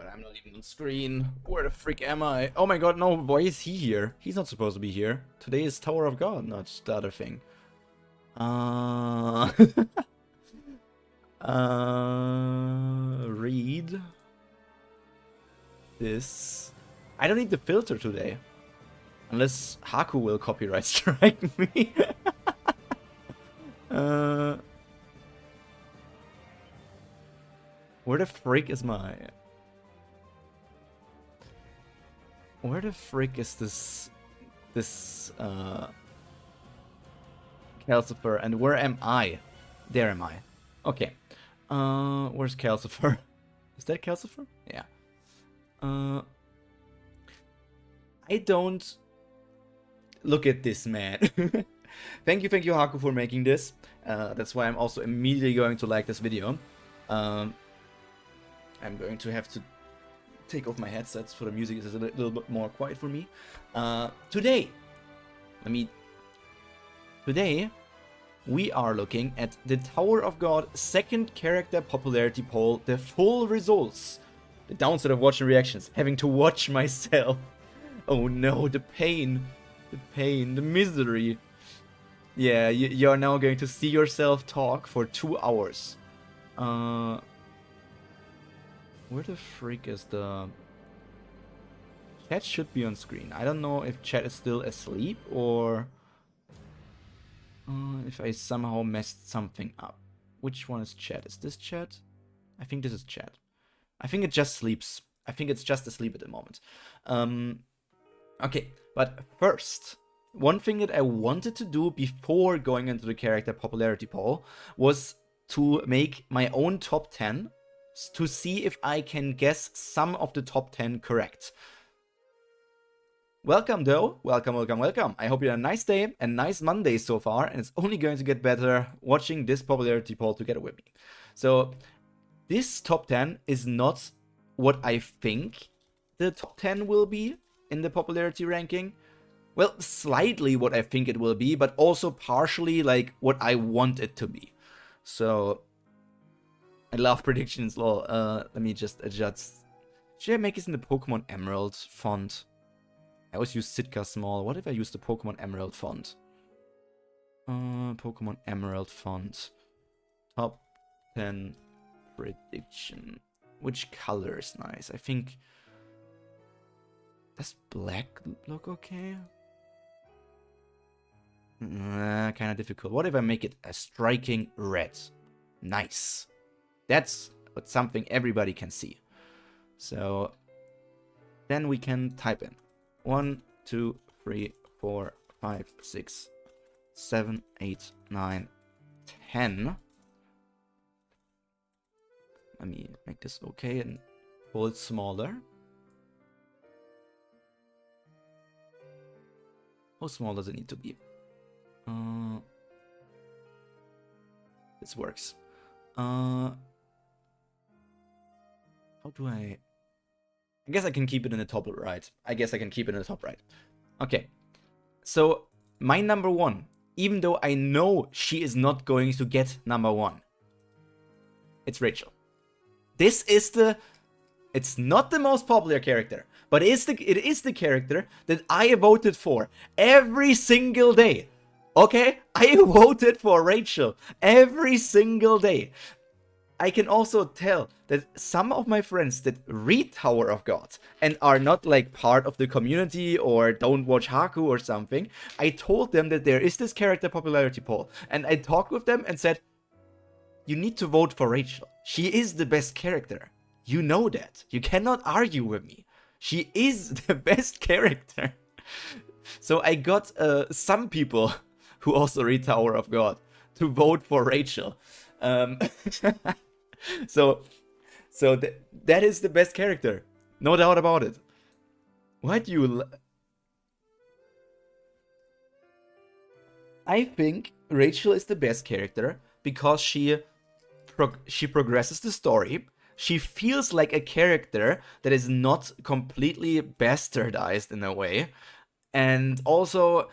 god, I'm not even on screen. Where the frick am I? Oh my god, no, why is he here? He's not supposed to be here. Today is Tower of God, not the other thing. Read this. I don't need the filter today. Unless Haku will copyright strike me. Where the frick is my... Where the frick is this Calcifer, and where am I? There am I. Okay. Where's Calcifer? Is that Calcifer? Yeah. I don't look at this man. Thank you, Haku, for making this. That's why I'm also immediately going to like this video. I'm going to have to take off my headsets for the music is a little bit more quiet for me. Today we are looking at the Tower of God second character popularity poll, the full results. The downside of watching reactions, having to watch myself. Oh no, the pain, the misery. Yeah, you're now going to see yourself talk for 2 hours. Where the freak is the... Chat should be on screen. I don't know if chat is still asleep or... if I somehow messed something up. Which one is chat? Is this chat? I think this is chat. I think it just sleeps. I think it's just asleep at the moment. Okay, but first, one thing that I wanted to do before going into the character popularity poll was to make my own top 10 to see if I can guess some of the top 10 correct. Welcome though, welcome. I hope you had a nice day and nice Monday so far, and it's only going to get better watching this popularity poll together with me. So this top 10 is not what I think the top 10 will be in the popularity ranking. Well, slightly what I think it will be, but also partially like what I want it to be. So I love predictions, lol. Let me just adjust. Should I make this in the Pokemon Emerald font? I always use Sitka small. What if I use the Pokemon Emerald font? Pokemon Emerald font. Top 10 prediction. Which color is nice? I think... Does black look okay? Kind of difficult. What if I make it a striking red? Nice. That's something everybody can see. So then we can type in 1, 2, 3, 4, 5, 6, 7, 8, 9, 10. Let me make this okay and pull it smaller. How small does it need to be? This works. How do I guess I can keep it in the top right. Okay. So, my number 1, even though I know she is not going to get number 1, it's Rachel. This is it's not the most popular character, but it is the character that I voted for every single day. Okay? I voted for Rachel every single day. I can also tell that some of my friends that read Tower of God and are not like part of the community or don't watch Haku or something, I told them that there is this character popularity poll, and I talked with them and said, you need to vote for Rachel. She is the best character. You know that. You cannot argue with me. She is the best character. So I got some people who also read Tower of God to vote for Rachel. So that is the best character. No doubt about it. Why do you... I think Rachel is the best character because she progresses the story. She feels like a character that is not completely bastardized in a way. And also,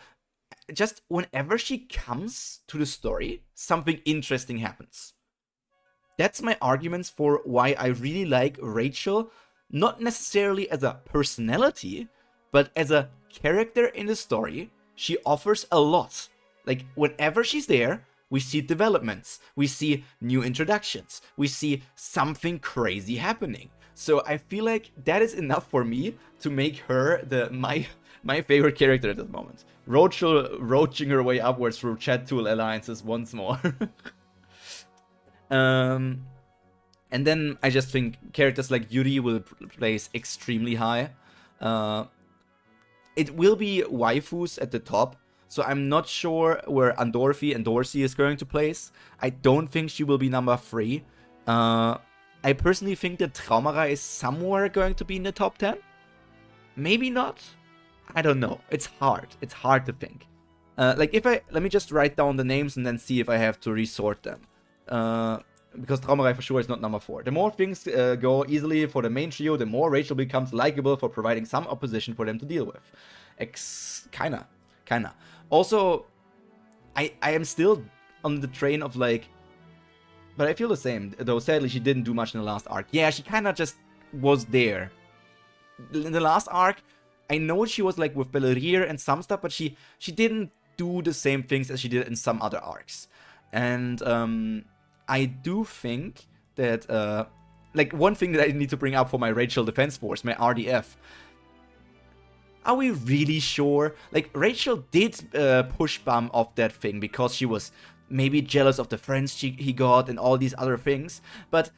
just whenever she comes to the story, something interesting happens. That's my arguments for why I really like Rachel, not necessarily as a personality, but as a character in the story, she offers a lot. Like, whenever she's there, we see developments, we see new introductions, we see something crazy happening. So I feel like that is enough for me to make her my favorite character at this moment. Roaching her way upwards through chat tool alliances once more. And then I just think characters like Yuri will place extremely high. It will be waifus at the top, so I'm not sure where Andorfi and Dorsey is going to place. I don't think she will be number 3. I personally think that Traumara is somewhere going to be in the top 10. Maybe not. I don't know. It's hard. It's hard to think. Let me just write down the names and then see if I have to resort them. Because Traumara for sure is not number 4. The more things go easily for the main trio, the more Rachel becomes likable for providing some opposition for them to deal with. Kinda. Also, I am still on the train of like, but I feel the same, though sadly she didn't do much in the last arc. Yeah, she kinda just was there. In the last arc, I know she was like with Belerier and some stuff, but she didn't do the same things as she did in some other arcs. And I do think that, like, one thing that I need to bring up for my Rachel Defense Force, my RDF. Are we really sure? Like, Rachel did push Bam off that thing because she was maybe jealous of the friends he got and all these other things. But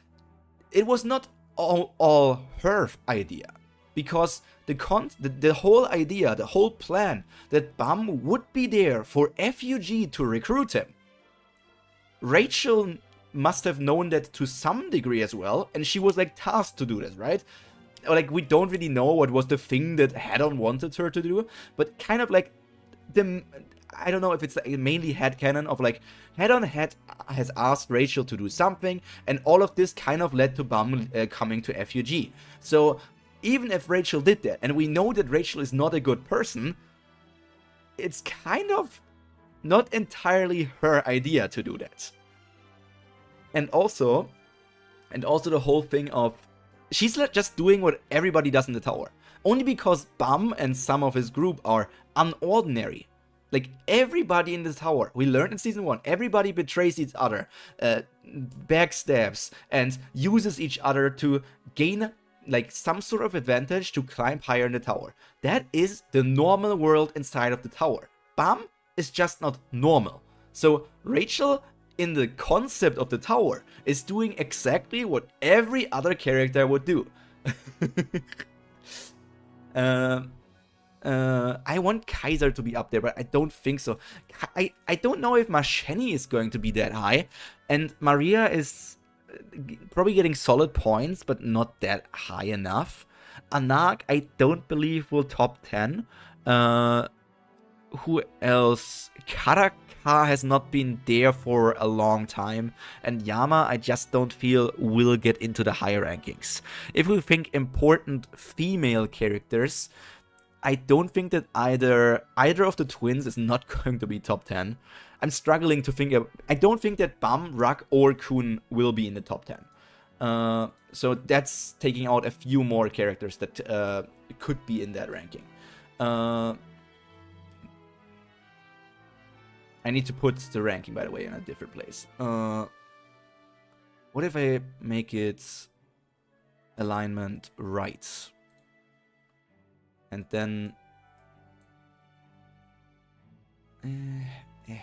it was not all her idea. Because the whole idea, the whole plan, that Bam would be there for FUG to recruit him. Rachel must have known that to some degree as well, and she was like tasked to do this, right? Like, we don't really know what was the thing that Head-On wanted her to do, but kind of like I don't know if it's like mainly headcanon of like Head-On has asked Rachel to do something, and all of this kind of led to Bam coming to FUG. So even if Rachel did that, and we know that Rachel is not a good person, it's kind of not entirely her idea to do that. And also the whole thing of she's just doing what everybody does in the tower. Only because Bam and some of his group are unordinary. Like, everybody in the tower, we learned in season 1, everybody betrays each other, backstabs, and uses each other to gain like some sort of advantage to climb higher in the tower. That is the normal world inside of the tower. Bam is just not normal. So Rachel, in the concept of the tower, is doing exactly what every other character would do. I want Kaiser to be up there, but I don't think so. I don't know if Masheni is going to be that high, and Maria is probably getting solid points, but not that high enough. Anak, I don't believe will top 10. Who else? Karaka has not been there for a long time, and Yama I just don't feel will get into the higher rankings. If we think important female characters, I don't think that either of the twins is not going to be top 10. I'm struggling to think of, I don't think that Bam, Rak, or Kun will be in the top 10. So that's taking out a few more characters that could be in that ranking. I need to put the ranking, by the way, in a different place. What if I make it alignment right? And then... Yeah.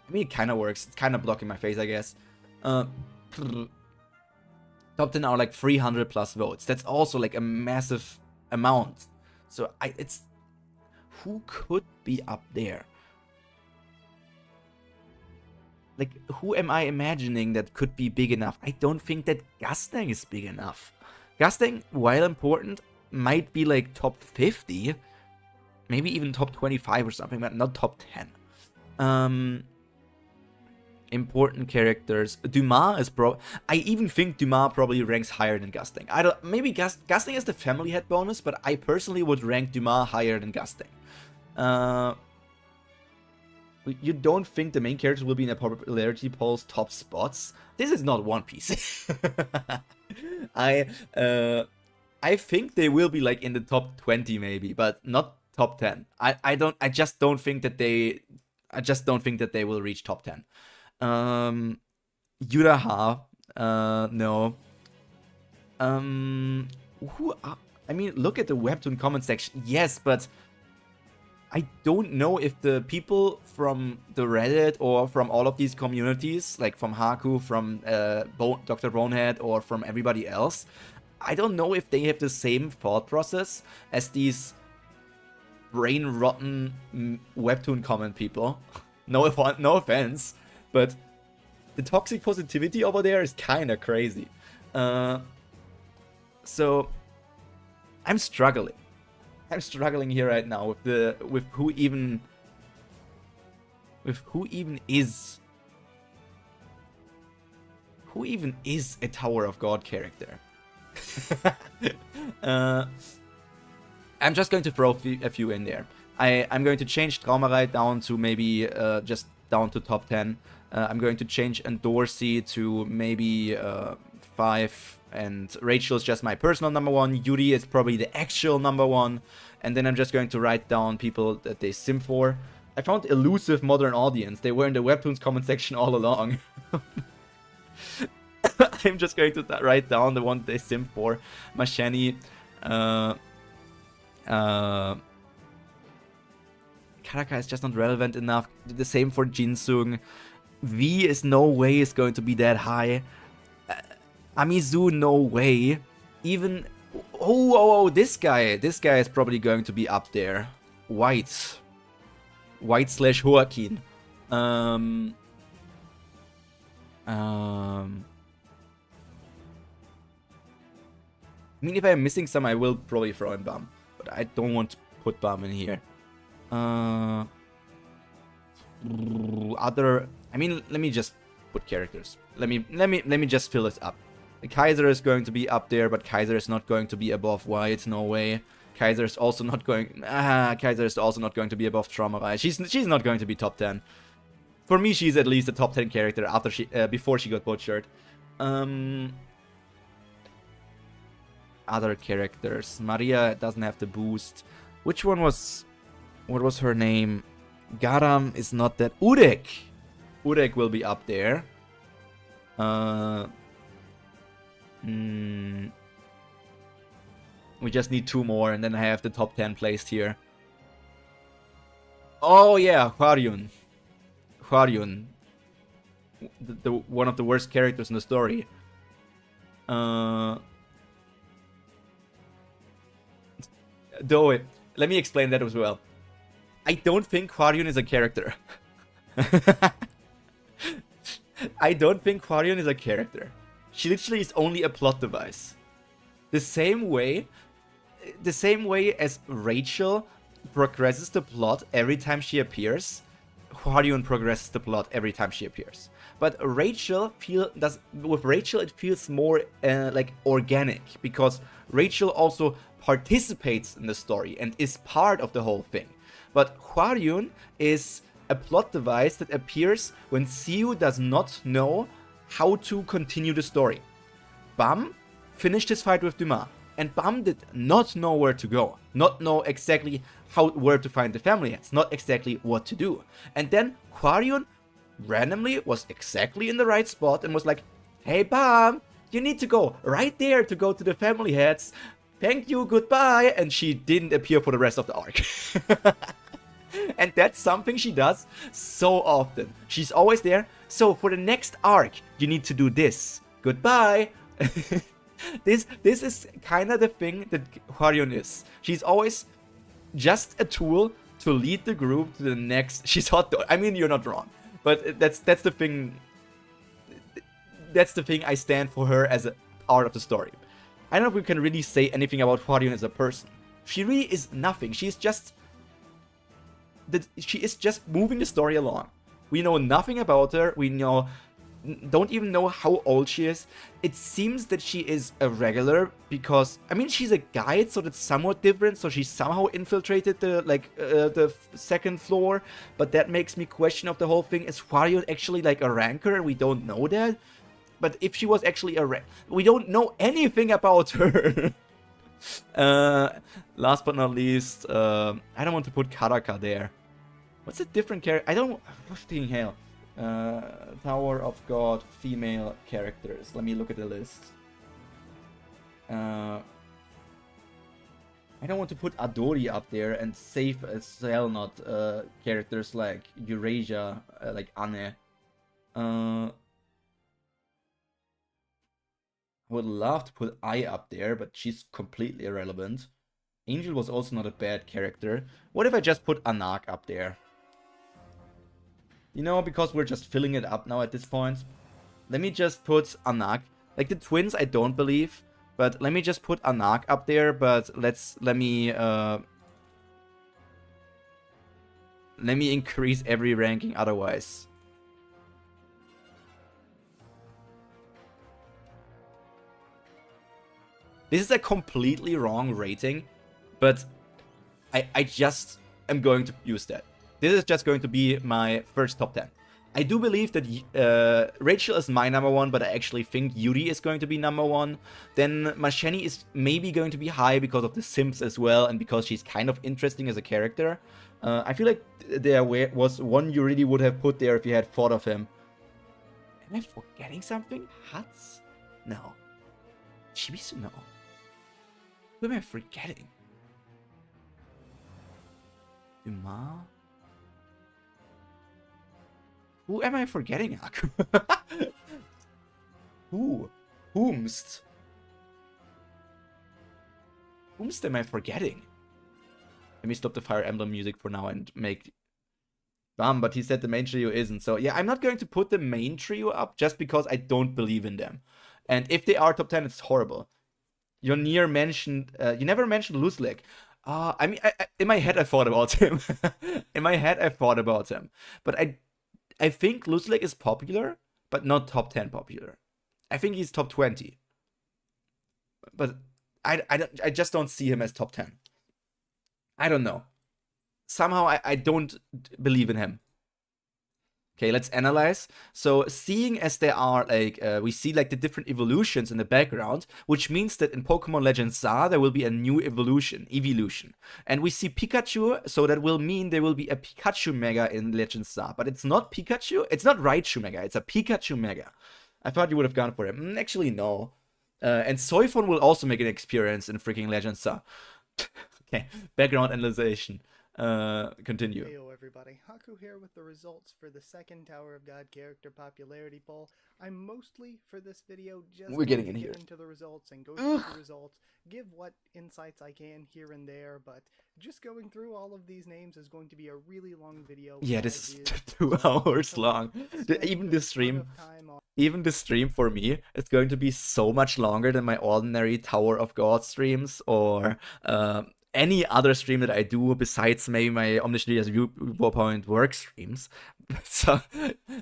I mean, it kind of works. It's kind of blocking my face, I guess. Top 10 are like 300 plus votes. That's also like a massive amount. So it's... Who could be up there? Like, who am I imagining that could be big enough? I don't think that Gastang is big enough. Gastang, while important, might be like top 50. Maybe even top 25 or something, but not top 10. Important characters. Dumas is I even think Dumas probably ranks higher than Gastang. Maybe Gastang is the family head bonus, but I personally would rank Dumas higher than Gastang. You don't think the main characters will be in a popularity polls top spots? This is not One Piece. I think they will be like in the top 20 maybe, but not top 10. I just don't think that they will reach top 10. Yuraha, no. I mean, look at the Webtoon comment section. Yes, but I don't know if the people from the Reddit or from all of these communities, like from Haku, from Dr. Bonehead, or from everybody else, I don't know if they have the same thought process as these brain-rotten Webtoon comment people. No offense, but the toxic positivity over there is kind of crazy. So I'm struggling. I'm struggling here right now with who even is a Tower of God character. I'm just going to throw a few in there. I'm going to change Traumerei down to maybe just down to top 10. I'm going to change Endorsey to maybe 5. And Rachel is just my personal number 1. Yuri is probably the actual number 1. And then I'm just going to write down people that they sim for. I found elusive modern audience. They were in the Webtoons comment section all along. I'm just going to write down the one they sim for. Mashani. Karaka is just not relevant enough. The same for Jinsung. V is no way is going to be that high. Amizu, no way. Even... Oh, this guy. This guy is probably going to be up there. White / Joaquin. I mean, if I'm missing some, I will probably throw in Bum. But I don't want to put Bum in here. Other... I mean, let me just put characters. Let me just fill this up. The Kaiser is going to be up there, but Kaiser is not going to be above White, no way. Kaiser is also not going to be above Traumerei. She's not going to be top 10. For me, she's at least a top 10 character after before she got butchered. Other characters. Maria doesn't have the boost. Which one was... What was her name? Garam is not that... Urek! Urek will be up there. We just need 2 more, and then I have the top 10 placed here. Oh yeah, Hwaryun. Hwaryun. The one of the worst characters in the story. Though, let me explain that as well. I don't think Hwaryun is a character. I don't think Hwaryun is a character. She literally is only a plot device. The same way as Rachel progresses the plot every time she appears, Hwaryun progresses the plot every time she appears. But with Rachel it feels more like organic, because Rachel also participates in the story and is part of the whole thing. But Hwaryun is a plot device that appears when Siu does not know how to continue the story. Bam finished his fight with Dumas, and Bam did not know where to go, not know exactly where to find the family heads, not exactly what to do. And then Hwaryun randomly was exactly in the right spot and was like, "Hey Bam, you need to go right there to go to the family heads. Thank you, goodbye." And she didn't appear for the rest of the arc. And that's something she does so often. She's always there. So for the next arc, you need to do this. Goodbye. This is kind of the thing that Hwaryun is. She's always just a tool to lead the group to the next. She's hot dog. I mean, you're not wrong, but that's the thing. That's the thing I stand for her as a part of the story. I don't know if we can really say anything about Hwaryun as a person. She really is nothing. She is just moving the story along. We know nothing about her. We know don't even know how old she is. It seems that she is a regular because, I mean, she's a guide, so that's somewhat different. So she somehow infiltrated the, like, the second floor. But that makes me question of the whole thing. Is Wario actually, like, a ranker and we don't know that? But if she was actually a we don't know anything about her. Last but not least, I don't want to put Karaka there. What's a different character? I don't... Fucking hell. Tower of God female characters. Let me look at the list. I don't want to put Adori up there and save as hell not characters like Eurasia, like Anne. I would love to put Ai up there, but she's completely irrelevant. Angel was also not a bad character. What if I just put Anak up there? You know, because we're just filling it up now at this point. Let me just put Anak. Like the twins, I don't believe. But let me just put Anak up there. But let me increase every ranking otherwise. This is a completely wrong rating, but I just am going to use that. This is just going to be my first top 10. I do believe that Rachel is my number 1, but I actually think Yuri is going to be number 1. Then Masheni is maybe going to be high because of the Sims as well, and because she's kind of interesting as a character. I feel like there was one you really would have put there if you had thought of him. Am I forgetting something? Huts? No. Shibisu? No. Who am I forgetting? Duma? Who am I forgetting, Aku? Who? Whomst? Whomst am I forgetting? Let me stop the Fire Emblem music for now and make... but he said the main trio isn't. So yeah, I'm not going to put the main trio up just because I don't believe in them. And if they are top 10, it's horrible. You never mentioned Luzlek. I mean, in my head, I thought about him. In my head, I thought about him. But I think Luzlek is popular, but not top 10 popular. I think he's top 20. But I just don't see him as top 10. I don't know. Somehow, I don't believe in him. Okay, let's analyze. So, seeing as there are, like, we see, like, the different evolutions in the background, which means that in Pokemon Legends ZA, there will be a new evolution. And we see Pikachu, so that will mean there will be a Pikachu Mega in Legends ZA. But it's not Pikachu, it's not Raichu Mega, it's a Pikachu Mega. I thought you would have gone for it. Actually, no. And Soifon will also make an experience in freaking Legends ZA. Okay, background analyzation. Continue. Heyo everybody, Haku here with the results for the second Tower of God character popularity poll. I'm mostly, for this video, just get into the results and go through the results, give what insights I can here and there, but just going through all of these names is going to be a really long video. Yeah, this is 2 hours long. Even the stream for me is going to be so much longer than my ordinary Tower of God streams or any other stream that I do besides maybe my Omniscient Viewpoint work streams. So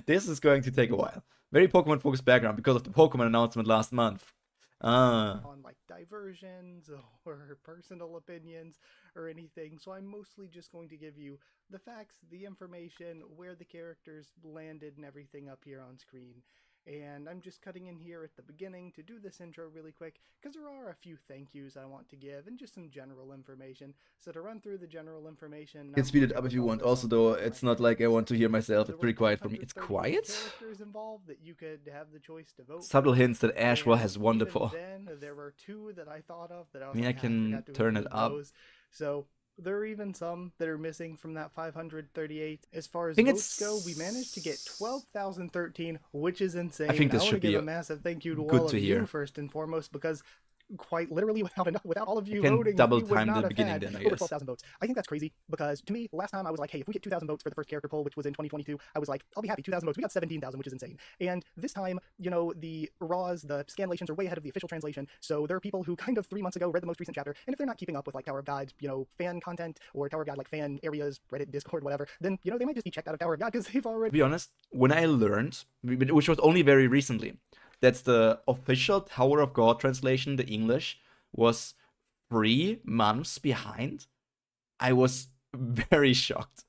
this is going to take a while. Very Pokemon focused background because of the Pokemon announcement last month. On like diversions or personal opinions or anything, so I'm mostly just going to give you the facts, the information, where the characters landed and everything up here on screen. And I'm just cutting in here at the beginning to do this intro really quick, because there are a few thank yous I want to give, and just some general information. So to run through the general information... You can speed it up if you want. Also, though, it's not like I want to hear myself. It's pretty quiet for me. It's quiet? Characters involved that you could have the choice to vote Subtle hints that Ashwa has won the poll. Then there were 2 that I thought of that I was I can turn it up. So there are even some that are missing from that 538. As far as votes go, we managed to get 12,013, which is insane. I think this should be a massive thank you to all of you first and foremost, because quite literally, without all of you can voting, double we would time not the have beginning had then, I over guess. 12,000 votes. I think that's crazy because to me, last time I was like, hey, if we get 2,000 votes for the first character poll, which was in 2022, I was like, I'll be happy. 2,000 votes. We got 17,000, which is insane. And this time, you know, the raws, the scanlations are way ahead of the official translation. So there are people who kind of 3 months ago read the most recent chapter, and if they're not keeping up with like Tower of God, you know, fan content or Tower of God like fan areas, Reddit, Discord, whatever, then you know they might just be checked out of Tower of God because they've already. To be honest, when I learned, which was only very recently, that's the official Tower of God translation, the English, was 3 months behind, I was very shocked.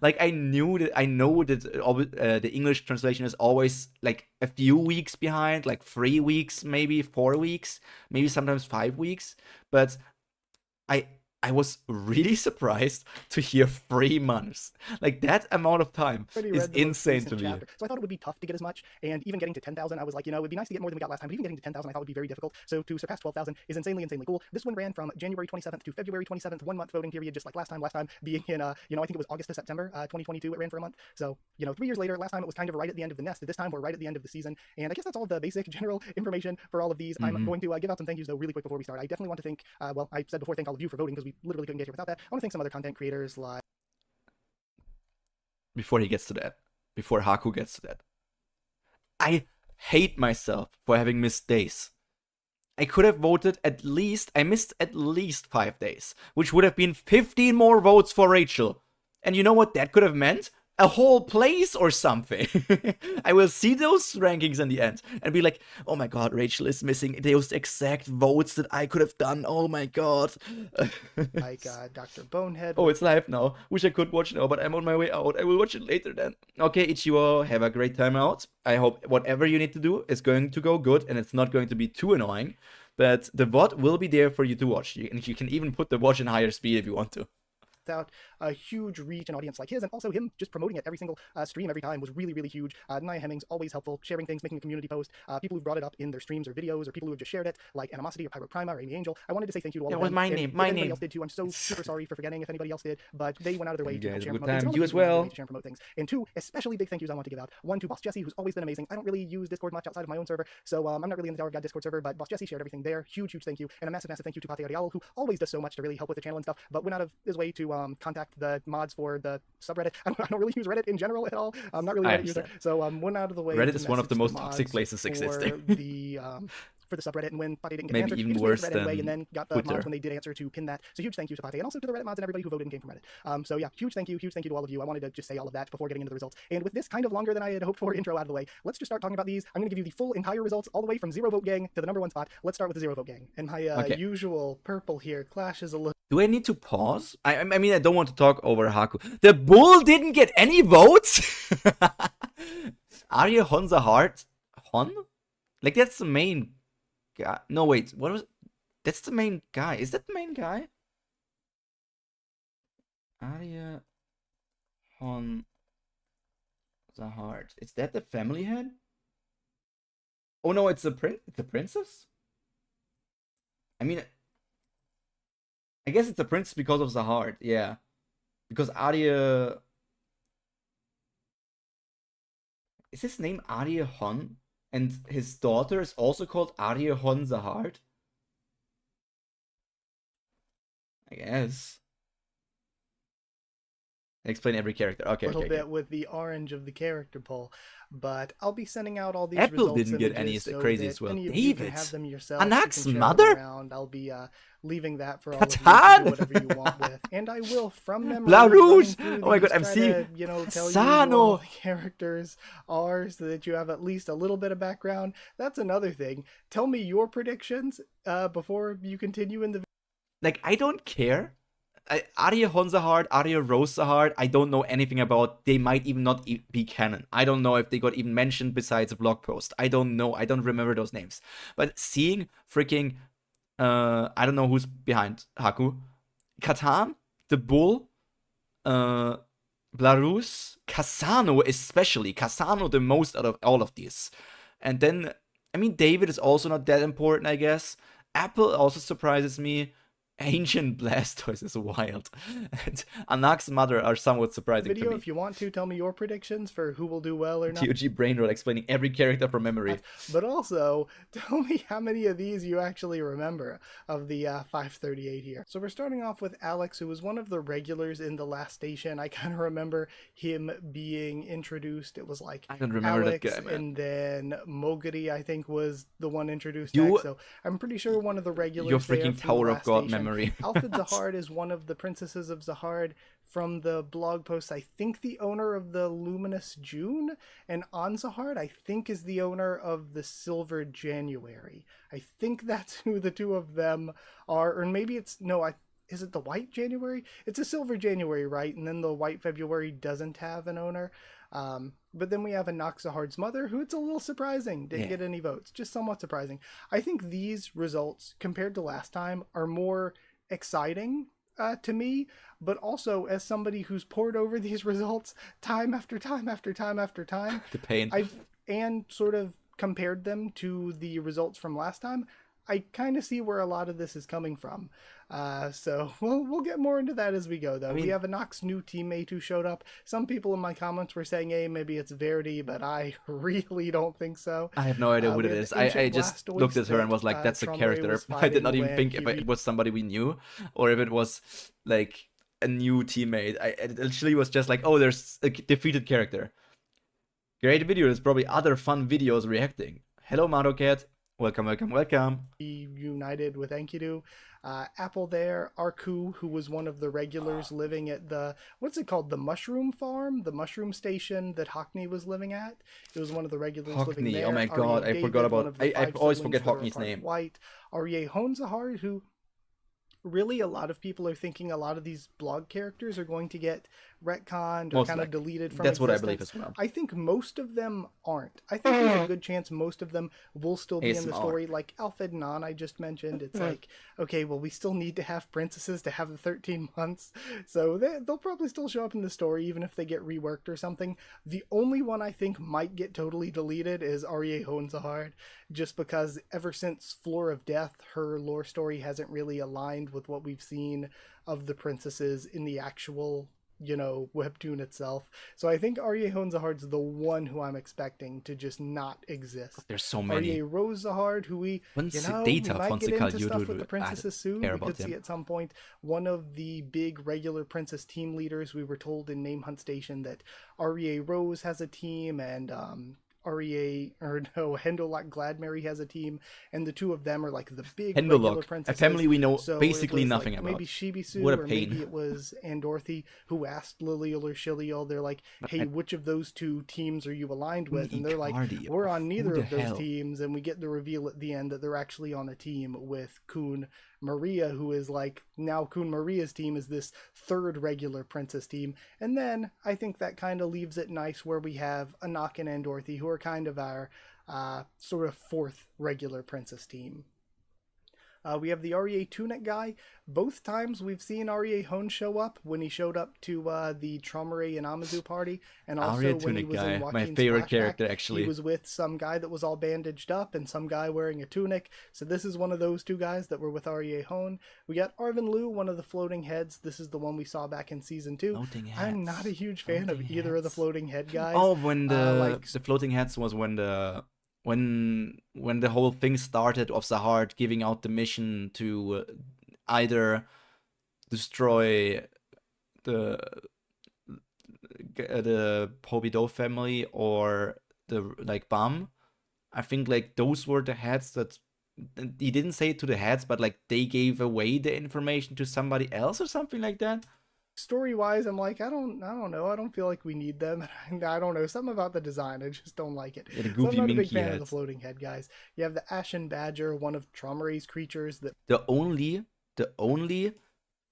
Like I know that the English translation is always like a few weeks behind, like 3 weeks, maybe 4 weeks, maybe sometimes 5 weeks. But I I was really surprised to hear 3 months. Like that amount of time is insane to me. Chapter. So I thought it would be tough to get as much, and even getting to 10,000, I was like, you know, it'd be nice to get more than we got last time, but even getting to 10,000 I thought would be very difficult. So to surpass 12,000 is insanely cool. This one ran from January 27th to February 27th, 1 month voting period, just like last time being in, you know, I think it was August to September 2022, it ran for a month. So, you know, 3 years later, last time it was kind of right at the end of the nest. This time we're right at the end of the season, and I guess that's all the basic general information for all of these. I'm going to give out some thank yous though really quick before we start. I definitely want to thank, well, I said before, thank all of you for voting because we literally couldn't get here without that. I want to thank some other content creators like... Before he gets to that, before Haku gets to that, I hate myself for having missed days. I could have voted I missed at least 5 days, which would have been 15 more votes for Rachel. And you know what that could have meant? A whole place or something. I will see those rankings in the end and be like, oh my god, Rachel is missing those exact votes that I could have done. Oh my god. like Dr. Bonehead. Oh, it's live now. Wish I could watch now, but I'm on my way out. I will watch it later then. Okay, Ichigo, have a great time out. I hope whatever you need to do is going to go good and it's not going to be too annoying. But the VOD will be there for you to watch. And you can even put the watch in higher speed if you want to. Without a huge reach and audience like his, and also him just promoting it every single stream every time was really huge. Nia Hemmings, always helpful, sharing things, making a community post, people who've brought it up in their streams or videos, or people who have just shared it, like Animosity or Pyro Prima or Amy Angel. I wanted to say thank you to all of them. My name. Anybody else did too. I'm so super sorry for forgetting if anybody else did, but they went out of their way to share and promote things. You as well. To share and promote things. And 2, especially big thank yous I want to give out. 1 to Boss Jesse, who's always been amazing. I don't really use Discord much outside of my own server, so I'm not really in the Tower of God Discord server, but Boss Jesse shared everything there. Huge thank you. And a massive thank you to Pate Arial, who always does so much to really help with the channel and stuff, but went out of his way to contact the mods for the subreddit. I don't really use Reddit in general at all. I'm not really a Reddit user, so went out of the way. Reddit is one of the most toxic places existing. For the subreddit, and when Pate didn't get maybe answered, even worse than anyway, and then got the Twitter. mods when they did answer to pin that. So huge thank you to Pate, and also to the Reddit mods and everybody who voted and came from Reddit. So yeah, huge thank you to all of you. I wanted to just say all of that before getting into the results. And with this kind of longer than I had hoped for intro out of the way, let's just start talking about these. I'm going to give you the full entire results all the way from 0 vote gang to the #1 spot. Let's start with the 0 vote gang. And my usual purple here clashes a little. Do I need to pause? I mean, I don't want to talk over Haku. The bull didn't get any votes? Arya Honza Heart? Hon? Like, that's the main guy. No, wait. What was... That's the main guy. Is that the main guy? Arya Honza Heart. Is that the family head? Oh, no, it's the princess? I mean... I guess it's a prince because of the heart, yeah. Because Arya... Is his name Arya Hon? And his daughter is also called Arya Hon the Heart? I guess. Explain every character. Okay, a little bit with the orange of the character poll, but I'll be sending out all these Apple results didn't get any so crazy as well. David, have them yourself. Anak's mother. I'll be leaving that for all Catan! of you to do whatever you want with, and I will from memory. La Rouge! Oh my god, I'm seeing. Tell you who all the characters are, so that you have at least a little bit of background. That's another thing. Tell me your predictions before you continue in the. Like, I don't care. Arya Honzahard, Arya Rosahard, I don't know anything about. They might even not be canon. I don't know if they got even mentioned besides a blog post. I don't know. I don't remember those names. But seeing freaking, I don't know who's behind Haku. Catan, the Bull, Blarus, Cassano especially. Cassano the most out of all of these. And then, I mean, David is also not that important, I guess. Apple also surprises me. Ancient Blastoise is wild. And Anak's mother are somewhat surprising Video, to me. if you want to, tell me your predictions for who will do well or not. TOG Brainroll explaining every character from memory. But also, tell me how many of these you actually remember of the 538 here. So we're starting off with Alex, who was one of the regulars in the last station. I kind of remember him being introduced. It was like I don't remember Alex, that guy, man. and then Moguri, I think, was the one introduced next. So I'm pretty sure one of the regulars. Your freaking Tower of God memory. Alpha Zahard is one of the princesses of Zahard. From the blog post, I think the owner of the Luminous June, and Anzahard, I think, is the owner of the Silver January. I think that's who the two of them are, or maybe it's, no, is it the White January? It's a Silver January, right? And then the White February doesn't have an owner. But then we have Anak Zahard's mother, who it's a little surprising, didn't get any votes, just somewhat surprising. I think these results, compared to last time, are more exciting to me, but also as somebody who's poured over these results time after time after time after time, the pain. And sort of compared them to the results from last time, I kind of see where a lot of this is coming from. So we'll get more into that as we go, though. We have Anak's new teammate who showed up. Some people in my comments were saying, hey, maybe it's Verity, but I really don't think so. I have no idea who it is. I just looked at her and was like, that's a character. I did not even think if it was somebody we knew, or if it was like a new teammate. It literally was just like, oh, there's a defeated character. Great video. There's probably other fun videos reacting. Hello, Madocat. Welcome, welcome, welcome. He united with Enkidu. Apple there, Arku, who was one of the regulars living at the, what's it called? The Mushroom Farm? The Mushroom Station that Hockney was living at. It was one of the regulars living there. Oh my god, I forgot about, I always forget Hockney's name. White. Aryeh Honzahar, who really a lot of people are thinking a lot of these blog characters are going to get retconned or kind of deleted from That's existence. what I believe as well. I think most of them aren't. I think there's a good chance most of them will still be in the story. Like Alfred Nan I just mentioned, it's like, okay, well, we still need to have princesses to have the 13 months. So they'll probably still show up in the story, even if they get reworked or something. The only one I think might get totally deleted is Aryeh Honzahard, just because ever since Floor of Death, her lore story hasn't really aligned with what we've seen of the princesses in the actual, you know, webtoon itself. So I think Aryeh Honzahard's the one who I'm expecting to just not exist. There's so many. Aryeh Rose Zahard, who we, you know, we might get into stuff with the princesses soon. We could see at some point one of the big regular princess team leaders. We were told in Name Hunt Station that Aryeh Rose has a team, and Hendolak Gladmary has a team, and the two of them are like the big regular princesses. A family we know basically nothing like about. Maybe Shibisu, what a or pain. maybe it was Andorthi who asked Lilial or Shilial, they're like, hey, which of those two teams are you aligned with? And they're like, we're on neither of those teams, and we get the reveal at the end that they're actually on a team with Kun Maria, who is like, now Kun Maria's team is this third regular princess team. And then I think that kind of leaves it nice where we have Anak and Andorthi, who are kind of our sort of fourth regular princess team. We have the Aryeh Tunic guy. Both times we've seen Aryeh Hon show up, when he showed up to the Tromare and Amazu party, and also when he was in Joaquin's my favorite flashback, character, actually. He was with some guy that was all bandaged up and some guy wearing a tunic. So this is one of those two guys that were with Aryeh Hon. We got Arvin Liu, one of the floating heads. This is the one we saw back in season 2. I'm not a huge fan of either of the floating head guys. Oh, when the floating heads was when the whole thing started of Zahard giving out the mission to either destroy the Pobido family or the like Bam. I think like those were the heads that he didn't say it to the heads, but like they gave away the information to somebody else or something like that. Story-wise, I'm like, I don't know. I don't feel like we need them. I don't know. Something about the design, I just don't like it. Yeah, the goofy so I'm not a big fan heads. of the floating head guys. You have the Ashen Badger, one of Tromare's creatures. That the only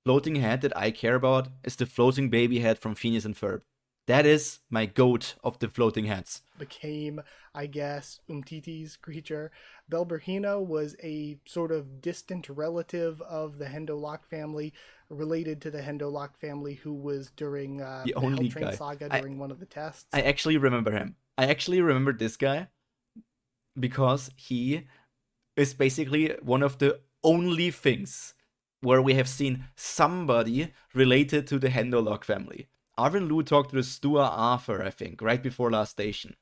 floating head that I care about is the floating baby head from Phineas and Ferb. That is my goat of the floating heads. Became, I guess, Umtiti's creature. Belberhino was a sort of distant relative of the Hendolak family, related to the Hendolak family, who was during the only Helltrain guy. saga during one of the tests. I actually remember him. I actually remember this guy because he is basically one of the only things where we have seen somebody related to the Hendolog family. Arvin Lu talked to the Stua Arthur, I think, right before last station.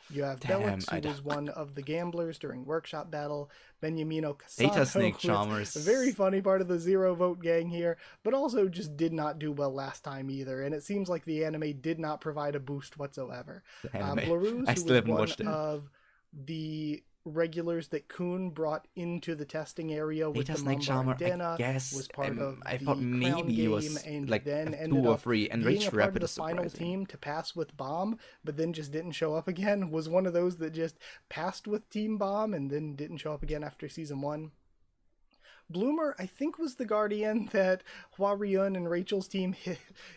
You have Damn, Belix, who was one of the gamblers during Workshop Battle. Beniamino Data Casado, Snake who is Charmers. a very funny part of the Zero Vote gang here, but also just did not do well last time either. And it seems like the anime did not provide a boost whatsoever. Blaroos, who was one of the regulars that Kuhn brought into the testing area with the Mamba and Dana, was part of the Crown game, and like then 2 ended or up 3 and being Rich a part Rapid of the final team to pass with Bomb, but then just didn't show up again. Was one of those that just passed with Team Bomb and then didn't show up again after season 1. Bloomer, I think, was the Guardian that Hua Ryun and Rachel's team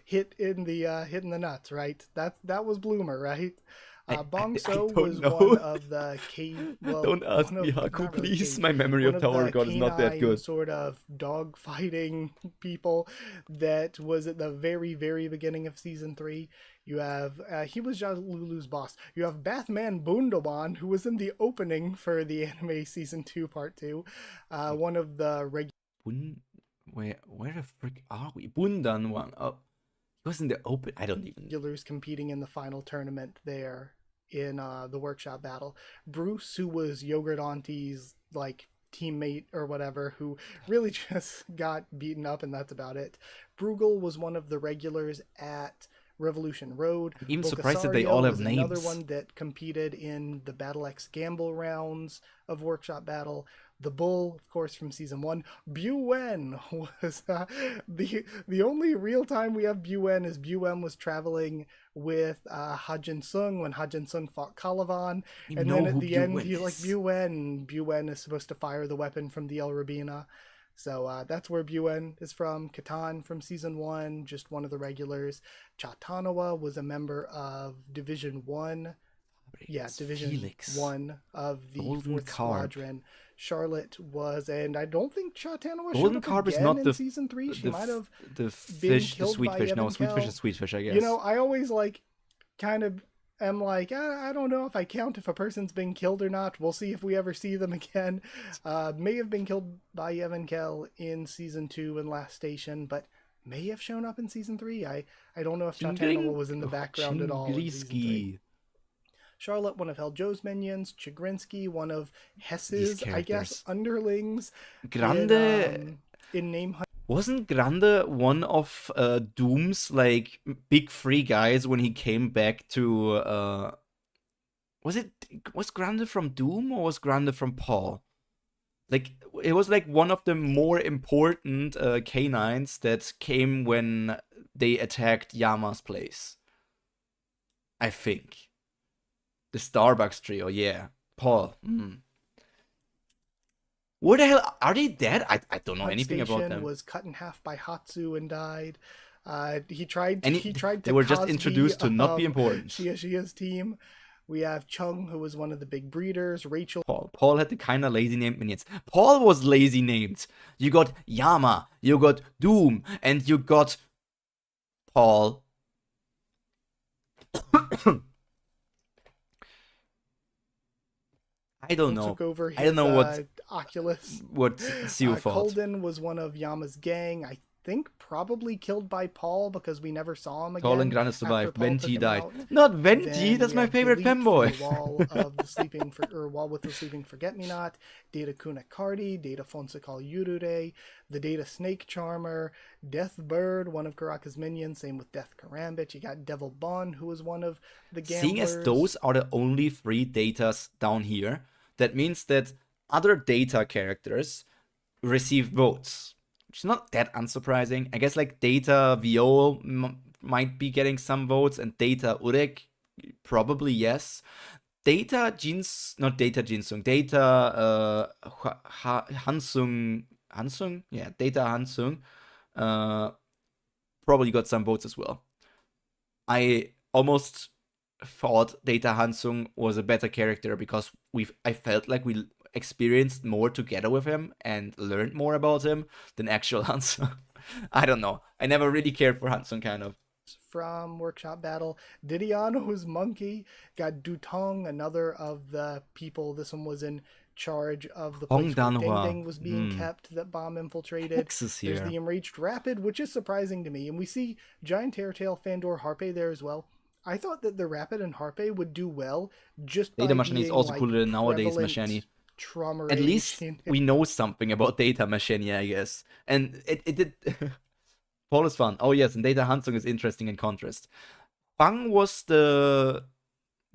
hit in the nuts, right? That was Bloomer, right? Bong So was one of the don't ask me, Haku, please. My memory of Tower God is not that good. Sort of dog fighting people that was at the very, very beginning of season 3. You have he was Lulu's boss. You have Bathman Bundoban, who was in the opening for the anime season 2 part 2. One of the where the frick are we? Bundan one. Oh, he was in the open. I don't even. Regulars competing in the final tournament there in the Workshop Battle. Bruce, who was Yogurt Auntie's like teammate or whatever, who really just got beaten up, and that's about it. Bruegel was one of the regulars at Revolution Road. I'm even surprised that they all have names. Another one that competed in the Battle X Gamble rounds of Workshop Battle. The Bull, of course, from season 1. Buen was the only real time we have Buen is Buen was traveling with Ha-Jin Sung when Ha-Jin Sung fought Calavan, and then at the end he's like Buen is supposed to fire the weapon from the El Rabina. So that's where Buen is from. Catan from season 1, just one of the regulars. Chatanawa was a member of Division 1. Yeah, Division Felix. 1 of the Golden 4th Squadron. Charlotte was, and I don't think Chatanawa showed up Carb again is not in season 3. She might have the fish, the sweet fish. No, sweet fish is sweet fish, I guess. You know, I always like kind of am like, I don't know if I count if a person's been killed or not. We'll see if we ever see them again. May have been killed by Evankel in season 2 and Last Station, but may have shown up in season 3. I don't know if Chatanawa was in the background at all in season 3. Charlotte, one of Heljo's minions. Chigrinsky, one of Hess's, I guess, underlings. Grande in Name Hunt. Wasn't Grande one of Doom's like big free guys when he came back to was Grande from Doom or was Grande from Paul? Like it was like one of the more important canines that came when they attacked Yama's place. I think. The Starbucks trio, yeah. Paul. Where the hell are they dead? I don't know anything about them. Was cut in half by Hatsu and died. He tried to they were just introduced to not be important. Shia's team. We have Chung, who was one of the big breeders. Rachel. Paul had the kind of lazy named minions. Paul was lazy named. You got Yama, you got Doom, and you got Paul. I don't know. I don't know what Oculus. What Siu thought. Colden was one of Yama's gang. I think probably killed by Paul because we never saw him again. Paul and Grannis survived. Venti died. Not Venti. That's my favorite femboy. Wall of the sleeping wall with the sleeping forget-me-not. Data Kunakardi. Data Fonsakal Yurure. The Data Snake Charmer. Death Bird, one of Karaka's minions. Same with Death Karambit. You got Devil Bon, who was one of the gamblers. Seeing as those are the only 3 datas down here, that means that other data characters receive votes. Which is not that unsurprising. I guess like Data Viol might be getting some votes, and Data Urek probably yes. Data Jinsung, Data Hansung, yeah, Data Hansung probably got some votes as well. I almost thought Data Hansung was a better character because I felt like we experienced more together with him and learned more about him than actual Hansung. I don't know. I never really cared for Hansung, kind of. From Workshop Battle. Didiano's monkey. Got Dutong, another of the people. This one was in charge of the Hong place where Danhua. Ding Ding was being kept that Bomb infiltrated. Texas There's here. the Enraged Rapid, which is surprising to me, and we see Giant Hairtail, Fandor, Harpe there as well. I thought that the Rapid and Harpe would do well just by Data Machine is being also like cooler than nowadays prevalent Machine. trauma At rage. least we know something about Data Machine, I guess. And it did... Paul is fun. Oh yes, and Data Hansung is interesting in contrast. Bang was the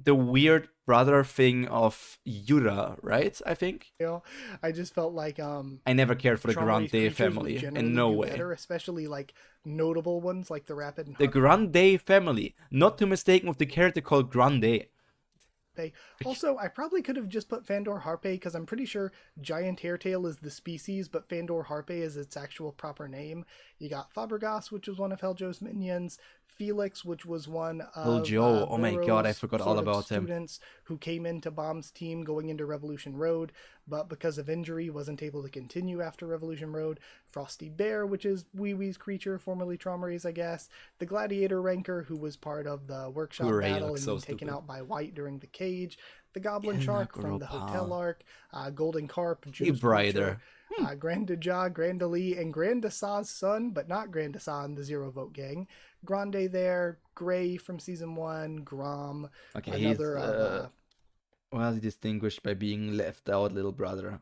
weird brother thing of Yura, right? I think. You know, I just felt like I never cared for the trauma rage Grande creatures family would generally in no do way. better, especially like notable ones like the Rapid and The Harpe. Grande family, not to mistake with the character called Grande. Also, I probably could have just put Fandor Harpe because I'm pretty sure Giant Hairtail is the species, but Fandor Harpe is its actual proper name. You got Fabregas, which was one of Heljo's minions, Felix, which was one of Heljo, oh my god, I Boro's forgot sort all of about him. students who came into Bomb's team going into Revolution Road, but because of injury wasn't able to continue after Revolution Road. Frosty Bear, which is Wee Wee's creature, formerly Traumaries, I guess. The Gladiator Ranker, who was part of the workshop battle and so taken stupid. out by White during the cage. The Goblin Yeah, Shark from the Hotel arc, Golden Carp, Joe's Brighter. Grandaja, Grandalee, and Grandasaw's son, but not Grandasaw in the Zero Vote Gang. Grande there, Gray from Season 1, Grom, Okay, another... well, distinguished by being left out, little brother.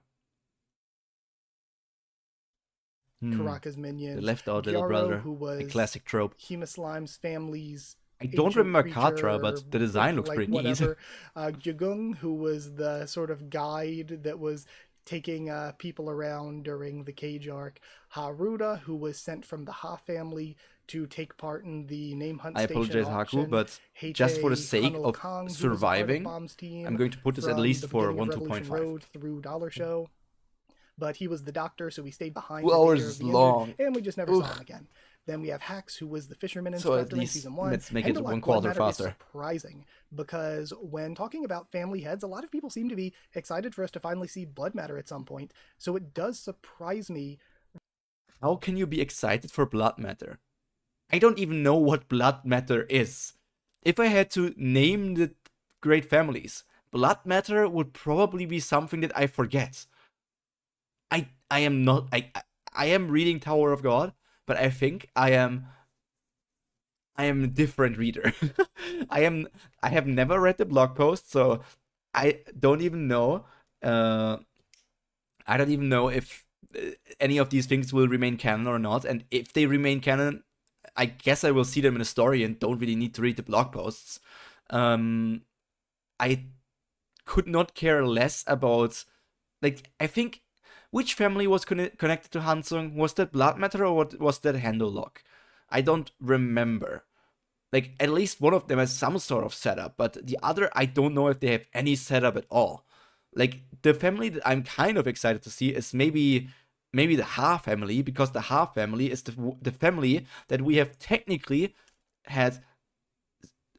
Karaka's minions. The left out little Gyaro, brother, who was a classic trope. Hemaslime's family's I don't remember creature, Katra, but the design looks like pretty whatever. neat. Jagung, who was the sort of guide that was taking people around during the Cage arc. Haruda, who was sent from the Ha family to take part in the Name Hunt I Station apologize, auction. Haku, but Heite just for the sake Hanul of Kong, who surviving, was a part of Bomb's team I'm going to put this at from least the for beginning of 1 Revolution 2.5. Road through Dollar Show. But he was the doctor, so he stayed behind. 2 hours is long. And we just never saw him again. Then we have Hax, who was the fisherman inspector in Season 1. Let's make it 1/4 faster. Surprising, because when talking about family heads, a lot of people seem to be excited for us to finally see Blood Matter at some point. So it does surprise me. How can you be excited for Blood Matter? I don't even know what Blood Matter is. If I had to name the great families, Blood Matter would probably be something that I forget. I am not... I am reading Tower of God, but I think I am a different reader. I have never read the blog post, so I don't even know. I don't even know if any of these things will remain canon or not. And if they remain canon, I guess I will see them in a story and don't really need to read the blog posts. I could not care less about... Like, I think... Which family was connected to Hansung? Was that Blood Matter or was that Handlelock? I don't remember. Like, at least one of them has some sort of setup, but the other, I don't know if they have any setup at all. Like, the family that I'm kind of excited to see is maybe the Ha family, because the Ha family is the family that we have technically had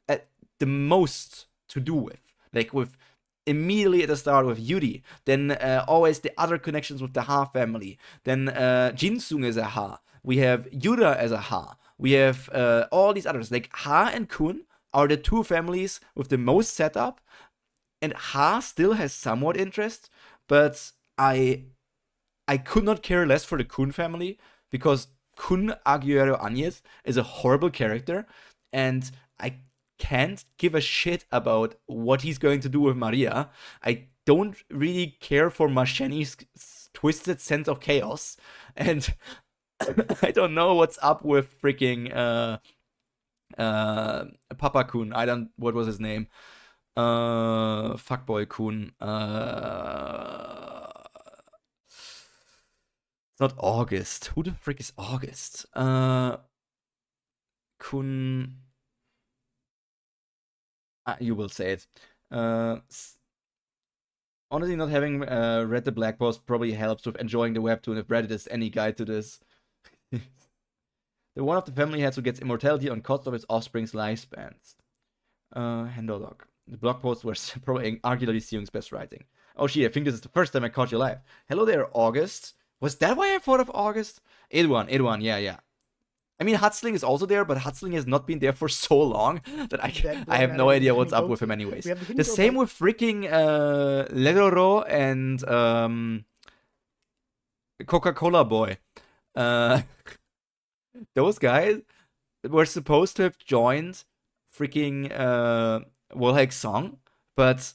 the most to do with. Like, with... Immediately at the start with Yuri, then always the other connections with the Ha family, then Jinsung as a Ha, we have Yura as a Ha, we have all these others, like Ha and Kun are the two families with the most setup, and Ha still has somewhat interest, but I could not care less for the Kun family, because Kun Aguero Agnes is a horrible character, and I can't give a shit about what he's going to do with Maria. I don't really care for Masheni's twisted sense of chaos, and I don't know what's up with freaking Papa Kun. What was his name? Fuckboy Kun. It's not August. Who the frick is August? Kun... you will say it. Honestly, not having read the Black Post probably helps with enjoying the Webtoon if Reddit is any guide to this. The one of the family heads who gets immortality on cost of his offspring's lifespans. Handledog. The blog posts were probably arguably Seung's best writing. Oh shit, I think this is the first time I caught you live. Hello there, August. Was that why I thought of August? Edwan, yeah. I mean, Hutzling is also there, but Hutzling has not been there for so long that I That have doesn't no matter. idea I what's mean, up with both- him anyways. we have the Hidden The Grove same Light- with freaking Leroro and Coca-Cola Boy. Those guys were supposed to have joined freaking Wolhek Song, but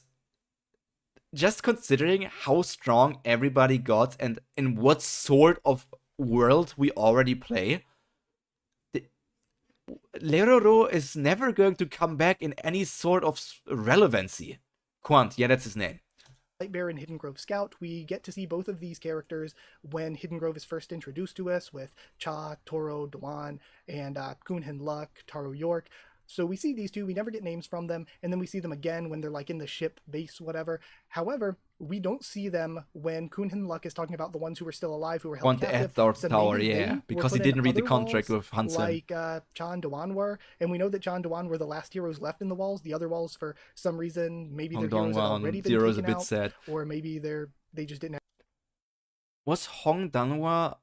just considering how strong everybody got and in what sort of world we already play, Leroro is never going to come back in any sort of relevancy. Quant, yeah, that's his name. Lightbearer and Hidden Grove Scout, we get to see both of these characters when Hidden Grove is first introduced to us with Cha, Toro, Dwan, and Kunhin Luck, Taro York. So we see these two, we never get names from them, and then we see them again when they're like in the ship base, whatever. However, we don't see them when Kunhin Luck is talking about the ones who are still alive, who were held On the captive. F So Tower, maybe they yeah, were because he put in didn't read the other contract walls, with Hansen. like Cha and Dewan were, and we know that Cha and Dewan were the last heroes left in the walls. The other walls, for some reason, maybe Hong their heroes had Dong-Wan already been Zero is a taken bit out, sad. or maybe they just didn't have. Was Hong Danhua...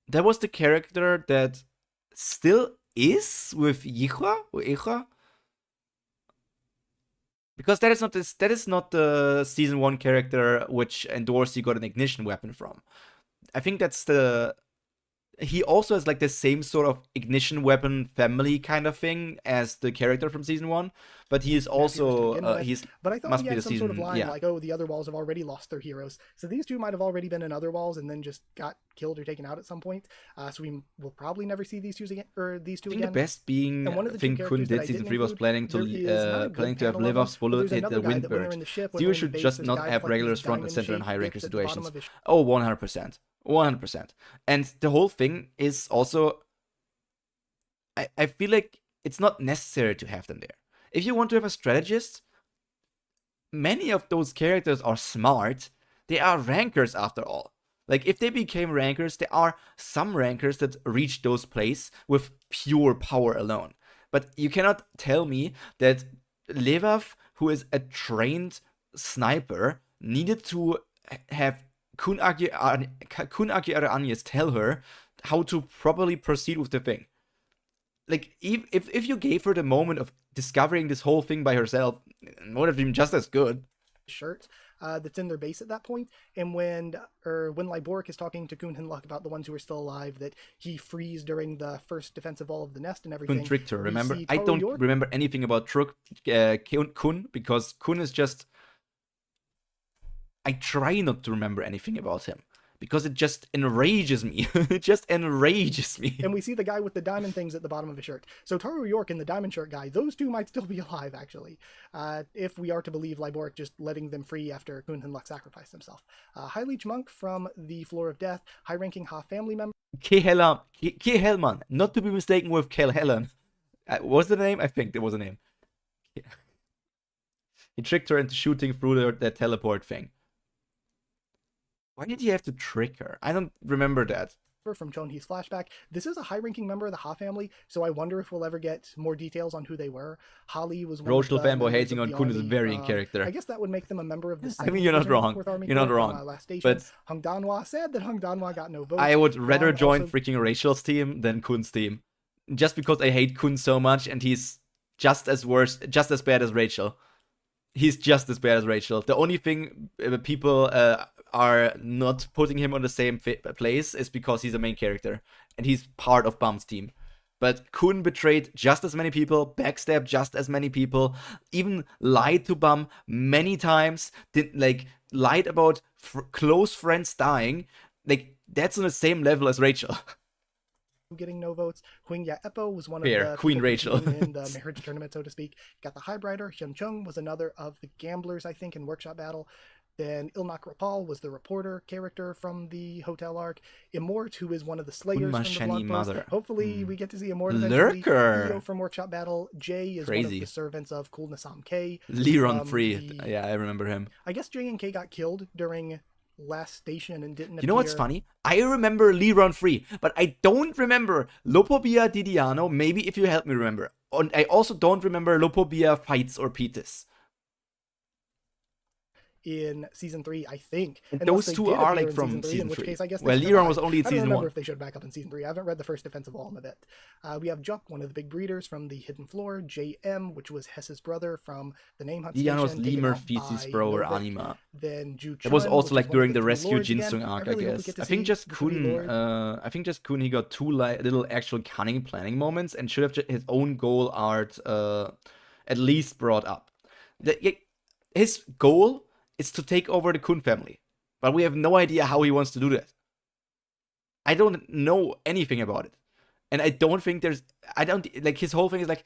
That was the character that still is with Yichua? Or Ichua? Because that is not the season 1 character which Endorsey got an ignition weapon from. I think that's the... He also has like the same sort of ignition weapon family kind of thing as the character from season 1, but he is also But I thought must we be had the some season, sort of line yeah. like, "Oh, the other walls have already lost their heroes." So these two might have already been in other walls and then just got killed or taken out at some point. So we will probably never see these two again. I think the best being And one of I the two think Kun characters that did I season didn't 3 was include, planning there is not a good to have panel of them, Livov's but bullet there's hit the another guy that when they're Windbird. in the ship, when Zero they're in should base, just there's a not guy have with, like, regulars these front and center in diamond-shaped high ranker dips at the bottom situations. of his Oh, 100%. 100%. And the whole thing is also... I feel like it's not necessary to have them there. If you want to have a strategist, many of those characters are smart. They are rankers after all. Like, if they became rankers, there are some rankers that reach those places with pure power alone. But you cannot tell me that Levav, who is a trained sniper, needed to have Kunagi Aranyes tell her how to properly proceed with the thing. Like, if you gave her the moment of discovering this whole thing by herself, it would have been just as good. Shirt that's in their base at that point. And when Liboric is talking to Kun Hinluck about the ones who are still alive that he frees during the first defensive wall of the nest and everything. Kun tricked her, remember? See I Taro don't York. remember anything about Kun, because Kun is just... I try not to remember anything about him, because it just enrages me. It just enrages me. And we see the guy with the diamond things at the bottom of his shirt. So Taro York and the diamond shirt guy, those two might still be alive, actually. If we are to believe Liboric just letting them free after Kun Hinluck sacrificed himself. High Leech Monk from the Floor of Death, high-ranking Ha family member. Hellman, not to be mistaken with Kel Helen. What's the name? I think there was a name. He tricked her into shooting through that teleport thing. Why did he have to trick her? I don't remember that. From Chonhee's flashback. This is a high-ranking member of the Ha family, so I wonder if we'll ever get more details on who they were. Holly was one Rochelle of the fanboy hating on the Kun is a army. varying character. I guess that would make them a member of the I mean, you're not wrong. You're not wrong. Last station. But Hung Danhwa said that Hung Danhwa got no votes. I would rather Ron join also... freaking Rachel's team than Kun's team. Just because I hate Kun so much and he's just as bad as Rachel. He's just as bad as Rachel. The only thing people are not putting him on the same place is because he's a main character and he's part of Bum's team. But Kun betrayed just as many people, backstabbed just as many people, even lied to Bum many times, lied about close friends dying. Like, that's on the same level as Rachel. Getting no votes. Huingya Eppo was one Fair. of the Queen Rachel in the marriage tournament, so to speak. Got the Highbrider. Hyun Chung was another of the gamblers, I think, in Workshop Battle. Then Ilnak Rapal was the reporter character from the hotel arc. Immort, who is one of the slayers from the blog post. Hopefully we get to see Immort eventually. Lurker. Io from Workshop Battle. Jay is one of the servants of Cool Nasam K. Liron Free. Yeah, I remember him. I guess Jay and K got killed during last station and didn't appear. You know what's funny? I remember Liron Free, but I don't remember Lopobia Didiano, maybe if you help me remember. And I also don't remember Lopobia Fights or Petis. in season 3, I think. And Unless those they two did are appear like in from 3, season in which 3. case I guess they Well, should Liron have. was only in I don't season remember 1. if they showed back up in season 3. I haven't read the first Defense of Alm of it. We have Juck, one of the big breeders from the Hidden Floor. JM, which was Hess's brother from the Name Hunt Jan was Station, taken Lemur, out Feces, by Bro, or Novik. Anima. Then Ju That was Chun, also which like is one of during the the three Rescue lords again. Jinsung arc, I really hope we guess. get to I think see just the three Kun, lords. I think just Kun, he got 2 little actual cunning planning moments and should have his own goal art at least brought up. His goal is to take over the Kun family, but we have no idea how he wants to do that. I don't know anything about it. And I don't think his whole thing is like,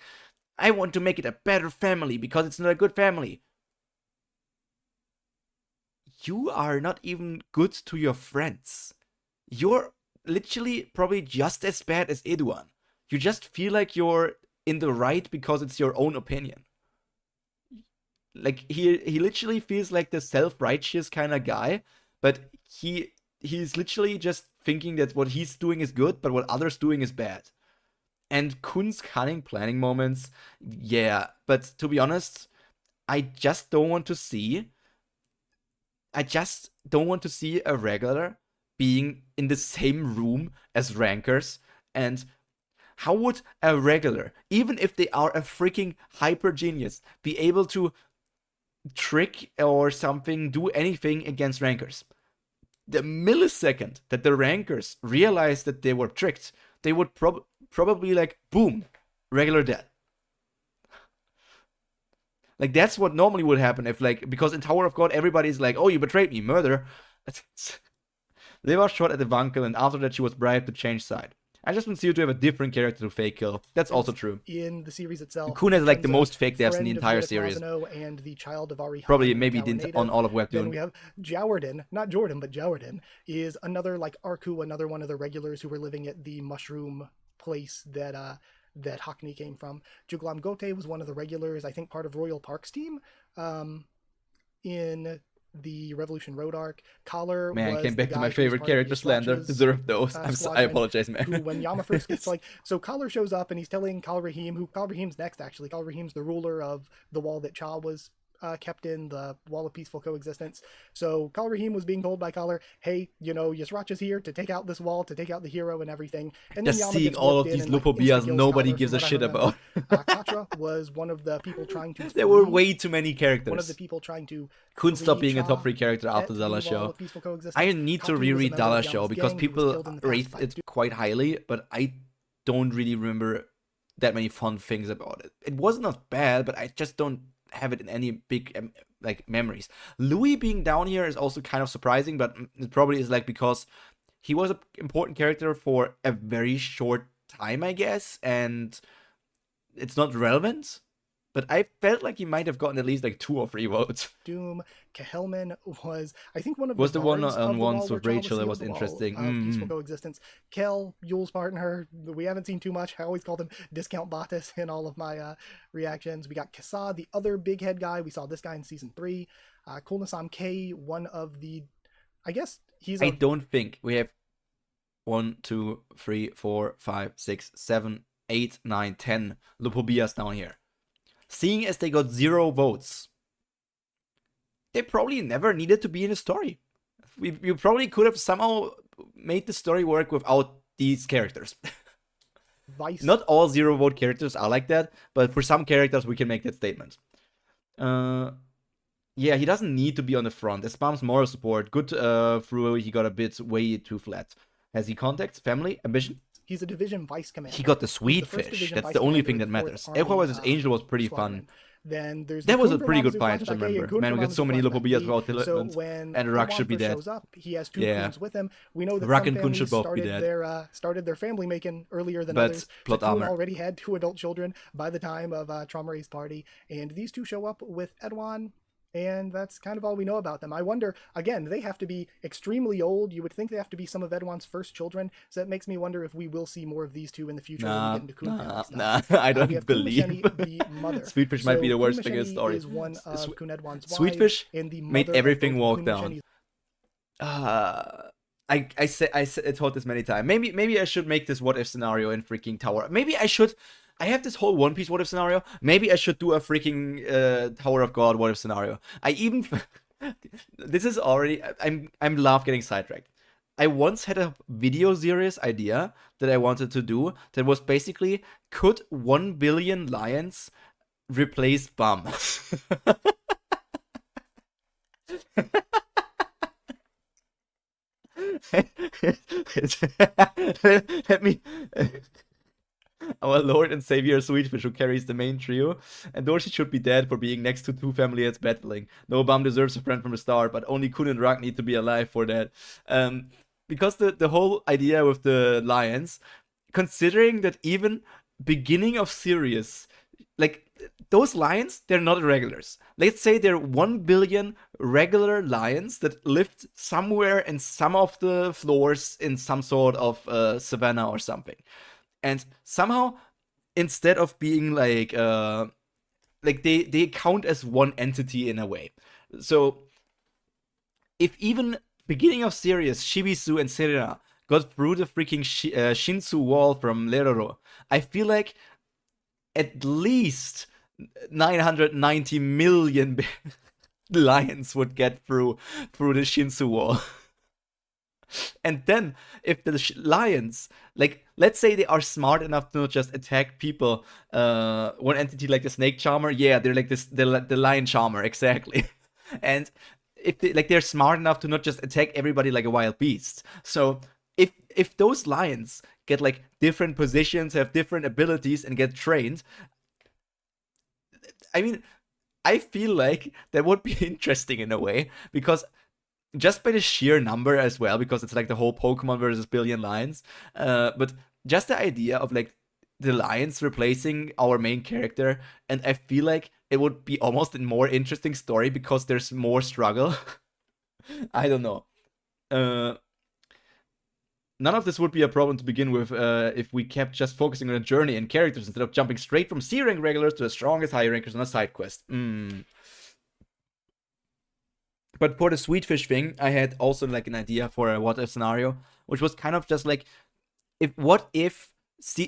I want to make it a better family because it's not a good family. You are not even good to your friends. You're literally probably just as bad as Eduan. You just feel like you're in the right because it's your own opinion. Like he literally feels like the self-righteous kind of guy, but he's literally just thinking that what he's doing is good, but what others doing is bad. And Kun's cunning planning moments, yeah, but to be honest, I just don't want to see a regular being in the same room as rankers. And how would a regular, even if they are a freaking hyper genius, be able to trick or something, do anything against rankers? The millisecond that the rankers realized that they were tricked, they would probably like, boom, regular dead. Like, that's what normally would happen if, like, because in Tower of God, everybody's like, oh, you betrayed me, murder. They were shot at the Vankel, and after that, she was bribed to change side. I just want you to have a different character to fake kill. That's also true. In the series itself, Kun has like the most fake deaths in the entire series. And the child of Ari Probably maybe on all of Webtoon. Then we have Jowardin, not Jordan, but Jowardin is another like Arku, another one of the regulars who were living at the mushroom place that Hackney came from. Juglam Gote was one of the regulars, I think part of Royal Park's team. In the Revolution Road arc, Collar man, was I came back the to guy my favorite character, Slander. Deserve those. I apologize, man. Who, when Yama first gets like, so Collar shows up and he's telling Kal Rahim, who Kal Rahim's next actually. Kal Rahim's the ruler of the wall that Cha was kept in, the Wall of Peaceful Coexistence. So Kal Rahim was being told by Collar, hey, you know, Yasracha's here to take out this wall, to take out the hero and everything. And then just Yama seeing all of these Lupobias nobody gives a shit about. Katra was one of the people trying to there were way too many characters. One of the people trying to couldn't stop being a top 3 character after the Dala show. I need to reread Dala show because people rate it quite highly, but I don't really remember that many fun things about it. It was not bad, but I just don't have it in any big like memories. Louis being down here is also kind of surprising, but it probably is like because he was an important character for a very short time, I guess, and it's not relevant. But I felt like he might have gotten at least like 2 or 3 votes. Doom, Kehelman was, I think, one of was the one bards on of the ones wall with Rachel that was interesting. Peaceful Coexistence. Kel, Yule's partner, we haven't seen too much. I always called him Discount Batis in all of my reactions. We got Kasa, the other big head guy. We saw this guy in season 3. Kulnasam K, one of the, I guess he's. I don't think we have 1, 2, 3, 4, 5, 6, 7, 8, 9, 10 Lupobias down here. Seeing as they got 0 votes, they probably never needed to be in a story. You probably could have somehow made the story work without these characters. Not all 0 vote characters are like that, but for some characters we can make that statement. Yeah, he doesn't need to be on the front. As Spam's moral support, good through, he got a bit way too flat. Has he contacts, family, ambition? He's a division vice commander. He got the sweet fish. That's the only thing that matters. Echo vs. Angel was pretty fun. Then there's that was a pretty good fight, I remember. Man, we got so many Lupobias throughout the so when and Ruck should be dead. Shows up, he has 2 Kuns with him. We know that Ruck some and Kun should both be dead. Started their family making earlier than others. Plot armor already had 2 adult children by the time of Traumare's party, and these 2 show up with Edwan. And that's kind of all we know about them. I wonder, again, they have to be extremely old. You would think they have to be some of Edwan's first children. So that makes me wonder if we will see more of these 2 in the future. Nah, I don't believe. Sweetfish might be the worst thing in the story. Is one of Kun Edwan's Sweetfish and the made everything walk down. I told this many times. Maybe I should make this what if scenario in freaking Tower. Maybe I should. I have this whole One Piece what if scenario. Maybe I should do a freaking Tower of God what if scenario. I even This is already. I'm love getting sidetracked. I once had a video series idea that I wanted to do that was basically, could 1 billion lions replace Bum? Let me. Our Lord and Savior Sweetfish, who carries the main trio, and Dorsey should be dead for being next to two family heads battling. No Bum deserves a friend from the start, but only Kun and Rag need to be alive for that. Because the whole idea with the lions, considering that even beginning of series, like those lions, they're not regulars. Let's say they're 1 billion regular lions that lived somewhere in some of the floors in some sort of savannah or something. And somehow, instead of being like they count as one entity in a way. So if even beginning of series Shibisu and Serena got through the freaking Shinsu wall from Leroro, I feel like at least 990 million lions would get through the Shinsu wall. And then, if the lions, like, let's say they are smart enough to not just attack people, one entity like the snake charmer, yeah, they're like the lion charmer, exactly. And if they're smart enough to not just attack everybody like a wild beast. So if those lions get like different positions, have different abilities, and get trained, I mean, I feel like that would be interesting in a way, because just by the sheer number as well, because it's like the whole Pokemon versus billion lions. But just the idea of like the lions replacing our main character, and I feel like it would be almost a more interesting story because there's more struggle. I don't know. None of this would be a problem to begin with if we kept just focusing on a journey and characters instead of jumping straight from C rank regulars to the strongest high rankers on a side quest. But for the Sweetfish thing, I had also like an idea for a what if scenario, which was kind of just like, what if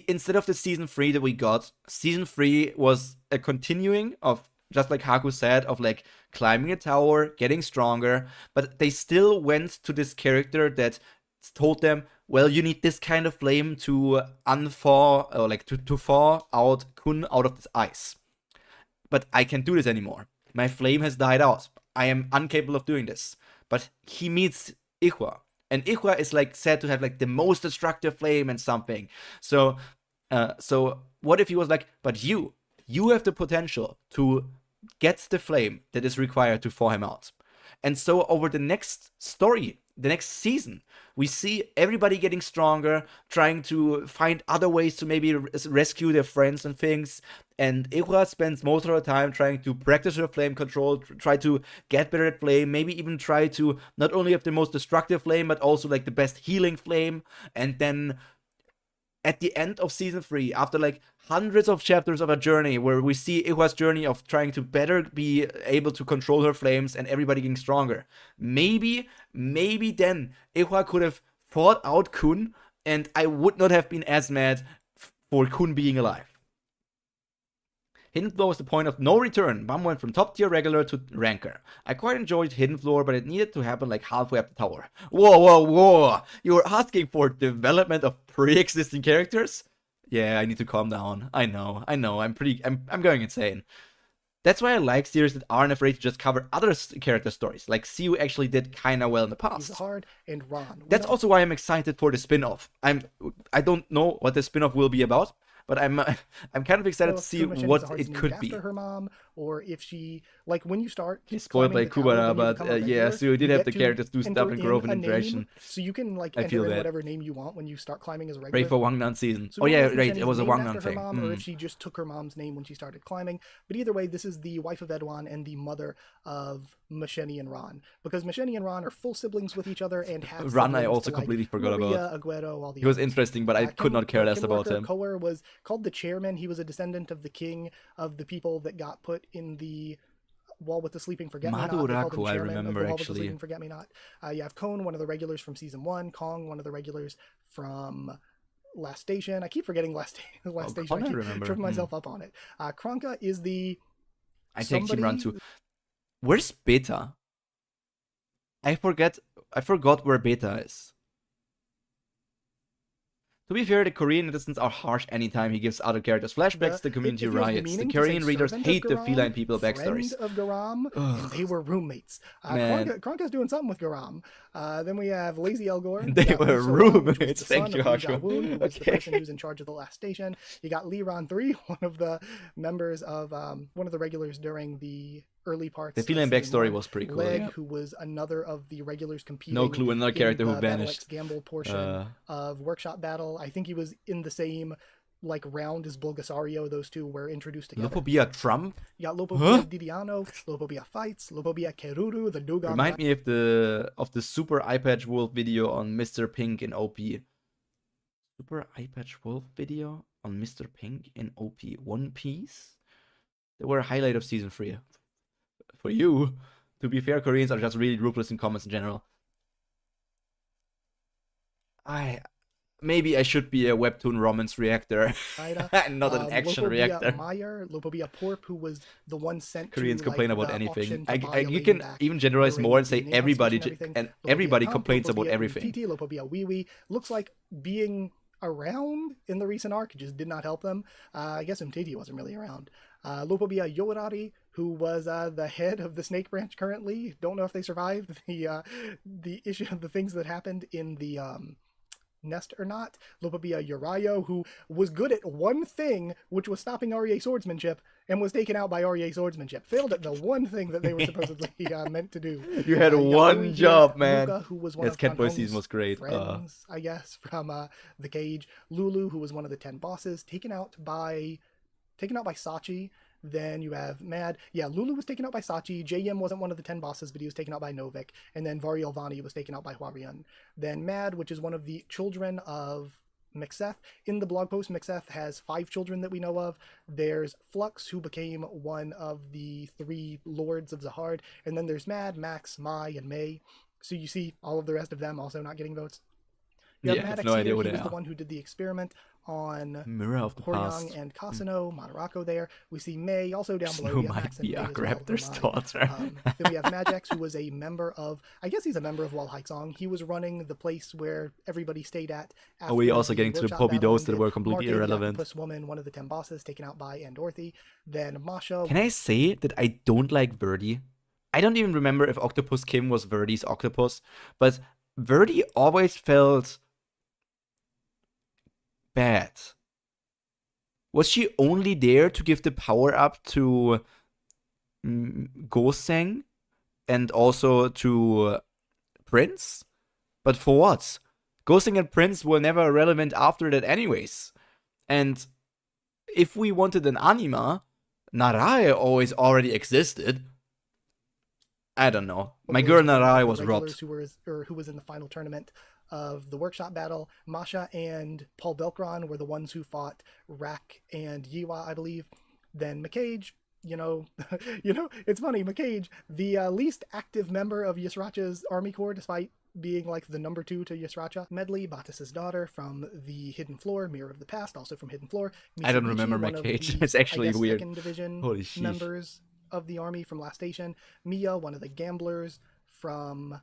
instead of the season 3 that we got, season 3 was a continuing of, just like Haku said, of like climbing a tower, getting stronger, but they still went to this character that told them, well, you need this kind of flame to unthaw, or like to thaw out Kun out of this ice. But I can't do this anymore. My flame has died out. I am incapable of doing this. But he meets Ihwa. And Ihwa is like said to have like the most destructive flame and something. So what if he was like, but you have the potential to get the flame that is required to thaw him out. And so over the next story, the next season, we see everybody getting stronger, trying to find other ways to maybe rescue their friends and things. And Ihwa spends most of her time trying to practice her flame control, try to get better at flame, maybe even try to not only have the most destructive flame, but also like the best healing flame. And then at the end of season 3, after like hundreds of chapters of a journey where we see Ihwa's journey of trying to better be able to control her flames and everybody getting stronger, maybe then Ihwa could have fought out Kun, and I would not have been as mad for Kun being alive. Hidden Floor was the point of no return. Bum went from top tier regular to ranker. I quite enjoyed Hidden Floor, but it needed to happen like halfway up the tower. Whoa. You were asking for development of pre-existing characters? Yeah, I need to calm down. I know. I'm going insane. That's why I like series that aren't afraid to just cover other character stories, like Siu actually did kinda well in the past. Hard and Ron. That's also why I'm excited for the spin-off. I don't know what the spin-off will be about, but I'm kind of excited to see what it could be. After her mom, or if she, like, when you start spoiled by Kubara, but yeah, so you did have the characters do stuff and grow up in interaction. So you can like enter in whatever name you want when you start climbing as a regular. Ready for Wangnan season. So oh yeah, right, it was a Wangnan thing. Or if she just took her mom's name when she started climbing. But either way, this is the wife of Edwan and the mother of Masheni and Ron, because Masheni and Ron are full siblings with each other and have Ron. I also completely forgot about. Aguero, all the he was interesting, but I could not care less about him. Kohler was called the chairman. He was a descendant of the king of the people that got put in the wall with the sleeping forget-me-not. Maduraku, I remember actually. Forget-me-not. You have Kone, one of the regulars from season 1. Kong, one of the regulars from Last Station. I keep forgetting Last Station. I keep tripping myself up on it. Kronka is the. I take Team Run too. Where's Beta? I forgot where Beta is. To be fair, the Korean netizens are harsh anytime he gives other characters flashbacks, the community riots. The Korean readers hate the feline people backstories. Friend of Garam, and they were roommates. Man. Kronka's doing something with Garam. Then we have Lazy Elgor. They were roommates. Thank you, Joshua. Joshua. Who was the person who's in charge of the last station. You got Liron 3, one of the members of one of the regulars during the early parts. The feline backstory was pretty cool. Leg, who was another of the regulars competing. No clue, another character who vanished. Gamble portion of Workshop Battle. I think he was in the same round as Bulgasario. Those two were introduced together. Lopobia Trump? You got Lopobia Didiano, Lopobia Fights, Lopobia Keruru, the Dugan. Remind me of the Super Eye Patch Wolf video on Mr. Pink in OP. Super Eye Patch Wolf video on Mr. Pink in OP. One Piece? They were a highlight of season 3. For you. To be fair, Koreans are just really ruthless in comments in general. Maybe I should be a Webtoon romance reactor and not an action reactor. Meyer, Lopobia Porp, who was the one sent Koreans to, complain about anything. You can even generalize more and say everybody, and everybody complains about everything. Lopobia Wee looks like being around in the recent arc just did not help them. I guess Umtiti wasn't really around. Lopobia Yorari, who was the head of the Snake Branch currently. Don't know if they survived the issue of the things that happened in the nest or not. Lopobia Urayo, who was good at one thing, which was stopping REA swordsmanship, and was taken out by REA swordsmanship. Failed at the one thing that they were supposedly meant to do. You had one job, man. Luca, who was one yes, of Catboy season was great. Friends, I guess, from the Cage. Lulu, who was one of the 10 bosses, taken out by Sachi. Then you have Mad. Yeah, Lulu was taken out by Sachi. JM wasn't one of the 10 bosses, but he was taken out by Novik. And then Variel Vani was taken out by Huarian. Then Mad, which is one of the children of Mixeth. In the blog post, Mixeth has 5 children that we know of. There's Flux, who became one of the 3 lords of Zahard. And then there's Mad, Max, Mai, and May. So you see all of the rest of them also not getting votes. You have I Mad have no idea what he they was are. the one who did the experiment on Mirror of the Past. Horyang and Kasano, Madarako there. We see May also down below. Who might be a Raptor's daughter. Then we have Magix, who was a member of, I guess he's a member of Wall Haizong. He was running the place where everybody stayed at. Are we also getting to the Poppy Dose that were completely irrelevant? Octopus Woman, one of the 10 bosses, taken out by Dorothy. Then Masha. Can I say that I don't like Verdi? I don't even remember if Octopus Kim was Verdi's octopus, but Verdi always felt bad. Was she only there to give the power up to Goseng and also to Prince? But for what? Goseng and Prince were never relevant after that anyways. And if we wanted an anima, Narae always already existed. I don't know. My girl Narae was robbed. Who was in the final tournament of the workshop battle. Masha and Paul Belkron were the ones who fought Rak and Yiwa, I believe. Then McCage, it's funny, McCage, the least active member of Yusracha's army corps, despite being like the number 2 to Yusracha. Medley, Batis's daughter from the Hidden Floor, Mirror of the Past, also from Hidden Floor. Mitsubishi, I don't remember McCage. It's actually weird. Second division Holy shit. members of the army from Last Station. Mia, one of the gamblers from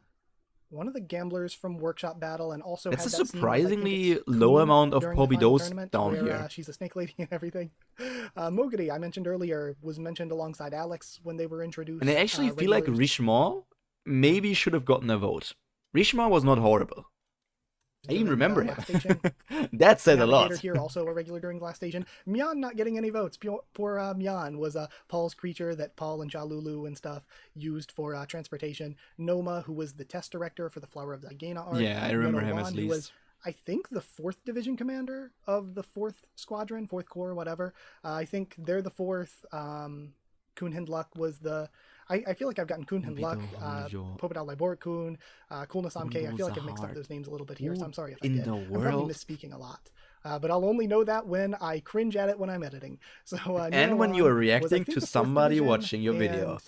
Workshop Battle, and also that's had a surprisingly low amount of Poppy Dose down here. She's a snake lady and everything. Moguri, I mentioned earlier, was mentioned alongside Alex when they were introduced. And I actually feel like Richemont maybe should have gotten a vote. Richemont was not horrible. I even remember him. That said a lot. Here, also a regular during Last Station. Myan not getting any votes. Poor Myan was Paul's creature that Paul and Jalulu and stuff used for transportation. Noma, who was the test director for the Flower of Zygena arc. Yeah, I remember him at Who least. was, I think, the 4th Division commander of the 4th Squadron, 4th Corps, whatever. I think they're the 4th. Kunhind Luck was the... I feel like I've gotten Kunhind Luck, Popodal Libor Kun, Kulnasamke. I feel like I've mixed up those names a little bit here, so I'm sorry if I did. I'm probably misspeaking a lot. But I'll only know that when I cringe at it when I'm editing. So and when you are reacting to somebody watching your video.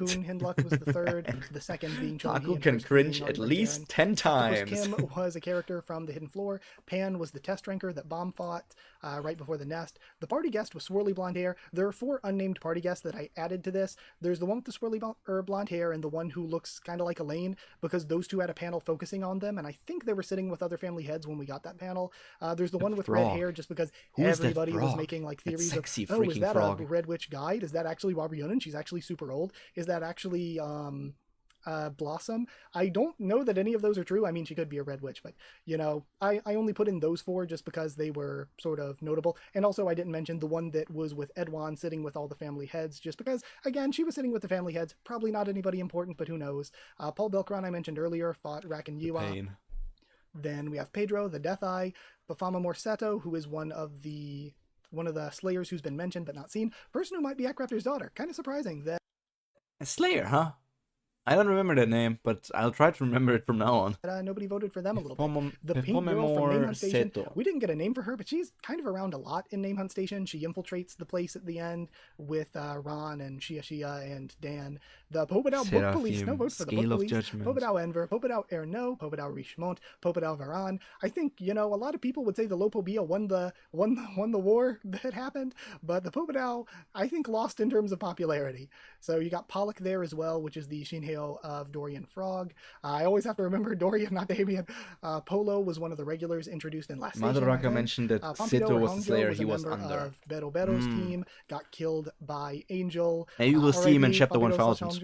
Kun Hindluck was the third, the second being Chun-Hee, Taku and can first cringe being at Artie least Barkaran. 10 Octopus times. Kim was a character from the Hidden Floor. Pan was the test ranker that Bomb fought right before the nest. The party guest was swirly blonde hair. There are 4 unnamed party guests that I added to this. There's the one with the swirly blonde hair and the one who looks kind of like Elaine, because those two had a panel focusing on them, and I think they were sitting with other family heads when we got that panel. There's the one with red hair, just because everybody was making like theories of, oh, is that a Red Witch guide? Is that actually Waryunin? She's actually super old. Is that actually Blossom? I don't know that any of those are true. I mean, she could be a Red Witch, but you know, I only put in those 4 just because they were sort of notable. And also I didn't mention the one that was with Edwan sitting with all the family heads, just because, again, she was sitting with the family heads. Probably not anybody important, but who knows. Paul Belkron, I mentioned earlier, fought Rakan Yiwa. Then we have Pedro, the Death Eye, Bafama Morseto, who is one of the Slayers who's been mentioned but not seen. Person who might be Ackraptor's daughter. Kind of surprising that... A Slayer, huh? I don't remember that name, but I'll try to remember it from now on. Nobody voted for them a little bit. The pink girl from Name Hunt Station, we didn't get a name for her, but she's kind of around a lot in Name Hunt Station. She infiltrates the place at the end with Ron and Shia and Dan. The Popodao Book Police, no votes for the Book Police. Popodao Enver, Popodao Erno, Popodao Richemont, Popodao Varan. I think, you know, a lot of people would say the Lopobia won the war that happened, but the Popodao, I think, lost in terms of popularity. So you got Pollock there as well, which is the Shinheo of Dorian Frog. I always have to remember Dorian, not Damien. Polo was one of the regulars introduced in last season. Madaraka mentioned that Sito was the Slayer he was under. Of Bero Bero's team, got killed by Angel. Maybe we'll see him in chapter 1000.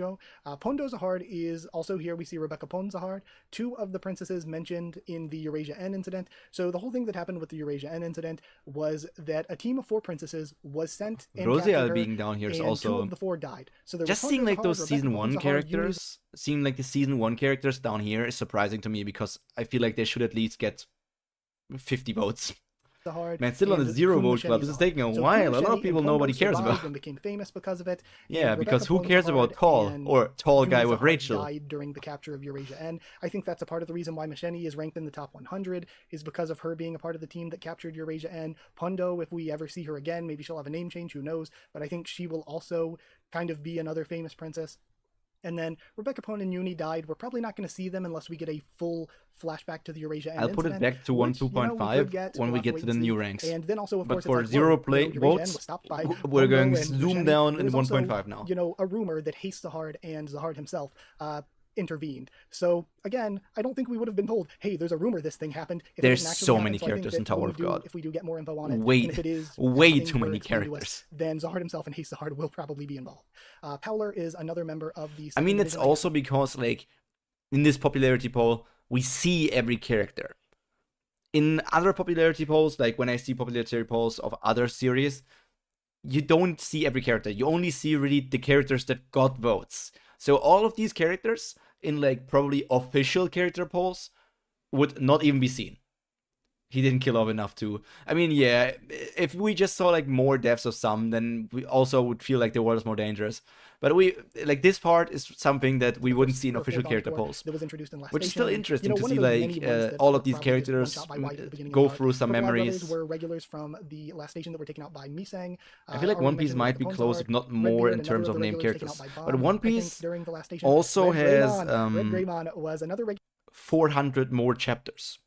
Pondo Zahard is also here. We see Rebecca Pon Zahard, 2 of the princesses mentioned in the Eurasia N incident. So the whole thing that happened with the Eurasia N incident was that a team of 4 princesses was sent and Rosial being down here is also... 2 of the 4 died. So there just seeing like those season 1 characters, seeing like the season 1 characters down here is surprising to me, because I feel like they should at least get 50 votes. Man, still on the 0 vote club. This is taking a while. A lot of people nobody cares about. And became famous because of it. Yeah, because who cares about Tall or Tall guy with Rachel? Died during the capture of Eurasia N. I think that's a part of the reason why Macheni is ranked in the top 100, is because of her being a part of the team that captured Eurasia N. Pondo, if we ever see her again, maybe she'll have a name change, who knows? But I think she will also kind of be another famous princess. And then Rebecca Pone and Uni died. We're probably not going to see them unless we get a full flashback to the Eurasia N I'll put it back to 1.2.5 when we get to the new ranks. And then also, of but course, for like, 0 votes, we're going to zoom down in 1.5 now. You know, a rumor that Haste Zahard and Zahard himself intervened. So again, I don't think we would have been told, hey, there's a rumor this thing happened. There's so many characters in Tower of God. If we do get more info on it, if it is way too many characters, then Zahard himself and Haste Zahard will probably be involved. Powler is another member of the... I mean, it's also because, like, in this popularity poll, we see every character. In other popularity polls, like when I see popularity polls of other series, you don't see every character. You only see really the characters that got votes. So all of these characters in like probably official character polls would not even be seen. He didn't kill off enough to... I mean, yeah, if we just saw like more deaths of some, then we also would feel like the world is more dangerous. But we, like, this part is something that we wouldn't see in official character polls. Which is still interesting to see, like, all of these characters go through some memories. Were regulars from the last station that were taken out by Misang. I feel like One Piece might be close, if not more, in terms of named characters. But One Piece also has 400 more chapters.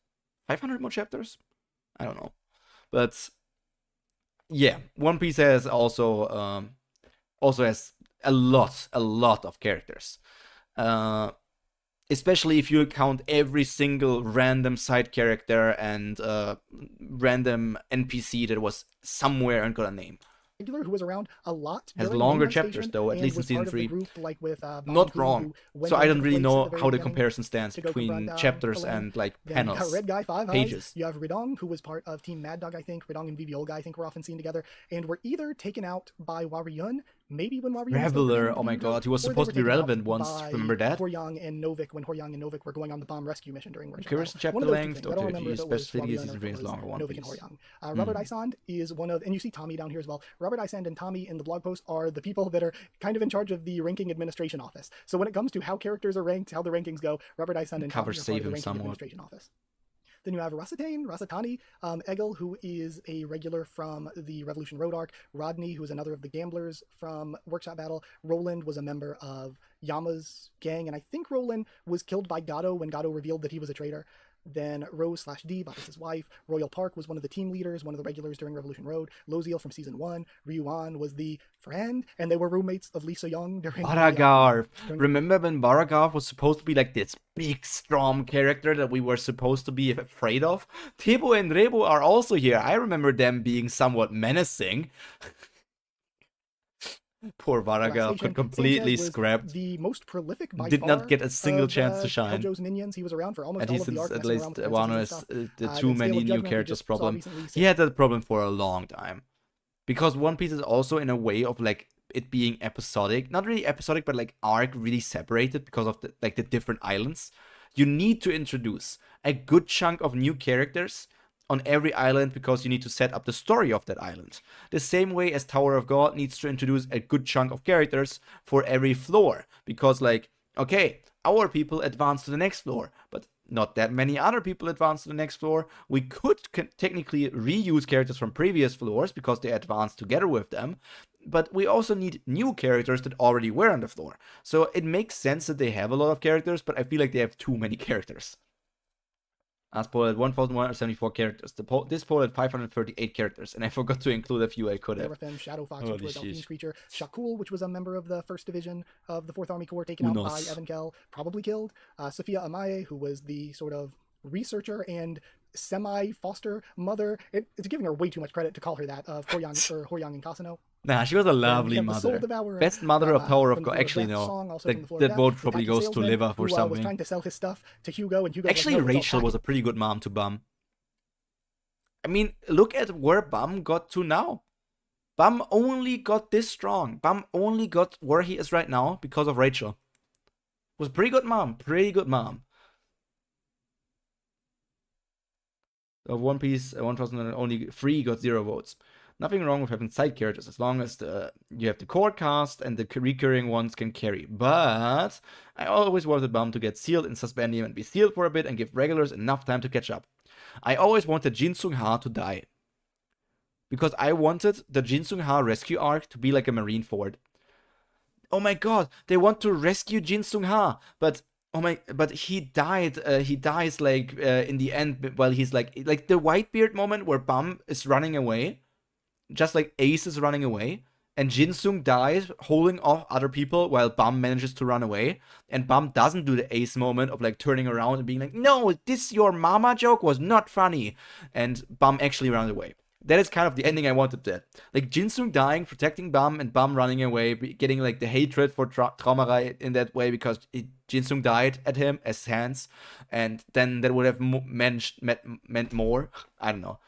500 more chapters? I don't know. But yeah, One Piece has also has a lot of characters. Especially if you count every single random side character and random NPC that was somewhere and got a name. Who was around a lot. Has longer chapters though, at least in season 3. Like with, not wrong. So I don't really know how the comparison stands between chapters and like panels. Red Guy, 5 pages. You have Ridong, who was part of Team Mad Dog, I think. Ridong and Vivi Olga, I think, were often seen together, and were either taken out by Waryun. Maybe when Waryun Reveler, oh my god, he was supposed to be relevant once. Remember that? Horyang and Novik, when Horyang and Novik were going on the bomb rescue mission during Workshop. Comparison chapter length, especially season 3 is longer One Piece. Robert Isand is one of, and you see Tommy down here as well. Robert Isand and Tommy in the blog post are the people that are kind of in charge of the ranking administration office. So when it comes to how characters are ranked, how the rankings go, Robert Isand and Tommy are part of the ranking administration office. Then you have Rasatani, Egil, who is a regular from the Revolution Road arc, Rodney, who is another of the gamblers from Workshop Battle, Roland was a member of Yama's gang, and I think Roland was killed by Gato when Gato revealed that he was a traitor. Then Rose/D, Baptist's wife. Royal Park was one of the team leaders, one of the regulars during Revolution Road. Loziel from season 1. Ryuan was the friend, and they were roommates of Lisa Young during Baragar. Remember when Baragar was supposed to be like this big, strong character that we were supposed to be afraid of? Tebo and Rebo are also here. I remember them being somewhat menacing. Poor Baragar got completely scrapped. The most prolific by Did far not get a single chance to shine. Hojo's minions. He was around for almost And all he's of the arc, at least one has the too then many Scale of new Judgment, we characters just saw problem. recently. He had that problem for a long time. Because One Piece is also in a way of like it being episodic. Not really episodic, but like arc really separated because of the like the different islands. You need to introduce a good chunk of new characters on every island because you need to set up the story of that island. The same way as Tower of God needs to introduce a good chunk of characters for every floor. Because like, okay, our people advance to the next floor, but not that many other people advance to the next floor. We could technically reuse characters from previous floors because they advance together with them, but we also need new characters that already were on the floor. So it makes sense that they have a lot of characters, but I feel like they have too many characters. As poll had 1,174 characters. This poll had 538 characters, and I forgot to include a few I could have. Seraphim, Shadow Fox, which was Delphine's creature. Shakul, which was a member of the 1st Division of the 4th Army Corps, taken out by Evan Kell, probably killed. Sophia Amaye, who was the sort of researcher and semi-foster mother. It's giving her way too much credit to call her that, of Horyang and Kasano. Nah, she was a lovely mother. Best mother of Tower of God. Actually, no. That vote probably goes to Liva for something. Was trying to sell his stuff to Hugo, and Hugo actually, Rachel was a pretty good mom to Bum. I mean, look at where Bum got to now. Bum only got this strong. Bum only got where he is right now because of Rachel. Was a pretty good mom. Pretty good mom. Of One Piece, 1,000 only 3 got 0 votes. Nothing wrong with having side characters as long as you have the core cast and the recurring ones can carry. But I always wanted Bum to get sealed in Suspendium and be sealed for a bit and give regulars enough time to catch up. I always wanted Jin Sung Ha to die. Because I wanted the Jin Sung Ha rescue arc to be like a Marine Ford. Oh my god, they want to rescue Jin Sung Ha, but he died. He dies like in the end while he's like the Whitebeard moment where Bum is running away. Just like Ace is running away, and Jinsung dies holding off other people while Bum manages to run away, and Bum doesn't do the Ace moment of like turning around and being like, no, this your mama joke was not funny, and Bum actually runs away. That is kind of the ending I wanted there. Like Jinsung dying, protecting Bum, and Bum running away, getting like the hatred for Traumarai in that way because Jinsung died at him as hands, and then that would have meant more. I don't know.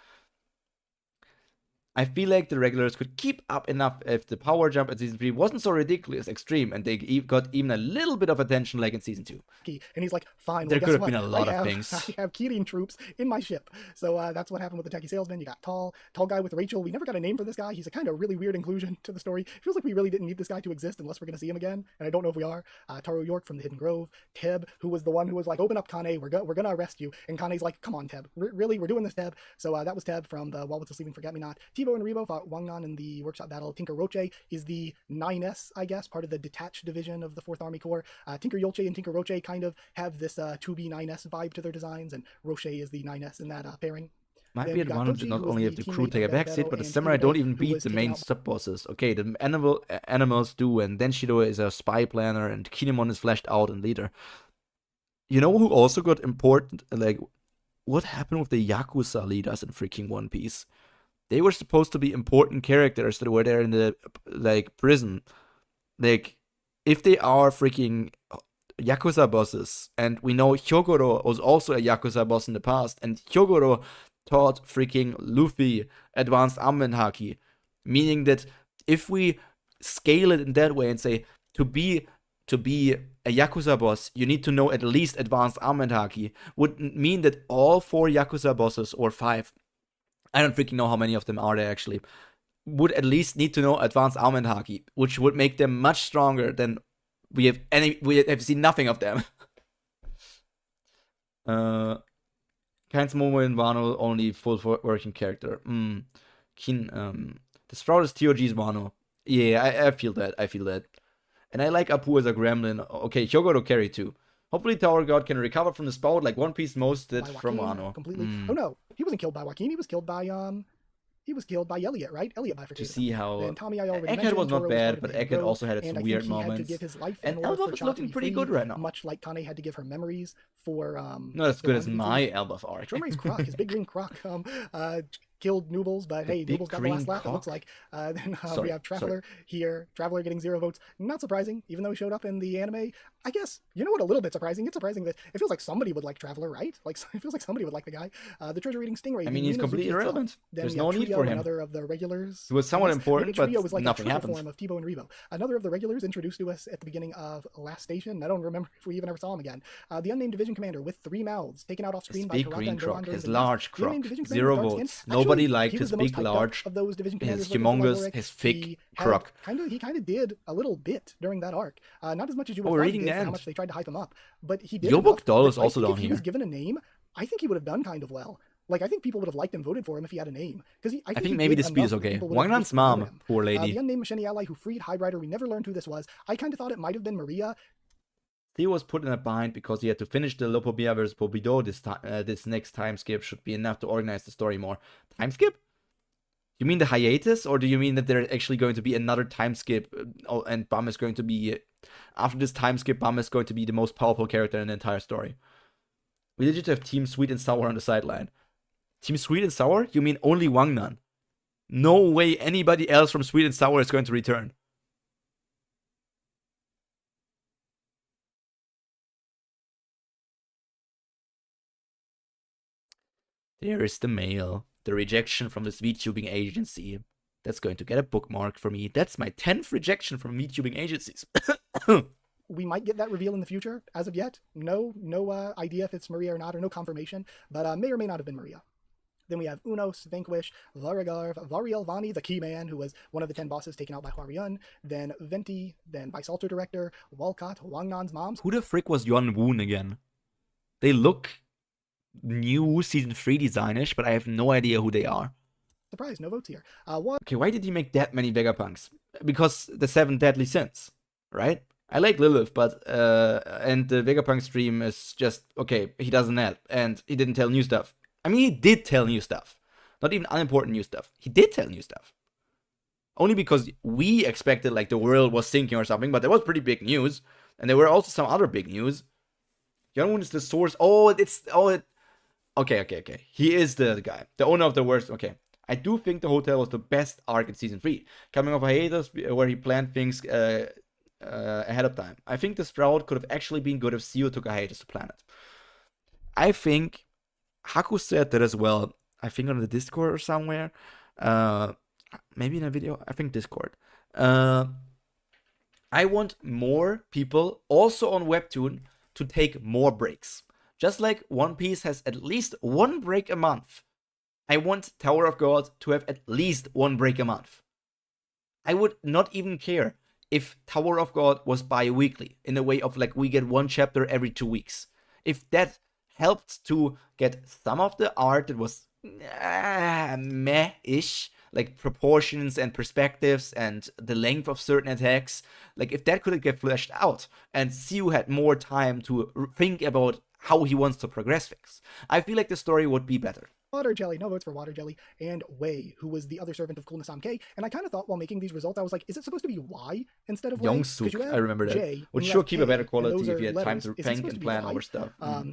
I feel like the regulars could keep up enough if the power jump at season 3 wasn't so ridiculous extreme and they got even a little bit of attention like in season 2. And he's like, fine, there could have been a lot of things. I have Kirin troops in my ship. So that's what happened with the techie salesman. You got tall guy with Rachel. We never got a name for this guy. He's a kind of really weird inclusion to the story. It feels like we really didn't need this guy to exist unless we're going to see him again. And I don't know if we are. Taro York from the Hidden Grove. Teb, who was the one who was like, open up Kane. We're going to arrest you. And Kane's like, come on, Teb. Really? We're doing this, Teb. So that was Teb from the While with the Sleeping Forget-Me-Not. Tebow and Rebo fought Wangnan in the workshop battle. Tinker Roche is the 9S, I guess, part of the detached division of the 4th Army Corps. Tinker Yolche and Tinker Roche kind of have this 2B 9S vibe to their designs, and Roche is the 9S in that pairing. Might be advantage not only have the crew take a backseat, but the samurai don't even beat the main sub-bosses. Okay, the animals do, and then Shido is a spy planner, and Kinemon is fleshed out and leader. You know who also got important? Like, what happened with the Yakuza leaders in freaking One Piece? They were supposed to be important characters that were there in the, like, prison. Like, if they are freaking Yakuza bosses, and we know Hyogoro was also a Yakuza boss in the past, and Hyogoro taught freaking Luffy advanced armament haki, meaning that if we scale it in that way and say, to be a Yakuza boss, you need to know at least advanced armament haki, would mean that all 4 Yakuza bosses, or 5, I don't freaking know how many of them are there actually, would at least need to know advanced armament haki, which would make them much stronger than we have seen nothing of them. Keins Momo in Wano, only full working character. The Sprout is TOG's Wano. Yeah, I feel that. I feel that. And I like Apu as a gremlin. Okay, Hyogo to carry too. Hopefully Tower God can recover from the Sprout like One Piece most did from Wano. Completely. Oh no, he wasn't killed by Joaquin. He was killed by Elliot, right? Elliot bifurcated. To see how and Tommy, I already Egghead was not bad, but Egghead also had its some weird he had moments. to give his life and Elbaf is looking pretty good right now. Much like Kane had to give her memories for not as good as my Elbaf arc. Drumray's Croc, his big green croc, killed Noobles, but hey, Noobles got the last laugh, it looks like. Then we have Traveler here. Traveler getting 0 votes. Not surprising, even though he showed up in the anime. I guess, you know what, a little bit surprising? It's surprising that it feels like somebody would like Traveler, right? Like, it feels like somebody would like the guy. The Treasure Eating Stingray. I mean, he's completely irrelevant. There's no need for him. Another of the regulars. He was somewhat important, but was like nothing happened. Form of Tebow and Revo. Another of the regulars introduced to us at the beginning of Last Station. I don't remember if we even ever saw him again. The unnamed division commander with 3 mouths, taken out off screen by big green croc, his large croc, 0 votes. Nobody liked his big large, of those division his humongous, his thick croc. He kind of did a little bit during that arc. Not as much as you would think how much they tried to hype him up, but he did. Yobok Doll is also down here. If he was given a name, I think he would have done kind of well. Like, I think people would have liked and voted for him if he had a name. Because I think maybe the speed is okay. Wangnan's mom, poor lady. The unnamed Machine ally who freed Highbrider, we never learned who this was. I kind of thought it might have been Maria. Theo was put in a bind because he had to finish the Lopobia vs. Pobido this next time skip should be enough to organize the story more. Time skip? You mean the hiatus? Or do you mean that there's actually going to be another time skip and Bum is going to be... After this time skip, Bum is going to be the most powerful character in the entire story. We legit have Team Sweet and Sour on the sideline. Team Sweet and Sour? You mean only Wangnan? No way anybody else from Sweet and Sour is going to return. There is the mail. The rejection from this VTubing agency. That's going to get a bookmark for me. That's my 10th rejection from VTubing agencies. We might get that reveal in the future. As of yet, no idea if it's Maria or not, or no confirmation, but may or may not have been Maria. Then we have Unos, Vanquish, Varagarv, Variel Vani, the key man, who was one of the 10 bosses taken out by Huarun, then Venti, then Vice Alter Director, Walcott, Wangnan's moms. Who the frick was Yuan Woon again? They look new Season 3 designish, but I have no idea who they are. Surprise, no votes here. Okay, why did he make that many Vegapunks? Because the 7 deadly sins, right? I like Lilith, but, and the Vegapunk stream is just, okay, he doesn't help, and he didn't tell new stuff. I mean, he did tell new stuff. Not even unimportant new stuff. He did tell new stuff. Only because we expected, like, the world was sinking or something, but there was pretty big news, and there were also some other big news. Yeonwoo is the source. Okay. He is the guy. The owner of the worst. Okay. I do think the hotel was the best arc in Season 3. Coming off a hiatus where he planned things ahead of time. I think the Sprout could have actually been good if Seo took a hiatus to plan it. I think Haku said that as well. I think on the Discord or somewhere. Maybe in a video. I think Discord. I want more people, also on Webtoon, to take more breaks. Just like One Piece has at least 1 break a month. I want Tower of God to have at least 1 break a month. I would not even care if Tower of God was bi-weekly, in a way of like we get 1 chapter every 2 weeks. If that helped to get some of the art that was meh-ish, like proportions and perspectives and the length of certain attacks, like if that could get fleshed out and Siu had more time to think about how he wants to progress things, I feel like the story would be better. Water Jelly, no votes for Water Jelly, and Wei, who was the other servant of Coolness K. And I kind of thought while making these results, I was like, is it supposed to be Y instead of Wei? Yongsuk, I remember that. Would sure keep a better quality if you had time to think and plan over stuff.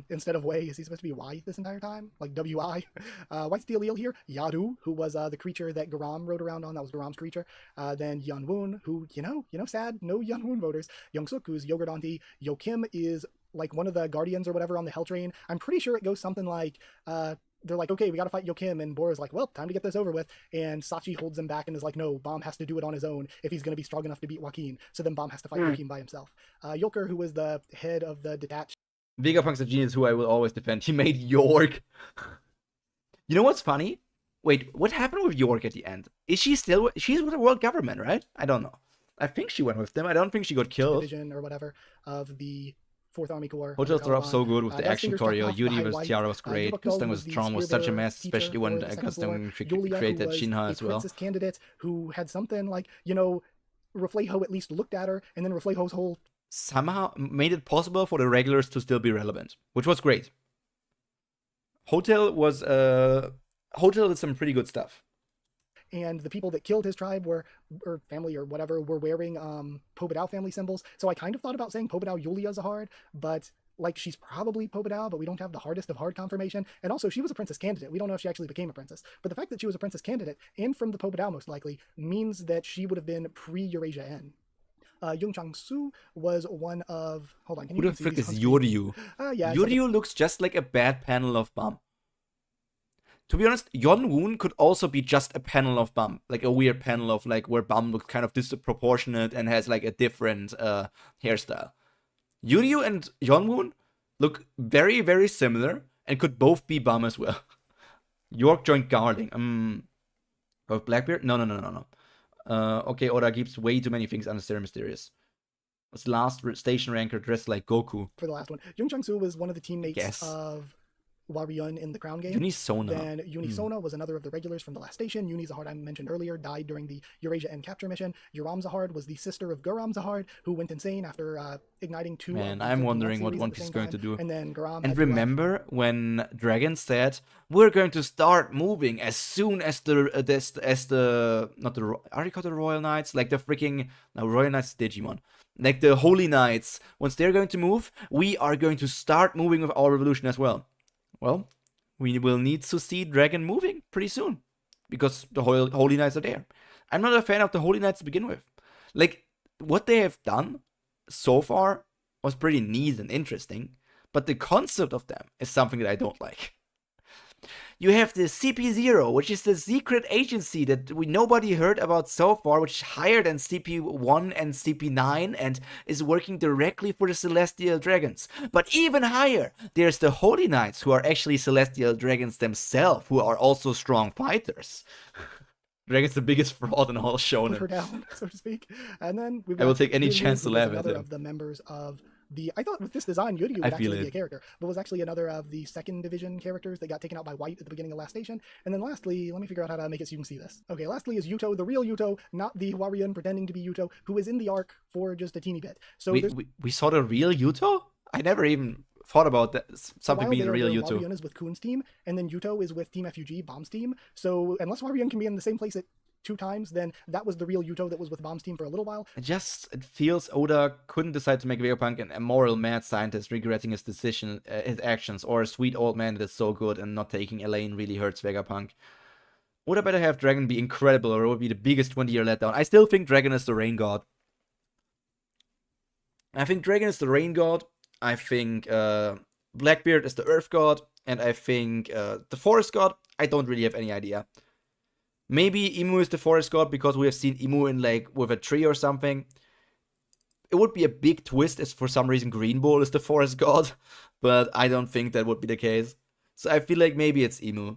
Instead of Wei, is he supposed to be Y this entire time? Like W-I? White Steel Eel here, Yadu, who was the creature that Garam rode around on, that was Garam's creature. Then Yeonwoo, who, you know, sad, no Yeonwoo voters. Youngsuk, who's Yogurt Auntie. Yokim is like one of the guardians or whatever on the Hell Train. I'm pretty sure it goes something like, they're like, okay, we gotta fight Yokim, and Bora's like, well, time to get this over with, and Sachi holds him back and is like, no, Bomb has to do it on his own if he's gonna be strong enough to beat Joaquin, so then Bomb has to fight Joaquin by himself. Yoker, who was the head of the detached... Vegapunk's a genius who I will always defend. He made York. You know what's funny? Wait, what happened with York at the end? Is she still... She's with the world government, right? I don't know. I think she went with them. I don't think she got killed. Division or whatever of the 4th Army Corps. Hotel undercover dropped so on. good with the That's action fingers chopped choreo. off the Yuri High vs. White. Tiara was great. Yubako Gustung was vs. the Tron was such a spear mess, teacher especially for when the second floor. Gustung Yulia, created who was Shinha a as well. princess candidate who had something like, you know, Reflejo at least looked at her, and then Reflejo's whole Somehow made it possible for the regulars to still be relevant, which was great. Hotel did some pretty good stuff. and the people that killed his tribe were, or family or whatever, were wearing Pobedao family symbols. So I kind of thought about saying Pobedao Yulia Zahard, but like she's probably Pobedao, but we don't have the hardest of hard confirmation. And also she was a princess candidate. We don't know if she actually became a princess. But the fact that she was a princess candidate, and from the Pobedao most likely, means that she would have been pre-Eurasia N. Yung Chang-soo was one of... Hold on, can you Who the see frick these is on screen? Yoryu? Yeah, Yoryu looks just like a bad panel of Bum. To be honest, Yeonwoo could also be just a panel of Bum. Like a weird panel of like where Bum looks kind of disproportionate and has like a different hairstyle. Yoryu and Yeonwoo look very, very similar and could both be Bum as well. York joined Garling. Of Blackbeard? No. Okay, Oda keeps way too many things unnecessary mysterious. Was last station ranker dressed like Goku. For the last one. Yung Chang-soo was one of the teammates of Waryun in the Crown game. Unisona. Then Unisona was another of the regulars from the last station. Uni Zahard, I mentioned earlier, died during the Eurasia N capture mission. Yuram Zahard was the sister of Guram Zahard, who went insane after igniting two. Man, I'm wondering what One Piece is going to do. And then Guram. And remember when Dragon said, "We're going to start moving as soon as not the are they called the Royal Knights? Like the freaking Royal Knights Digimon." Like the Holy Knights, once they're going to move, we are going to start moving with our revolution as well. Well, we will need to see Dragon moving pretty soon, because the Holy Knights are there. I'm not a fan of the Holy Knights to begin with. Like, what they have done so far was pretty neat and interesting, but the concept of them is something that I don't like. You have the CP0, which is the secret agency that nobody heard about so far, which is higher than CP1 and CP9 and is working directly for the Celestial Dragons. But even higher, there's the Holy Knights, who are actually Celestial Dragons themselves, who are also strong fighters. Dragon's the biggest fraud in all shonen. Put her down, so to speak. And then we've I will take any chance to laugh at another him. of the members of the... I thought with this design, Yuri would actually be a character, but was actually another of the 2nd Division characters that got taken out by White at the beginning of last station. And then lastly, let me figure out how to make it so you can see this. Okay, lastly is Yuto, the real Yuto, not the Waryun pretending to be Yuto, who is in the arc for just a teeny bit. So we saw the real Yuto? I never even thought about that. Something being the real Yuto. Waryun is with Kuhn's team, and then Yuto is with Team FUG, Bomb's team. So unless Waryun can be in the same place at 2 times, then that was the real Yuto that was with Bomb's team for a little while. It feels Oda couldn't decide to make Vegapunk an immoral mad scientist regretting his decision, his actions, or a sweet old man that is so good and not taking Elaine really hurts Vegapunk. Oda better have Dragon be incredible, or it would be the biggest 20-year letdown. I still think Dragon is the rain god. I think Dragon is the rain god. I think Blackbeard is the earth god, and I think the forest god, I don't really have any idea. Maybe Imu is the forest god because we have seen Imu in like with a tree or something. It would be a big twist if for some reason Green Bull is the forest god, but I don't think that would be the case. So I feel like maybe it's Imu.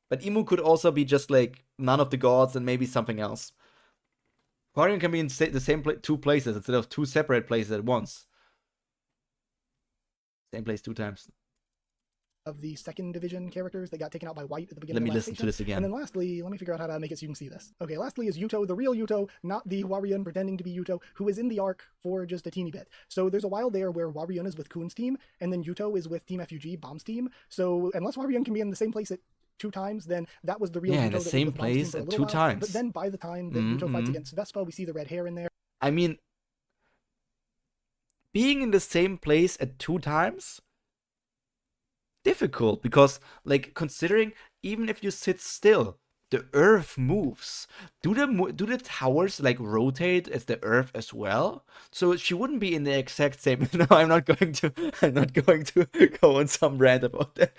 But Imu could also be just like none of the gods and maybe something else. Guardian can be in the same 2 places instead of 2 separate places at once. Same place 2 times. Of the 2nd Division characters that got taken out by White at the beginning of last listen station. To this again. And then lastly, let me figure out how to make it so you can see this. Okay, lastly is Yuto, the real Yuto, not the Waryun pretending to be Yuto, who is in the arc for just a teeny bit. So there's a while there where Waryun is with Kuhn's team, and then Yuto is with Team FUG, Bomb's team. So unless Waryun can be in the same place at 2 times, then that was the real Yuto. In the same place at 2 times. But then by the time that Yuto fights against Vespa, we see the red hair in there. I mean, being in the same place at 2 times? Difficult, because like considering even if you sit still, the earth moves. Do the towers like rotate as the earth as well? So she wouldn't be in the exact same. No, I'm not going to go on some rant about that.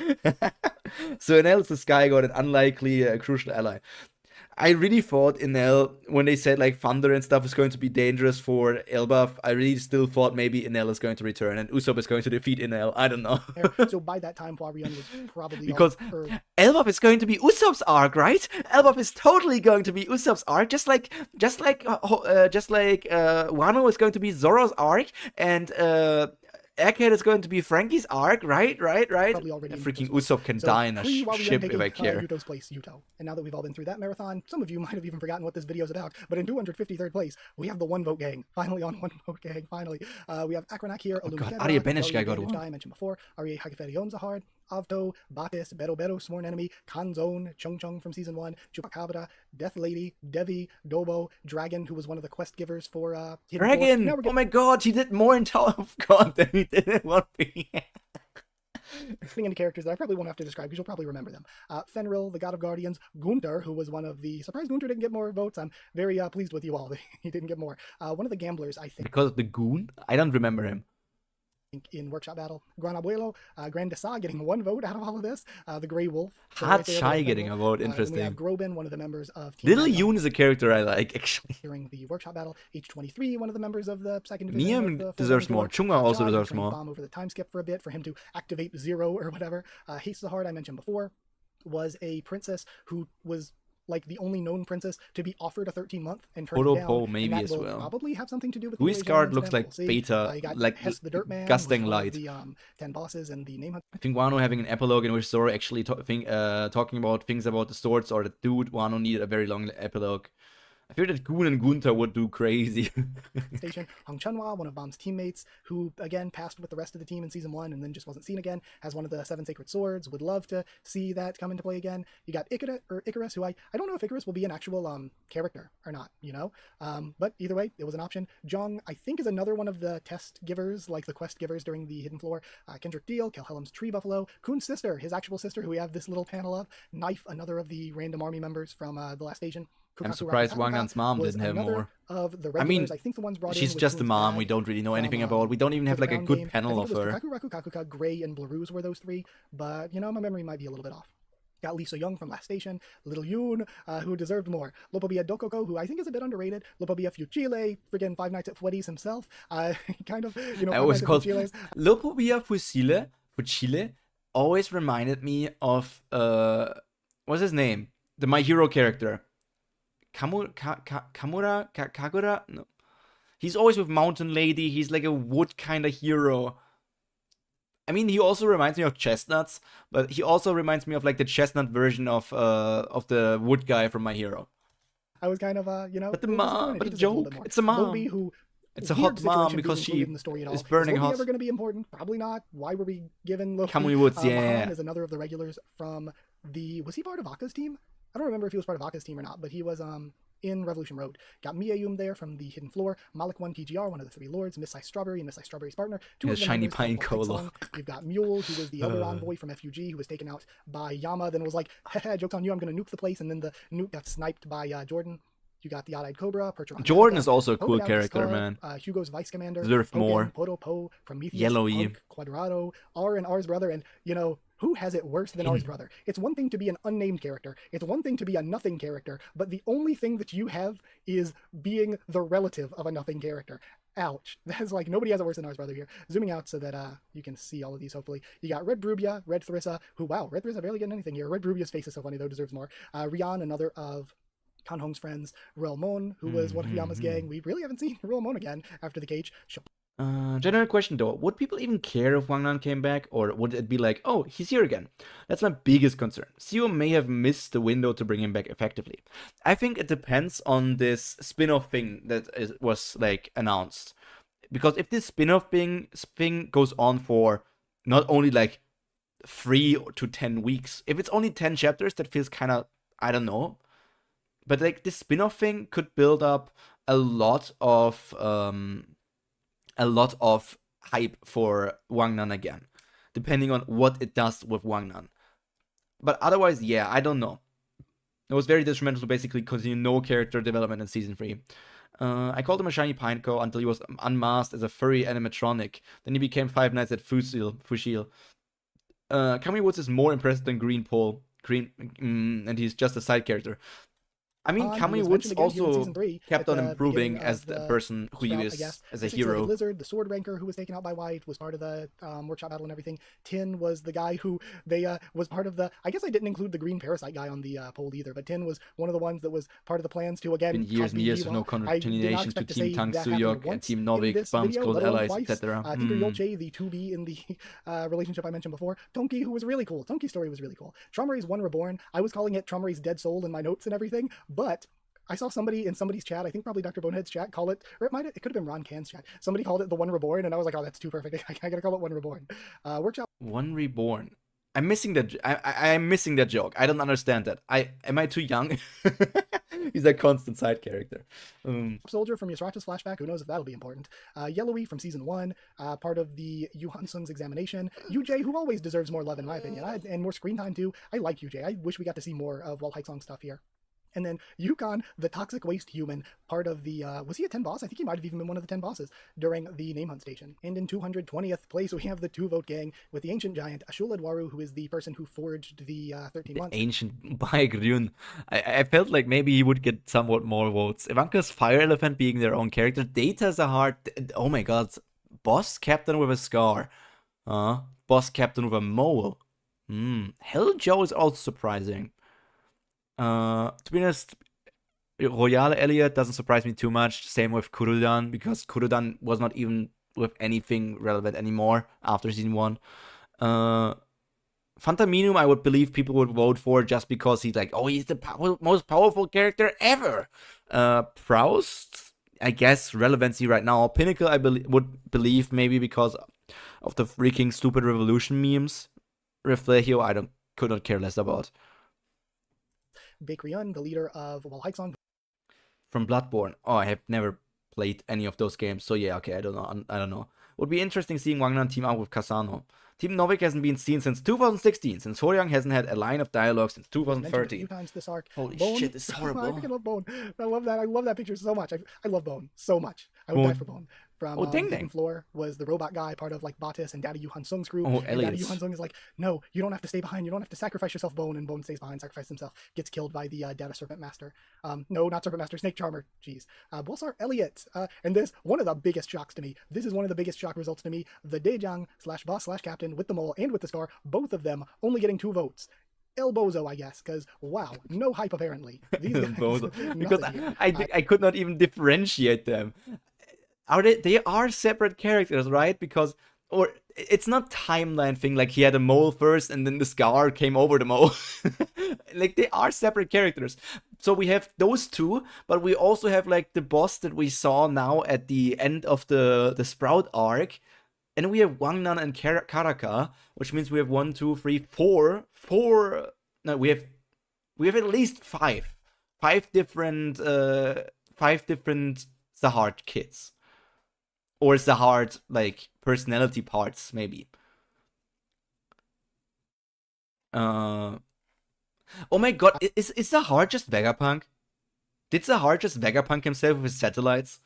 So Enel is the sky god, an unlikely crucial ally. I really thought Enel, when they said like thunder and stuff is going to be dangerous for Elbaf, I really still thought maybe Enel is going to return and Usopp is going to defeat Enel. I don't know. So by that time, Waryun was probably because Elbaf is going to be Usopp's arc, right? Elbaf is totally going to be Usopp's arc, just like Wano is going to be Zoro's arc, and Egghead is going to be Frankie's arc, right? Probably already And in freaking Yuto's place. Usopp can So, die in a while we've ship been if I taking care. Yuto's place, Yuto. And now that we've all been through that marathon, some of you might have even forgotten what this video is about. But in 253rd place, we have the One Vote Gang. Finally on One Vote Gang. Finally, we have Akronak here. Oh god, Kedra, Arya Banish guy Daria got Bandage one. I mentioned before. Arya Hagaferion Zahard. Avto, Batis, Bero, Sworn Enemy, Kanzone, Chung Chung from Season 1, Chupacabra, Death Lady, Devi, Dobo, Dragon, who was one of the quest givers for Hidden Dragon! Force. Oh my god, he did more in Tower of God than he did in One Piece. Getting into characters that I probably won't have to describe because you'll probably remember them. Fenrir, the God of Guardians, Gunter, who was one of the... Surprised Gunter didn't get more votes. I'm very pleased with you all. He didn't get more. One of the gamblers, I think. Because of the goon? I don't remember him. In Workshop Battle. Gran Abuelo, Grandesa getting 1 vote out of all of this. The Grey Wolf. Hot Shy getting a vote, interesting. We have Groban, one of the members of Team Little Yoon is a character I like, actually. During the Workshop Battle, H23, one of the members of the second division. Miam deserves more. Chunga also deserves more. Bomb over the time skip for a bit for him to activate 0 or whatever. Haste the Heart, I mentioned before, was a princess who was like the only known princess to be offered a 13-month and turned it down. Maybe and that as will well. Probably have something to do with Luis Guard looks like beta, you got like Hess the Dirtman, Gusting Light. The 10 bosses and the name. I think Wano having an epilogue in which Zoro actually talking about things about the swords or the dude. Wano needed a very long epilogue. I feel that Goon and Gunter would do crazy. Station Hong Chunhwa, one of Bomb's teammates, who again passed with the rest of the team in season 1 and then just wasn't seen again, has one of the 7 sacred swords. Would love to see that come into play again. You got Icarus, who I don't know if Icarus will be an actual character or not, you know. But either way, it was an option. Jung, I think, is another one of the test givers, like the quest givers during the Hidden Floor. Kendrick Deal, Kelhelm's Tree Buffalo, Kun's sister, his actual sister, who we have this little panel of. Knife, another of the random army members from the last station. I'm surprised Wang Nan's mom didn't have more. Of the I mean, I think the ones brought she's just a mom. We don't really know anything about. We don't even have like a good panel of her. Raku, Kakuka, Gray, and Blaroos were those 3, but you know, my memory might be a little bit off. Got Lisa Young from last station, Little Yoon, who deserved more. Lopobia Dokoko, who I think is a bit underrated. Lopobia Fuchile, friggin' Five Nights at Freddy's himself. Kind of, you know, I always called Lopobia Fuchile always reminded me of what's his name? The My Hero character. Kagura? No. He's always with Mountain Lady. He's like a wood kind of hero. I mean, he also reminds me of Chestnuts, but he also reminds me of like the Chestnut version of the wood guy from My Hero. I was kind of you know. But the mom, but the joke. It's a mom. Lobi, who it's a hot mom because she is burning hot. Is ever going to be important? Probably not. Why were we given Lobi? Kamui Woods, yeah. Mahan is another of the regulars from the. Was he part of Aka's team? I don't remember if he was part of Aka's team or not, but he was in Revolution Road. Got Miyayum there from the Hidden Floor, Malik 1 TGR, one of the 3 lords, Miss Ice Strawberry and Miss Ice Strawberry's partner. 2 of Shiny Pine Cola. You've got Mule, who was the Elder Envoy from FUG, who was taken out by Yama, then was like, haha, joke's on you, I'm gonna nuke the place, and then the nuke got sniped by Jordan. You got the Odd-Eyed Cobra, Percheron. Jordan is also a cool character, man. Hugo's Vice Commander. Deserved more. Poto Po, Prometheus, Yellowy. Punk, Quadrado, R and R's brother, and, you know, who has it worse than R's brother? It's one thing to be an unnamed character. It's one thing to be a nothing character, but the only thing that you have is being the relative of a nothing character. Ouch. That's like, nobody has it worse than R's brother here. Zooming out so that you can see all of these, hopefully. You got Red Brubia, Red Thrissa, who, wow, Red Thrissa barely getting anything here. Red Brubia's face is so funny, though, deserves more. Rian, another of Kan Hong's friends. Relmon, who was one of Yama's gang. We really haven't seen Relmon again after the cage. General question though, would people even care if Wang Nan came back, or would it be like, oh, he's here again? That's my biggest concern. CEO may have missed the window to bring him back effectively. I think it depends on this spin-off thing that was like announced. Because if this spin-off thing goes on for not only like 3 to 10 weeks, if it's only 10 chapters, that feels kind of, I don't know. But like this spin-off thing could build up a lot of hype for Wang Nan again, depending on what it does with Wang Nan. But otherwise, yeah, I don't know. It was very detrimental to basically continue no character development in season 3. I called him a shiny pineco until he was unmasked as a furry animatronic. Then he became 5 Nights at Fushil. Kamui Woods is more impressive than Green Pole. And he's just a side character. I mean, Han, who Kami was Woods mentioned again here in also season 3 kept at on the improving beginning as of the the person who he Sprout, I is guess. as The a six-legged hero. lizard, the sword ranker who was taken out by White, was part of the workshop battle and everything. Tin was the guy who they was part of the. I guess I didn't include the green parasite guy on the poll either, but Tin was one of the ones that was part of the plans to again. Been years and years with no I did not continuation to expect to Team say Tang that happened Suyok and once Team in Novik, this Bumps, video, Close let alone Allies, twice. etc. Tinker Yolche, the 2B in the relationship I mentioned before. Tonki, who was really cool. Tonki's story was really cool. Traumary's One Reborn. I was calling it Traumary's Dead Soul in my notes and everything, but I saw somebody in somebody's chat, I think probably Dr. Bonehead's chat, call it, or it could have been Ron Can's chat. Somebody called it the One Reborn, and I was like, oh, that's too perfect. I gotta call it One Reborn. Workshop. One Reborn. I'm missing that. I'm missing that joke. I don't understand that. Am I too young? He's a constant side character. Soldier from Yasracha's flashback. Who knows if that'll be important? Yellowy from season 1, part of the Yu Hansung's examination. UJ, who always deserves more love in my opinion, and more screen time too. I like UJ. I wish we got to see more of Wall Haisong stuff here. And then Yukon, the toxic waste human, part of the, was he a 10 boss? I think he might have even been one of the 10 bosses during the Name Hunt station. And in 220th place, we have the 2-vote gang with the ancient giant, Ashul Edwaru, who is the person who forged the 13 months. Ancient Baegrun. I felt like maybe he would get somewhat more votes. Ivanka's Fire Elephant being their own character. Data's a hard, oh my god. Boss Captain with a scar. Boss Captain with a mole. Hell Joe is also surprising. To be honest, Royale Elliot doesn't surprise me too much. Same with Kurudan, because Kurudan was not even with anything relevant anymore after season 1. Fantaminum, I would believe people would vote for just because he's like, oh, he's the most powerful character ever. Proust, I guess, relevancy right now. Pinnacle, I would believe maybe because of the freaking stupid revolution memes. Reflegio, could not care less about. Baekryun, the leader of Wall Haisong. From Bloodborne. Oh, I have never played any of those games, so yeah, okay, I don't know. Would be interesting seeing Wangnan team up with Kasano. Team Novik hasn't been seen since 2016, since Horyang hasn't had a line of dialogue since 2013. A few times this arc. Holy Bone, shit, this is horrible. I freaking love Bone. I love that. I love that picture so much. I love Bone so much. I would die for Bone. From Hidden Floor was the robot guy, part of like Batis and Daddy Yu Hansung's group. And Daddy Yu Hansung is like, no, you don't have to stay behind. You don't have to sacrifice yourself, Bone. And Bone stays behind, sacrifices himself, gets killed by the Data Serpent Master. No, not Serpent Master, Snake Charmer. Jeez. Bolsar Elliot. And this, one of the biggest shocks to me. This is one of the biggest shock results to me. The Daejang / boss / captain with the mole and with the scar, both of them only getting 2 votes. El Bozo, I guess, because wow, no hype apparently. These guys, because I could not even differentiate them. They are separate characters, right? Because, or it's not timeline thing, like he had a mole first and then the scar came over the mole. Like they are separate characters. So we have those two, but we also have like the boss that we saw now at the end of the Sprout arc. And we have Wangnan and Karaka, which means we have 1, 2, 3, 4. No, we have at least 5 different Zahard kids. Or Zahard, like, personality parts, maybe. Oh my god, is Zahard just Vegapunk? Did Zahard just Vegapunk himself with his satellites?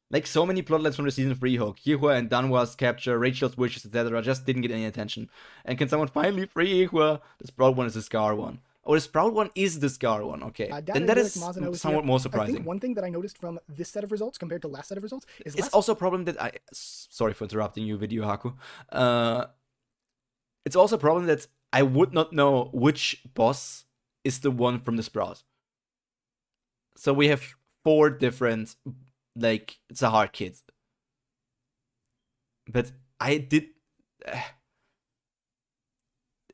Like, so many plotlines from the season 3 hook. Yihua and Danwa's capture, Rachel's wishes, etc. just didn't get any attention. And can someone finally free Yihua? The Sprout one is the Scar one. Oh, the Sprout one is the Scar one. Okay, then that is somewhat more surprising. I think one thing that I noticed from this set of results compared to last set of results is it's also a problem that sorry for interrupting you, Video Haku. It's also a problem that I would not know which boss is the one from the Sprout. So we have 4 different, like, Zahar kids. But I did...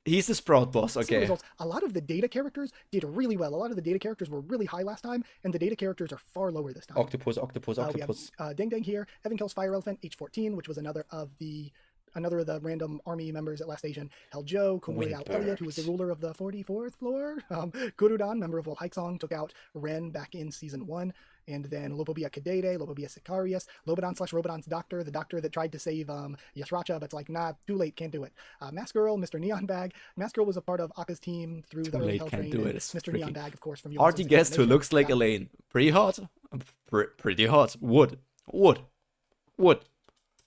He's the Sprout boss, okay. A lot of the data characters did really well. A lot of the data characters were really high last time, and the data characters are far lower this time. Octopus. We have Ding Dang here, Evan Kills Fire Elephant, H14, which was another of the random army members at Last Station. Hell Joe, Kumori Al Elliot, who was the ruler of the 44th floor. Kurudan, member of Wall Haisong, took out Ren back in season 1. And then Lopobia Kadede, Lopobia Sicarius, Lobodan / Robodon's doctor, the doctor that tried to save Yasracha, but it's like, nah, too late, can't do it. Mask Girl, Mr. Neon Bag. Mask Girl was a part of Akka's team through the early Hell Train. Mr. Neon Bag, of course, from Party guest who looks like Elaine. Pretty hot. Pretty hot. Wood.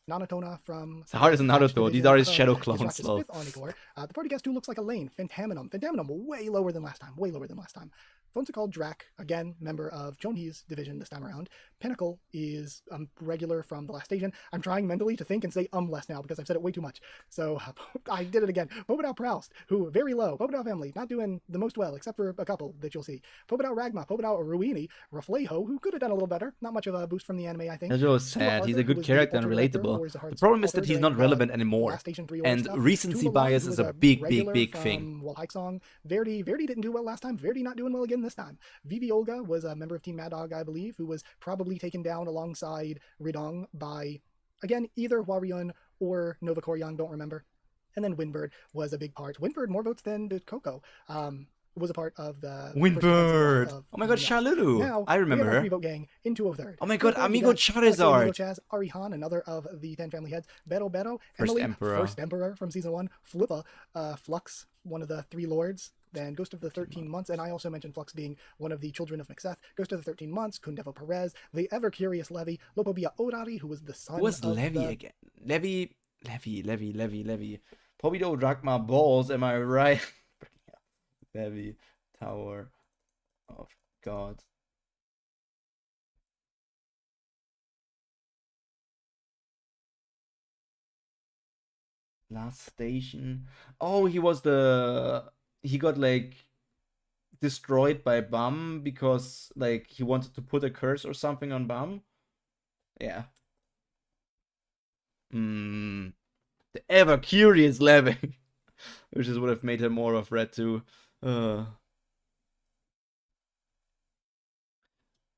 Nanotona from It's hard as the Thatch Naruto. These division are his of shadow clones, Izraki's lol. 5th Onitor. The party guest who looks like a lane, Phantaminum. Phantaminum, way lower than last time, way lower than last time. Phones are called Drak, again, member of Chonhee's division this time around. Pinnacle is regular from the last station. I'm trying mentally to think and say less now because I've said it way too much. So I did it again. Popodao Proust, who very low. Popodao family, not doing the most well, except for a couple that you'll see. Popodao Ragma, Popodao Ruini, Rafleho, who could have done a little better. Not much of a boost from the anime, I think. That's really sad. He's a good character and relatable. The problem is that he's not relevant anymore. And recency bias is a big, big, big thing. Song. Verdi didn't do well last time. Verdi not doing well again this time. Vivi Olga was a member of Team Mad Dog, I believe, who was probably taken down alongside Ridong by, again, either Huariyun or Nova Koryang, don't remember. And then Windbird was a big part. Windbird, more votes than did Coco. Was a part of the Windbird. Oh my god, Shalulu. Now, I remember we her. have a 3-vote gang into a third. Oh my god, Amigo Charizard. Chaz, Arihan, another of the 10 family heads. Bero, First Emily, Emperor. First Emperor from season 1. Flippa, Flux, one of the 3 lords. Then Ghost of the 13 Months, and I also mentioned Flux being one of the children of Macbeth. Ghost of the 13 Months, Kundevo Perez, the ever-curious Levy, Lopobia Odari, who was the son Who was of Levy again? Levy. Pobido Drachma Balls, am I right? Levy, Tower of God. Last station. Oh, he got like destroyed by Bum because like he wanted to put a curse or something on Bum. Yeah. The ever curious Levy. Which is would have made him more of Red too. The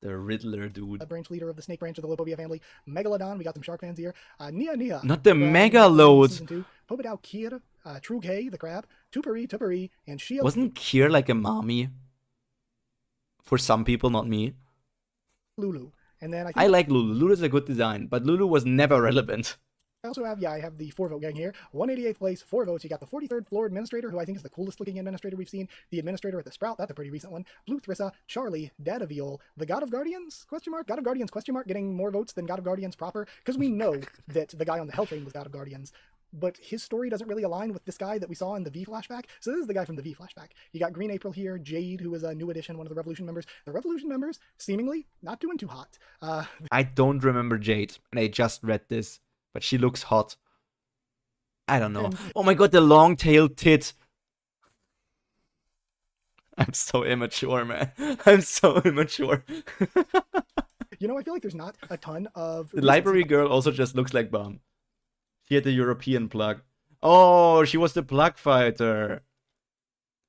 Riddler dude. A branch leader of the snake branch of the Lopobia family. Megalodon, we got some shark fans here. Nia. Not the Megaload. Season 2. Popodao Kir, Trugay, the crab, Tupari, and Shia. Wasn't Kier like a mommy? For some people, not me. Lulu. And then I like Lulu. Lulu's a good design, but Lulu was never relevant. I also have, I have the 4-vote gang here. 188th place, 4 votes. You got the 43rd floor administrator, who I think is the coolest looking administrator we've seen. The administrator at the Sprout, that's a pretty recent one. Blue Thrissa, Charlie, Data Viol, the God of Guardians, question mark? God of Guardians, question mark, getting more votes than God of Guardians proper, because we know that the guy on the Hell Train was God of Guardians. But his story doesn't really align with this guy that we saw in the V flashback. So this is the guy from the V flashback. You got Green April here, Jade, who is a new addition, one of the Revolution members. The Revolution members, seemingly, not doing too hot. I don't remember Jade, and I just read this, but she looks hot. I don't know. Oh my god, the long-tailed tit. I'm so immature, man. I'm so immature. You know, I feel like there's not a ton of... The library girl also just looks like Bum. She had the European plug. Oh, she was the plug fighter.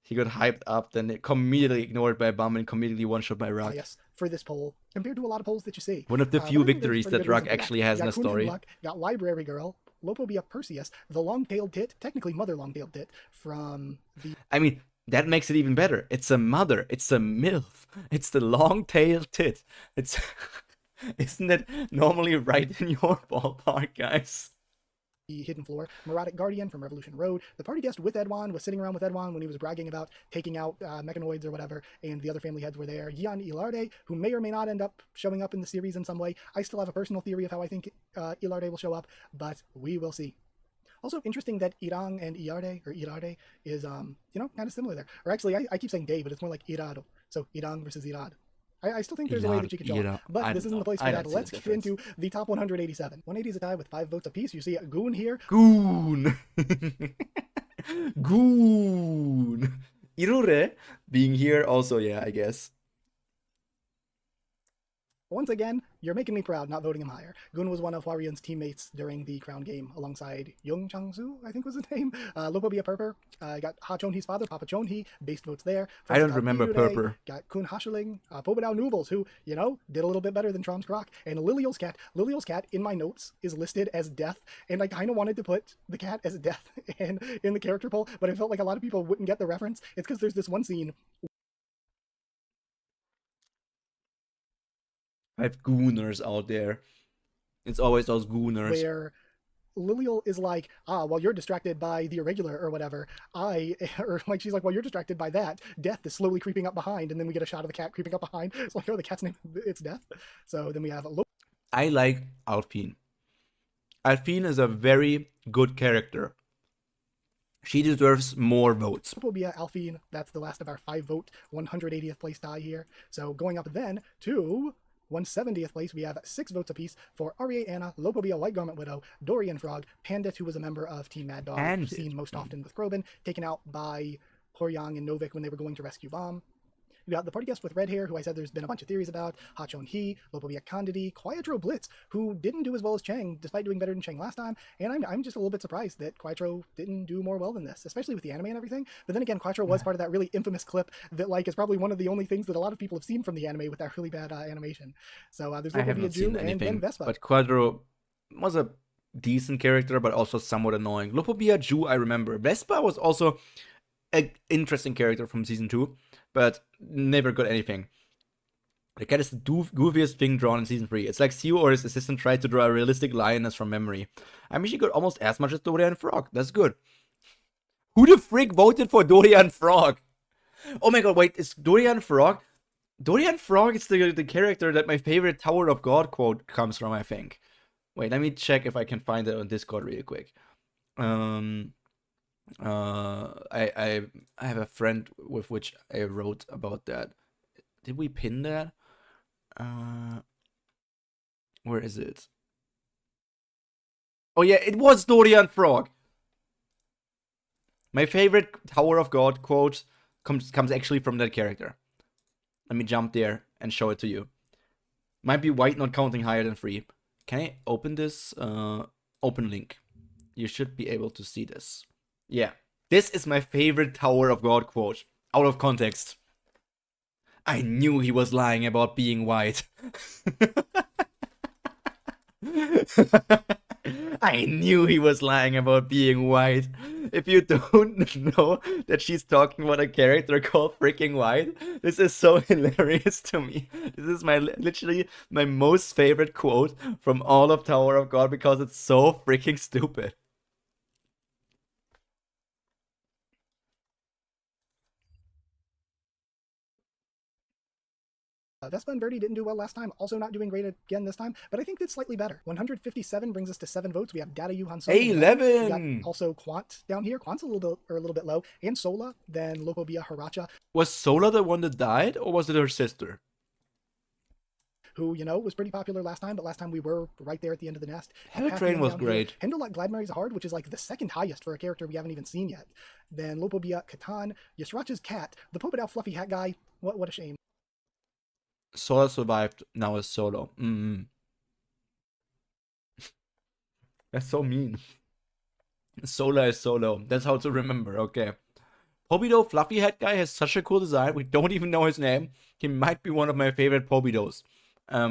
He got hyped up, then immediately ignored by Bum and immediately one-shot by Rock. Yes, for this poll, compared to a lot of polls that you see. One of the few victories that Rock actually has in a story. Luck, got Library Girl, Lopobia Perseus, the long-tailed tit, technically mother long-tailed tit, from the... I mean, that makes it even better. It's a mother. It's a MILF. It's the long-tailed tit. It's... Isn't it normally right in your ballpark, guys? The Hidden Floor, Muradic Guardian from Revolution Road. The party guest with Edwan was sitting around with Edwan when he was bragging about taking out mechanoids or whatever, and the other family heads were there. Yan Ilarde, who may or may not end up showing up in the series in some way. I still have a personal theory of how I think Ilarde will show up, but we will see. Also interesting that Irang and Irade is, you know, kind of similar there. Or actually, I keep saying Dave, but it's more like Irado. So Irang versus Irad. I still think there's a way that you could show up, but this isn't the place for that. Let's get into the top 187. 180 is a tie with 5 votes apiece. You see a Goon here. Goon! Goon! Irure being here also, yeah, I guess. Once again, you're making me proud not voting him higher. Gun was one of Huarion's teammates during the crown game alongside Young Changsu, I think was his name. Lopobia Purper. Got Ha Chonhee's father, Papa Chonhee. Based votes there. First, I don't remember Purper. Got Kun Hasheling. Pobadao Noodles, who, you know, did a little bit better than Trom's Croc. And Liliel's cat. Liliel's cat, in my notes, is listed as Death. And I kind of wanted to put the cat as Death in the character poll, but I felt like a lot of people wouldn't get the reference. It's because there's this one scene. I have gooners out there. It's always those gooners. Where Liliel is like, while you're distracted by the irregular or whatever, or like she's like, while you're distracted by that, Death is slowly creeping up behind, and then we get a shot of the cat creeping up behind. It's like, oh, the cat's name, it's Death. So then we have I like Alpine. Alphine is a very good character. She deserves more votes. Will be Alphine. That's the last of our 5-vote 180th place tie here. So going up then to 170th place, we have 6 votes apiece for REA Anna, Lopobia White Garment Widow, Dorian Frog, Pandit, who was a member of Team Mad Dog, seen most often with Groban, taken out by Horyang and Novik when they were going to rescue Bomb. We got the party guest with red hair, who I said there's been a bunch of theories about, Hachon Hee, Lopobia Candidi, Quietro Blitz, who didn't do as well as Chang, despite doing better than Chang last time, and I'm just a little bit surprised that Quietro didn't do more well than this, especially with the anime and everything. But then again, Quietro was part of that really infamous clip that, like, is probably one of the only things that a lot of people have seen from the anime with that really bad animation. So there's Lopobia Jew and then Vespa. But Quietro was a decent character, but also somewhat annoying. Lopobia Jew, I remember. Vespa was also an interesting character from season 2, but never got anything. The cat is the goofiest thing drawn in season 3. It's like Seo or his assistant tried to draw a realistic lioness from memory. I mean, she got almost as much as Dorian Frog. That's good. Who the frick voted for Dorian Frog? Oh my god, wait, is Dorian Frog? Dorian Frog is the character that my favorite Tower of God quote comes from, I think. Wait, let me check if I can find it on Discord real quick. I have a friend with which I wrote about that. Did we pin that? Where is it? Oh yeah, it was Dorian Frog. My favorite Tower of God quote comes actually from that character. Let me jump there and show it to you. Might be white not counting higher than 3. Can I open this? Open link. You should be able to see this. Yeah, this is my favorite Tower of God quote. Out of context. I knew he was lying about being white. I knew he was lying about being white. If you don't know that she's talking about a character called freaking White, this is so hilarious to me. This is literally my most favorite quote from all of Tower of God because it's so freaking stupid. Vespa and Verdi didn't do well last time, also not doing great again this time, but I think that's slightly better. 157 brings us to 7 votes. We have Data Yu Han Sung. 11! We got also Quant down here. Quant's a little bit low. And Sola, then Lopobia Haracha. Was Sola the one that died, or was it her sister? Who, you know, was pretty popular last time, but last time we were right there at the end of the nest. Hell Train was great. Hendelot Gladmary's Hard, which is like the second highest for a character we haven't even seen yet. Then Lopobia Katan, Yasracha's Cat, the Popodal Fluffy Hat Guy. What a shame. Sola survived, now is Solo. That's so mean. Sola is Solo. That's how to remember, okay. Pobido Fluffy Hat Guy has such a cool design. We don't even know his name. He might be one of my favorite Pobidos. I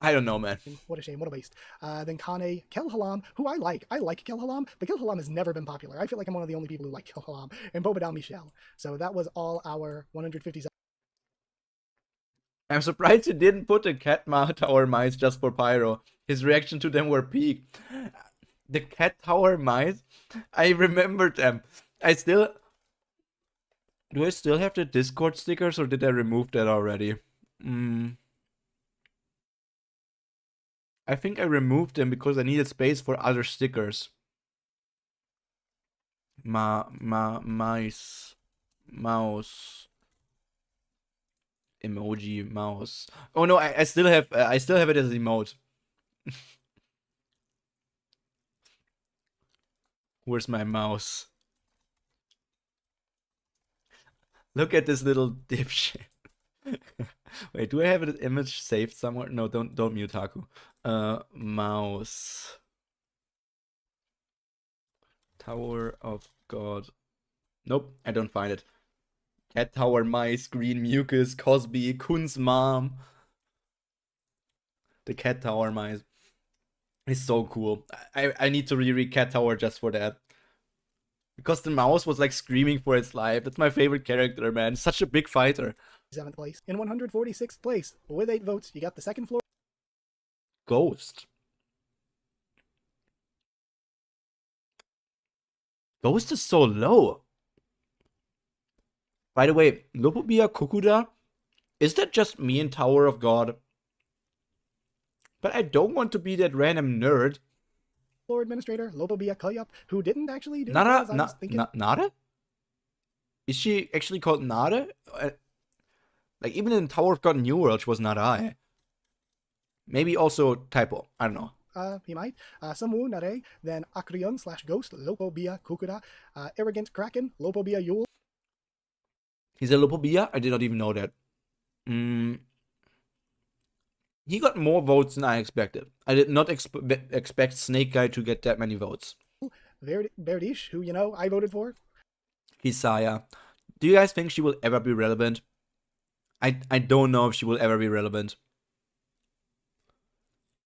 don't know, man. What a shame. What a waste. Then Kane, Kel Halam, who I like. I like Kel Halam, but Kel Halam has never been popular. I feel like I'm one of the only people who like Kel Halam. And Bobadal Michel. So that was all our 157. I'm surprised you didn't put the cat tower mice just for Pyro. His reaction to them were peak. The cat tower mice? I remembered them. Do I still have the Discord stickers, or did I remove that already? I think I removed them because I needed space for other stickers. Mice. Mouse. Emoji mouse. Oh no, I still have it as emote. Where's my mouse? Look at this little dipshit. Wait, do I have an image saved somewhere? No, don't mute Haku. Mouse. Tower of God. Nope, I don't find it. Cat Tower Mice, Green Mucus, Cosby, Kun's mom. The Cat Tower Mice is so cool. I need to reread Cat Tower just for that. Because the mouse was like screaming for its life. That's my favorite character, man. Such a big fighter. 7th place. In 146th place, with 8 votes, you got the second floor. Ghost. Ghost is so low. By the way, Lopobia Kukuda, is that just me in Tower of God? But I don't want to be that random nerd. floor administrator, Lopobia Kayup, who didn't actually do as Nara? I was thinking. Nara? Is she actually called Nara? Like, even in Tower of God New World, she was Nara. Maybe also typo. I don't know. He might. Samu Nare, then Akrion / Ghost, Lopobia Kukura, Arrogant Kraken, Lopobia Yule. He's a Lopobia? I did not even know that. He got more votes than I expected. I did not expect Snake Guy to get that many votes. Verdish, who, you know, I voted for. Hisaya. Do you guys think she will ever be relevant? I don't know if she will ever be relevant.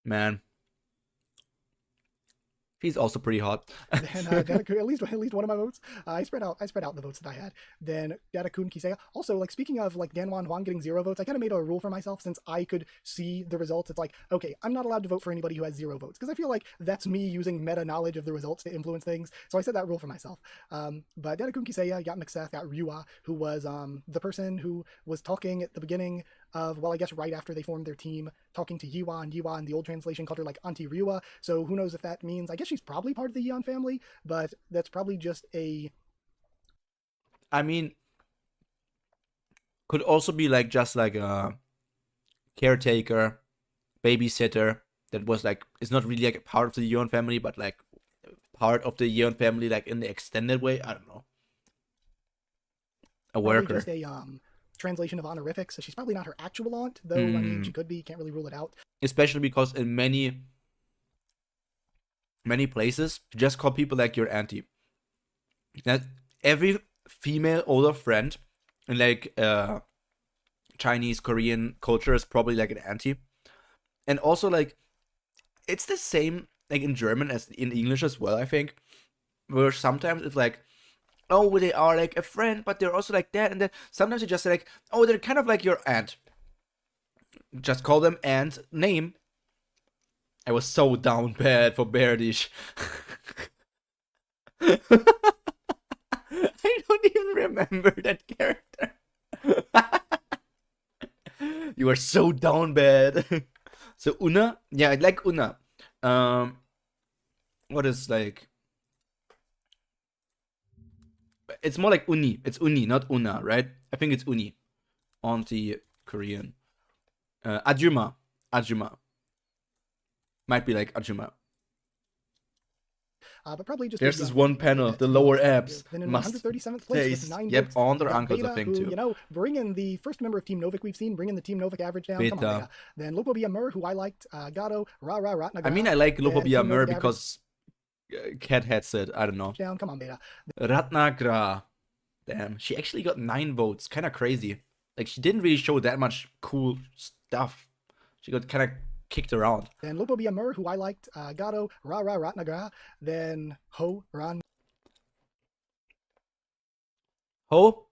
Man. She's also pretty hot. Then Datakun, at least one of my votes. I spread out the votes that I had. Then Datakun Kisea. Also, like, speaking of like Danwan Huang getting 0 votes, I kind of made a rule for myself since I could see the results. It's like, okay, I'm not allowed to vote for anybody who has 0 votes because I feel like that's me using meta knowledge of the results to influence things. So I set that rule for myself. But Datakun Kisea got Mixeth, got Ryua, who was the person who was talking at the beginning of, well, I guess right after they formed their team, talking to Yiwa, and Yiwa in the old translation called her like Auntie Ryua. So who knows if that means, I guess she's probably part of the Yeon family, but that's probably just a... I mean, could also be like just like a caretaker, babysitter that was like, it's not really like a part of the Yeon family, but like part of the Yeon family, like in the extended way. I don't know. A worker. Just a translation of honorific, so she's probably not her actual aunt, though. I mean, she could be, can't really rule it out. Especially because in many places, you just call people like your auntie. That every female older friend in like Chinese, Korean culture is probably like an auntie. And also like, it's the same like in German as in English as well, I think. Where sometimes it's like, oh, they are like a friend, but they're also like that, and then sometimes you just say like, oh, they're kind of like your aunt. Just call them aunt name. I was so down bad for Berdish. I don't even remember that character. You are so down bad. So Una, yeah, I like Una. What is like? It's more like Uni. It's Uni, not Una, right? I think it's Uni. Auntie Korean. Ajuma. Might be like Ajuma. But probably just there's this one panel, the lower abs. Then in Must 137th place with 9 yep, votes, on their got uncles, Beta, I think, who, too. you know, bringing the first member of Team Novik we've seen, bringing the Team Novik average down. Come on, Beta. Then Lopobia Mur, who I liked, Gato, Ratnagra. I mean, I like Lopobia Mur because Cat had said, I don't know. Down, come on, Beta. Ratnagra. Damn, she actually got 9 votes. Kind of crazy. Like, she didn't really show that much cool stuff. She got kind of kicked around. Then Lopobia Mur, who I liked, Gato, Ratnagra. Then Ho Ran. Ho,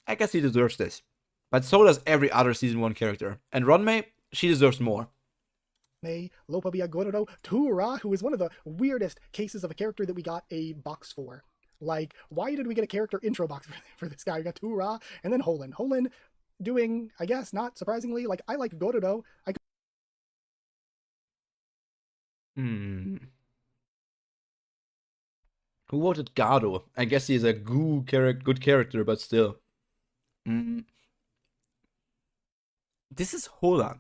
I guess he deserves this. But so does every other Season 1 character. And Ronmei, she deserves more. May Lopobia Gororo Tura, who is one of the weirdest cases of a character that we got a box for. Like, why did we get a character intro box for this guy? We got Tura, and then Holin. Holin doing, I guess, not surprisingly, like, I like Gororo. Who voted Gado? I guess he's a good character, but still. This is Holan.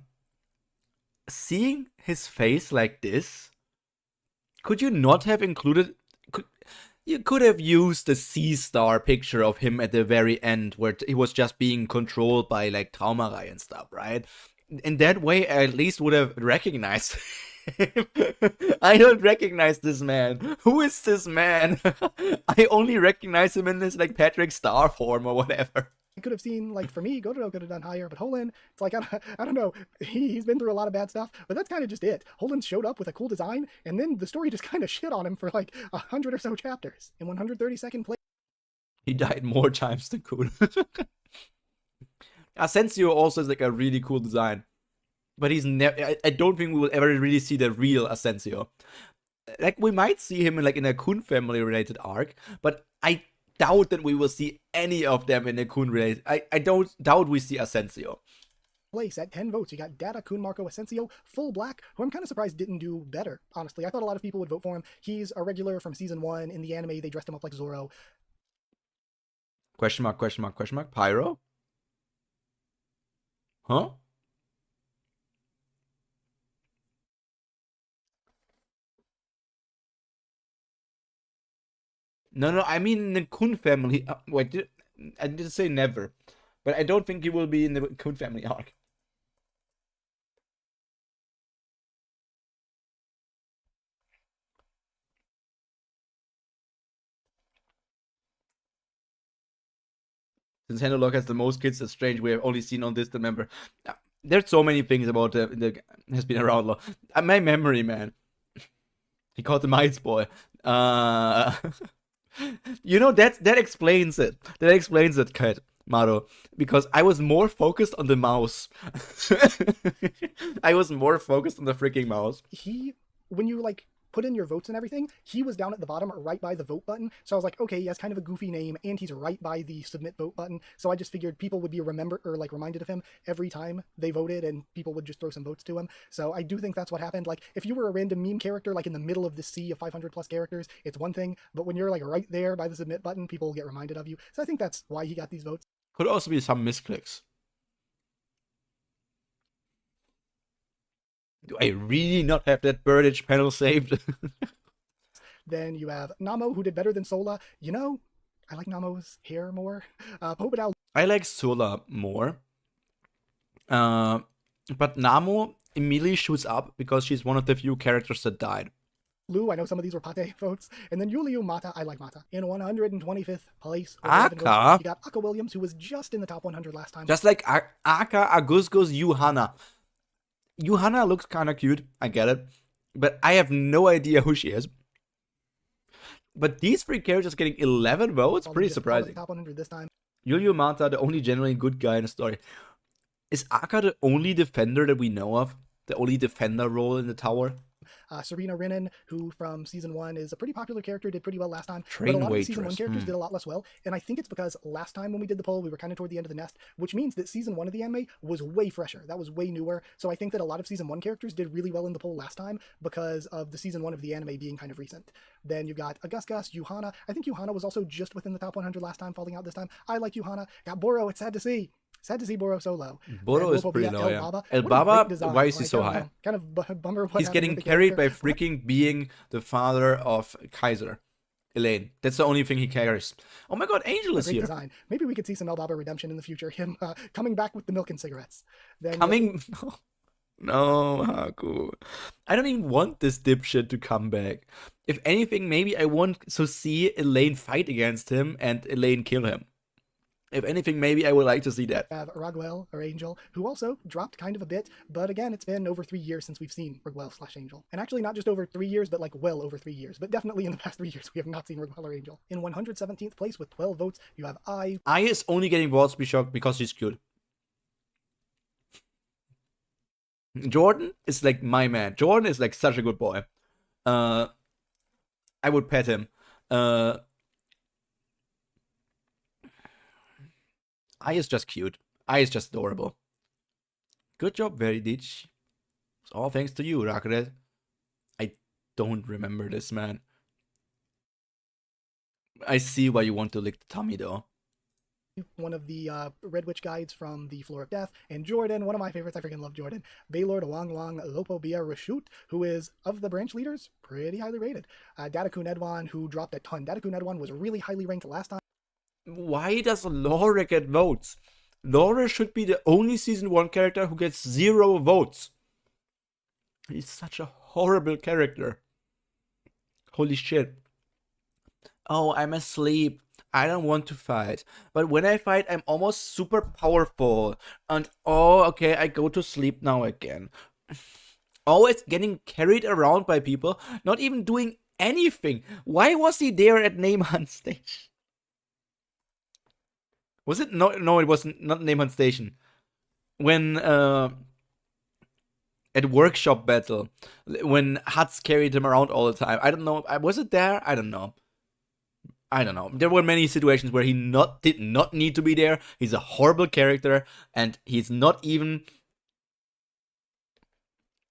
Seeing his face like this, could you not have included... You could have used the C-star picture of him at the very end, where he was just being controlled by, like, Traumerei and stuff, right? In that way, I at least would have recognized him. I don't recognize this man. Who is this man? I only recognize him in this, like, Patrick Star form or whatever. I could have seen, like, for me, Gororo could have done higher, but Holin, it's like, I don't know, he's been through a lot of bad stuff, but that's kind of just it. Holin showed up with a cool design, and then the story just kind of shit on him for, like, 100 or so chapters. In 132nd place. He died more times than cool. Asensio also is, like, a really cool design. But he's never... I don't think we will ever really see the real Asensio. Like, we might see him in, like, in a Kun family-related arc, but I doubt that we will see any of them in a Kun related. I don't doubt we see Asensio. place at 10 votes, you got Data Kun Marco Asensio, full black, who I'm kind of surprised didn't do better, honestly. I thought a lot of people would vote for him. He's a regular from season 1. In the anime, they dressed him up like Zoro. Question mark, question mark, question mark. Pyro? Huh? No, I mean in the Kun family. Wait, I didn't say never. But I don't think he will be in the Kun family arc. Since Handlock has the most kids, that's strange. We have only seen on this the member. There's so many things about the has been around long. My memory, man. He called the mice boy. You know, that explains it. That explains it, Kat, Maro. Because I was more focused on the mouse. I was more focused on the freaking mouse. When you like put in your votes and everything, he was down at the bottom right by the vote button. So I was like, okay, he has kind of a goofy name and he's right by the submit vote button. So I just figured people would be reminded of him every time they voted and people would just throw some votes to him. So I do think that's what happened. Like if you were a random meme character, like in the middle of the sea of 500 plus characters, it's one thing, but when you're like right there by the submit button, people will get reminded of you. So I think that's why he got these votes. Could also be some misclicks. Do I really not have that birdage panel saved? Then you have Namo, who did better than Sola. You know, I like Namo's hair more. Popadal. I like Sola more. But Namo immediately shoots up because she's one of the few characters that died. Lu, I know some of these were Pate votes. And then Yuliu Mata, I like Mata. In 125th place. Aka? You got Aka Williams, who was just in the top 100 last time. Just like Aka, Agusgo's Yuhana. Yuhana looks kind of cute, I get it. But I have no idea who she is. But these three characters getting 11 votes? Pretty surprising. Top 100 this time. Yuliu Mata, the only genuinely good guy in the story. Is Aka the only defender that we know of? The only defender role in the tower? Serena Rinnan, who from season 1 is a pretty popular character, did pretty well last time. Train but a lot waitress. of season 1 characters did a lot less well. And I think it's because last time when we did the poll, we were kind of toward the end of the nest, which means that season 1 of the anime was way fresher. That was way newer. So I think that a lot of season 1 characters did really well in the poll last time because of the season 1 of the anime being kind of recent. Then you got Augustus, Yuhana. I think Yuhana was also just within the top 100 last time, falling out this time. I like Yuhana. Got Boro. It's sad to see. Sad to see Boro so low. Boro is pretty low, yeah. El Baba, why is he so high? Kind of bummer. He's getting carried by freaking being the father of Kaiser, Elaine. That's the only thing he carries. Oh my god, Angel is here. Design. Maybe we could see some El Baba redemption in the future. Him coming back with the milk and cigarettes. Then coming? No, Haku. I don't even want this dipshit to come back. If anything, maybe I want to see Elaine fight against him and Elaine kill him. If anything, maybe I would like to see that. Have Raguel, or Angel, who also dropped kind of a bit, but again, it's been over 3 years since we've seen Raguel/Angel. And actually not just over 3 years, but like well over 3 years. But definitely in the past 3 years, we have not seen Raguel or Angel. In 117th place with 12 votes, you have Ai. Ai is only getting votes because she's cute. Jordan is like my man. Jordan is like such a good boy. I would pet him. Ai is just cute. Ai is just adorable. Good job, Veridich. It's all thanks to you, Rakret. I don't remember this, man. I see why you want to lick the tummy, though. One of the Red Witch guides from the Floor of Death, and Jordan, one of my favorites. I freaking love Jordan. Baylord Wang Wang Lopo Bia Rashut, who is, of the branch leaders, pretty highly rated. Datakun Edwan, who dropped a ton. Datakun Edwan was really highly ranked last time. Why does Laura get votes? Laura should be the only season 1 character who gets 0 votes. He's such a horrible character. Holy shit. Oh, I'm asleep. I don't want to fight. But when I fight, I'm almost super powerful. And oh, okay, I go to sleep now again. Always getting carried around by people, not even doing anything. Why was he there at Neyman Station? Was it? No, it wasn't. Not Neyman Station. When at workshop battle, when Huts carried him around all the time. I don't know. Was it there? I don't know. There were many situations where he did not need to be there. He's a horrible character, and he's not even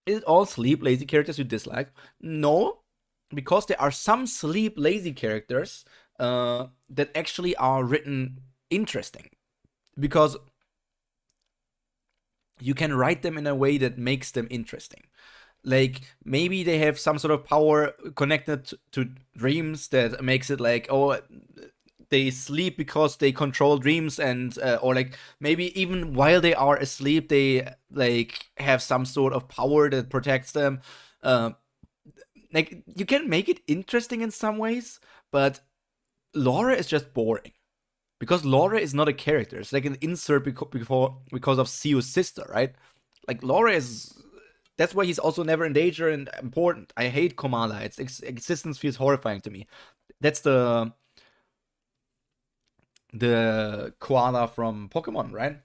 Is it all sleep lazy characters you dislike? No, because there are some sleep lazy characters that actually are written interesting. Because you can write them in a way that makes them interesting. Like maybe they have some sort of power connected to dreams that makes it like, oh, they sleep because they control dreams, and or like maybe even while they are asleep they like have some sort of power that protects them. uh, like you can make it interesting in some ways, but Laura is just boring because Laura is not a character. It's like an insert because of Sio's sister, right? Like Laura is. That's why he's also never in danger and important. I hate Komala. Its existence feels horrifying to me. That's the koala from Pokemon, right?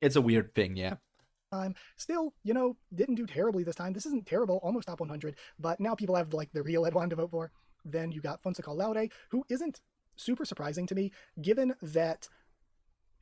It's a weird thing, yeah. Still, you know, didn't do terribly this time. This isn't terrible, almost top 100, but now people have like the real Ed one to vote for. Then you got Fonseca Laude, who isn't super surprising to me, given that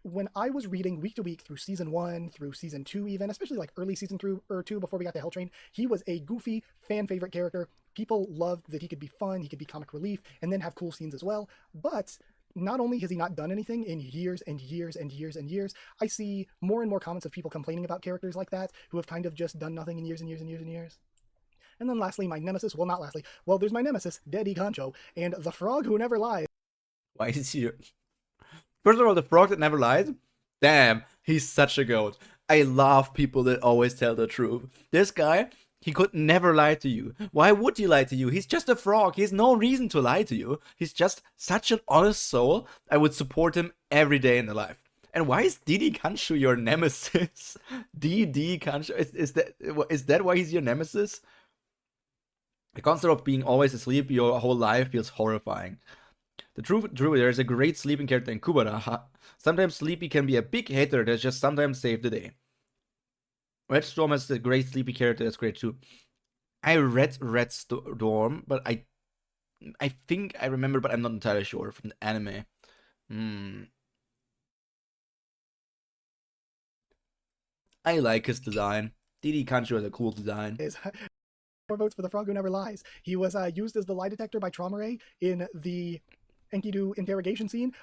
when I was reading week to week through season 1, through season 2 even, especially like early season 3 or 2 before we got to Hell Train, he was a goofy, fan favorite character. People loved that he could be fun, he could be comic relief, and then have cool scenes as well. But not only has he not done anything in years and years and years and years, I see more and more comments of people complaining about characters like that who have kind of just done nothing in years and years and years and years. And then lastly, my nemesis, well, not lastly, well, there's my nemesis, Daddy Concho, and the frog who never lies. Why is he? First of all, the frog that never lied. Damn, he's such a goat. I love people that always tell the truth. This guy, he could never lie to you. Why would he lie to you? He's just a frog. He has no reason to lie to you. He's just such an honest soul. I would support him every day in the life. And why is Didi Kanchu your nemesis? Didi Kanchu, is that why he's your nemesis? The concept of being always asleep your whole life feels horrifying. The truth, there is a great sleeping character in Kubara. Sometimes Sleepy can be a big hater that just sometimes save the day. Red Storm is a great sleepy character that's great too. I read Red Storm, but I think I remember, but I'm not entirely sure from the anime. I like his design. Didi Kanchu has a cool design. More votes for the frog who never lies. He was used as the lie detector by Traumaray in the Enkidu interrogation scene.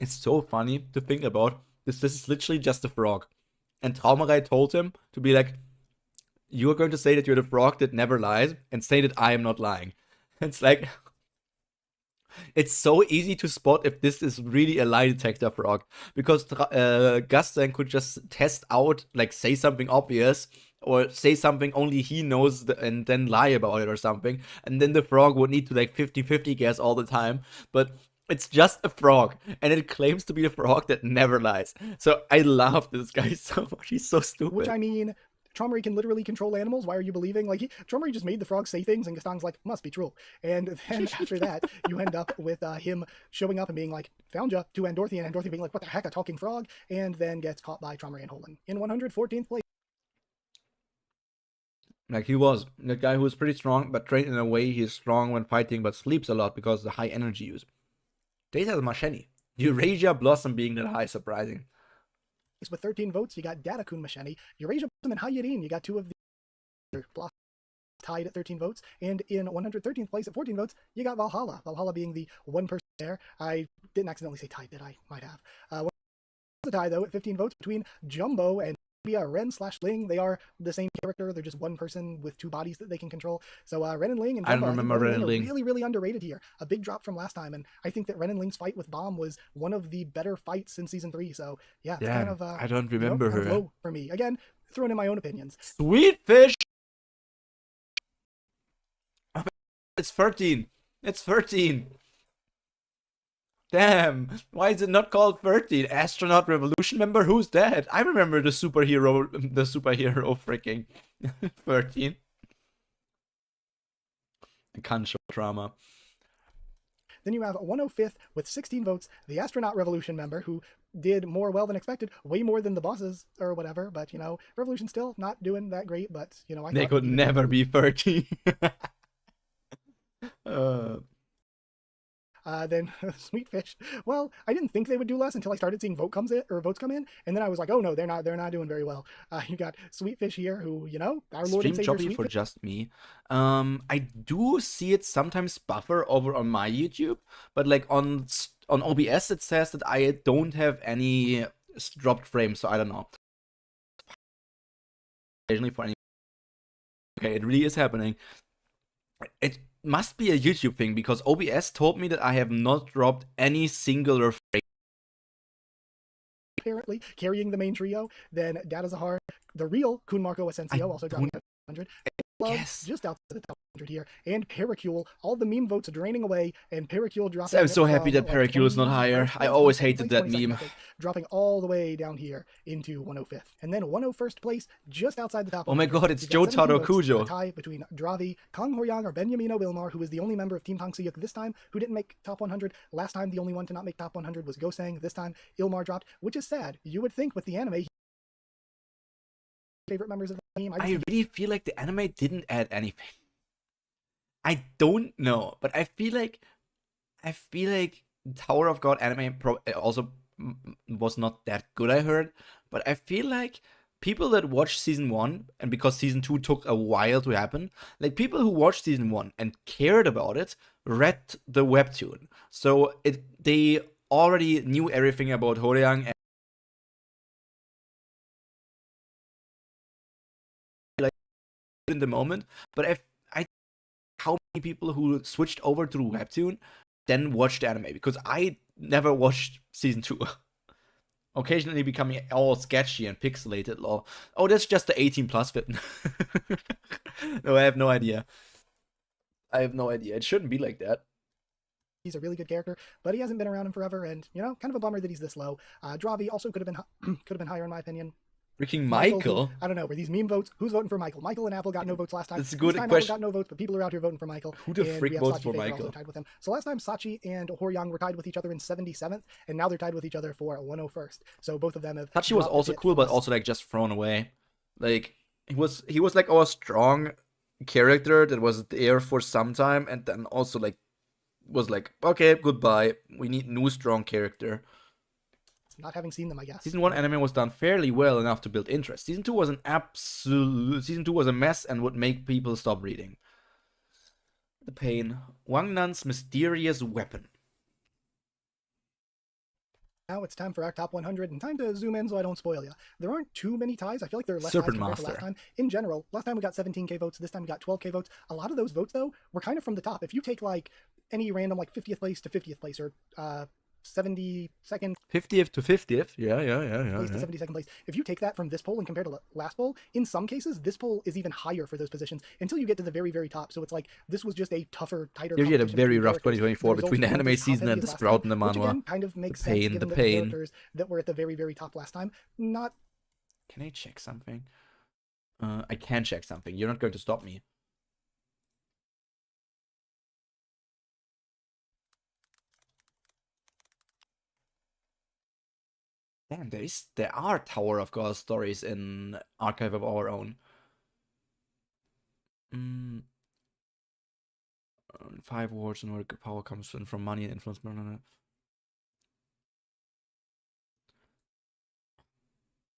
It's so funny to think about. This is literally just a frog. And Traumaray told him to be like, you are going to say that you're the frog that never lies and say that I am not lying. It's like, it's so easy to spot if this is really a lie detector frog. Because Gasten could just test out, like say something obvious or say something only he knows and then lie about it or something. And then the frog would need to like 50-50 guess all the time. But it's just a frog, and it claims to be a frog that never lies. So I love this guy so much. He's so stupid. Which, I mean, Traumaray can literally control animals. Why are you believing? Like, Traumaray just made the frog say things, and Gaston's like, must be true. And then after that, you end up with him showing up and being like, found ya, to Andorthian, and Andorthian being like, what the heck, a talking frog? And then gets caught by Traumaray and Holen in 114th place. Like he was the guy who was pretty strong, but trained in a way he's strong when fighting, but sleeps a lot because of the high energy use. Data is Masheni. Eurasia Blossom being that high, surprising. With 13 votes, you got Datakun Masheni. Eurasia Blossom and Hayarin, you got two of the Blossom tied at 13 votes. And in 113th place at 14 votes, you got Valhalla. Valhalla being the one person there. I didn't accidentally say tied, did I? Might have. A tie, though, at 15 votes between Jumbo and Ren/Ling. They are the same character. They're just one person with two bodies that they can control. So Ren and Ling and Jumbo, I don't remember Ren and Ling. Really, really underrated here. A big drop from last time, and I think that Ren and Ling's fight with Bomb was one of the better fights in season 3. So yeah, it's kind of I don't remember her. Low for me. Again, throwing in my own opinions. Sweet fish. It's 13. It's 13. Damn, why is it not called 13? Astronaut Revolution member? Who's that? I remember the superhero freaking 13. I can't show drama. Then you have 105th with 16 votes, the Astronaut Revolution member, who did more well than expected, way more than the bosses or whatever, but, you know, Revolution still not doing that great, but, you know, they could never be 13. Then Sweetfish. Well, I didn't think they would do less until I started seeing votes come in, and then I was like, oh no, they're not doing very well. You got Sweetfish here, who our Lord and Stream Savior choppy Sweetfish. for just me. I do see it sometimes buffer over on my YouTube, but like on OBS it says that I don't have any dropped frames, so I don't know. Occasionally for any. Okay, it really is happening. It must be a YouTube thing because OBS told me that I have not dropped any singular frame. Apparently carrying the main trio. Then Data Zahar, the real Kun Marco Asensio, also dropping 100. Yes. Just outside the top 100 here, and Paracule, all the meme votes draining away, and Paracule dropping. I'm so happy that Paracule is not higher. I always hated that meme. Dropping all the way down here into 105th, and then 101st place just outside the top. Oh my god, it's Jotaro Kujo. A tie between Dravi, Kong Horyang, or Benjamino Wilmar, who is the only member of Team Tangsiyuk this time who didn't make top 100. Last time, the only one to not make top 100 was Gosang. This time, Ilmar dropped, which is sad. You would think with the anime, favorite members of the team. I really feel like the anime didn't add anything. I don't know, but I feel like Tower of God anime also was not that good, I heard, but I feel like people that watched season 1, and because season 2 took a while to happen, like people who watched season 1 and cared about it read the webtoon, so they already knew everything about Horyang. In the moment, but I how many people who switched over to Webtoon then watched anime, because I never watched season 2. Occasionally becoming all sketchy and pixelated. Oh, that's just the 18 plus fit. No, I have no idea. It shouldn't be like that. He's a really good character, but he hasn't been around in forever, and kind of a bummer that he's this low. Dravi also could have been higher in my opinion. Freaking Michael? I don't know. Were these meme votes? Who's voting for Michael? Michael and Apple got no votes last time. That's a good question. Apple got no votes, but people are out here voting for Michael. Who the frick votes for Michael? Tied with him. So last time, Sachi and Horyang were tied with each other in 77th, and now they're tied with each other for 101st. So both of them have. Sachi was also cool, but also like just thrown away. Like he was like our strong character that was there for some time, and then also like was like, okay, goodbye. We need new strong character. Not having seen them, I guess. Season 1 anime was done fairly well enough to build interest. Season 2 was a mess and would make people stop reading. The pain. Wang Nan's mysterious weapon. Now it's time for our top 100, and time to zoom in so I don't spoil you. There aren't too many ties. I feel like there are less Serpent ties compared Master. to last time. In general, last time we got 17k votes. This time we got 12k votes. A lot of those votes, though, were kind of from the top. If you take like any random like 50th place to 50th place, or 72nd 50th to 50th, yeah. place to 72nd place. If you take that from this poll and compare to last poll, in some cases this poll is even higher for those positions until you get to the very, very top. So it's like this was just a tougher, tighter. You had a very rough 2024 between the anime season and the Sprout and the manhwa. Which again kind of makes sense given the characters that were at the very, very top last time. Not. Can I check something? I can check something. You're not going to stop me. Damn, there are Tower of God stories in Archive of Our Own. 5 words and where power comes from money and influence.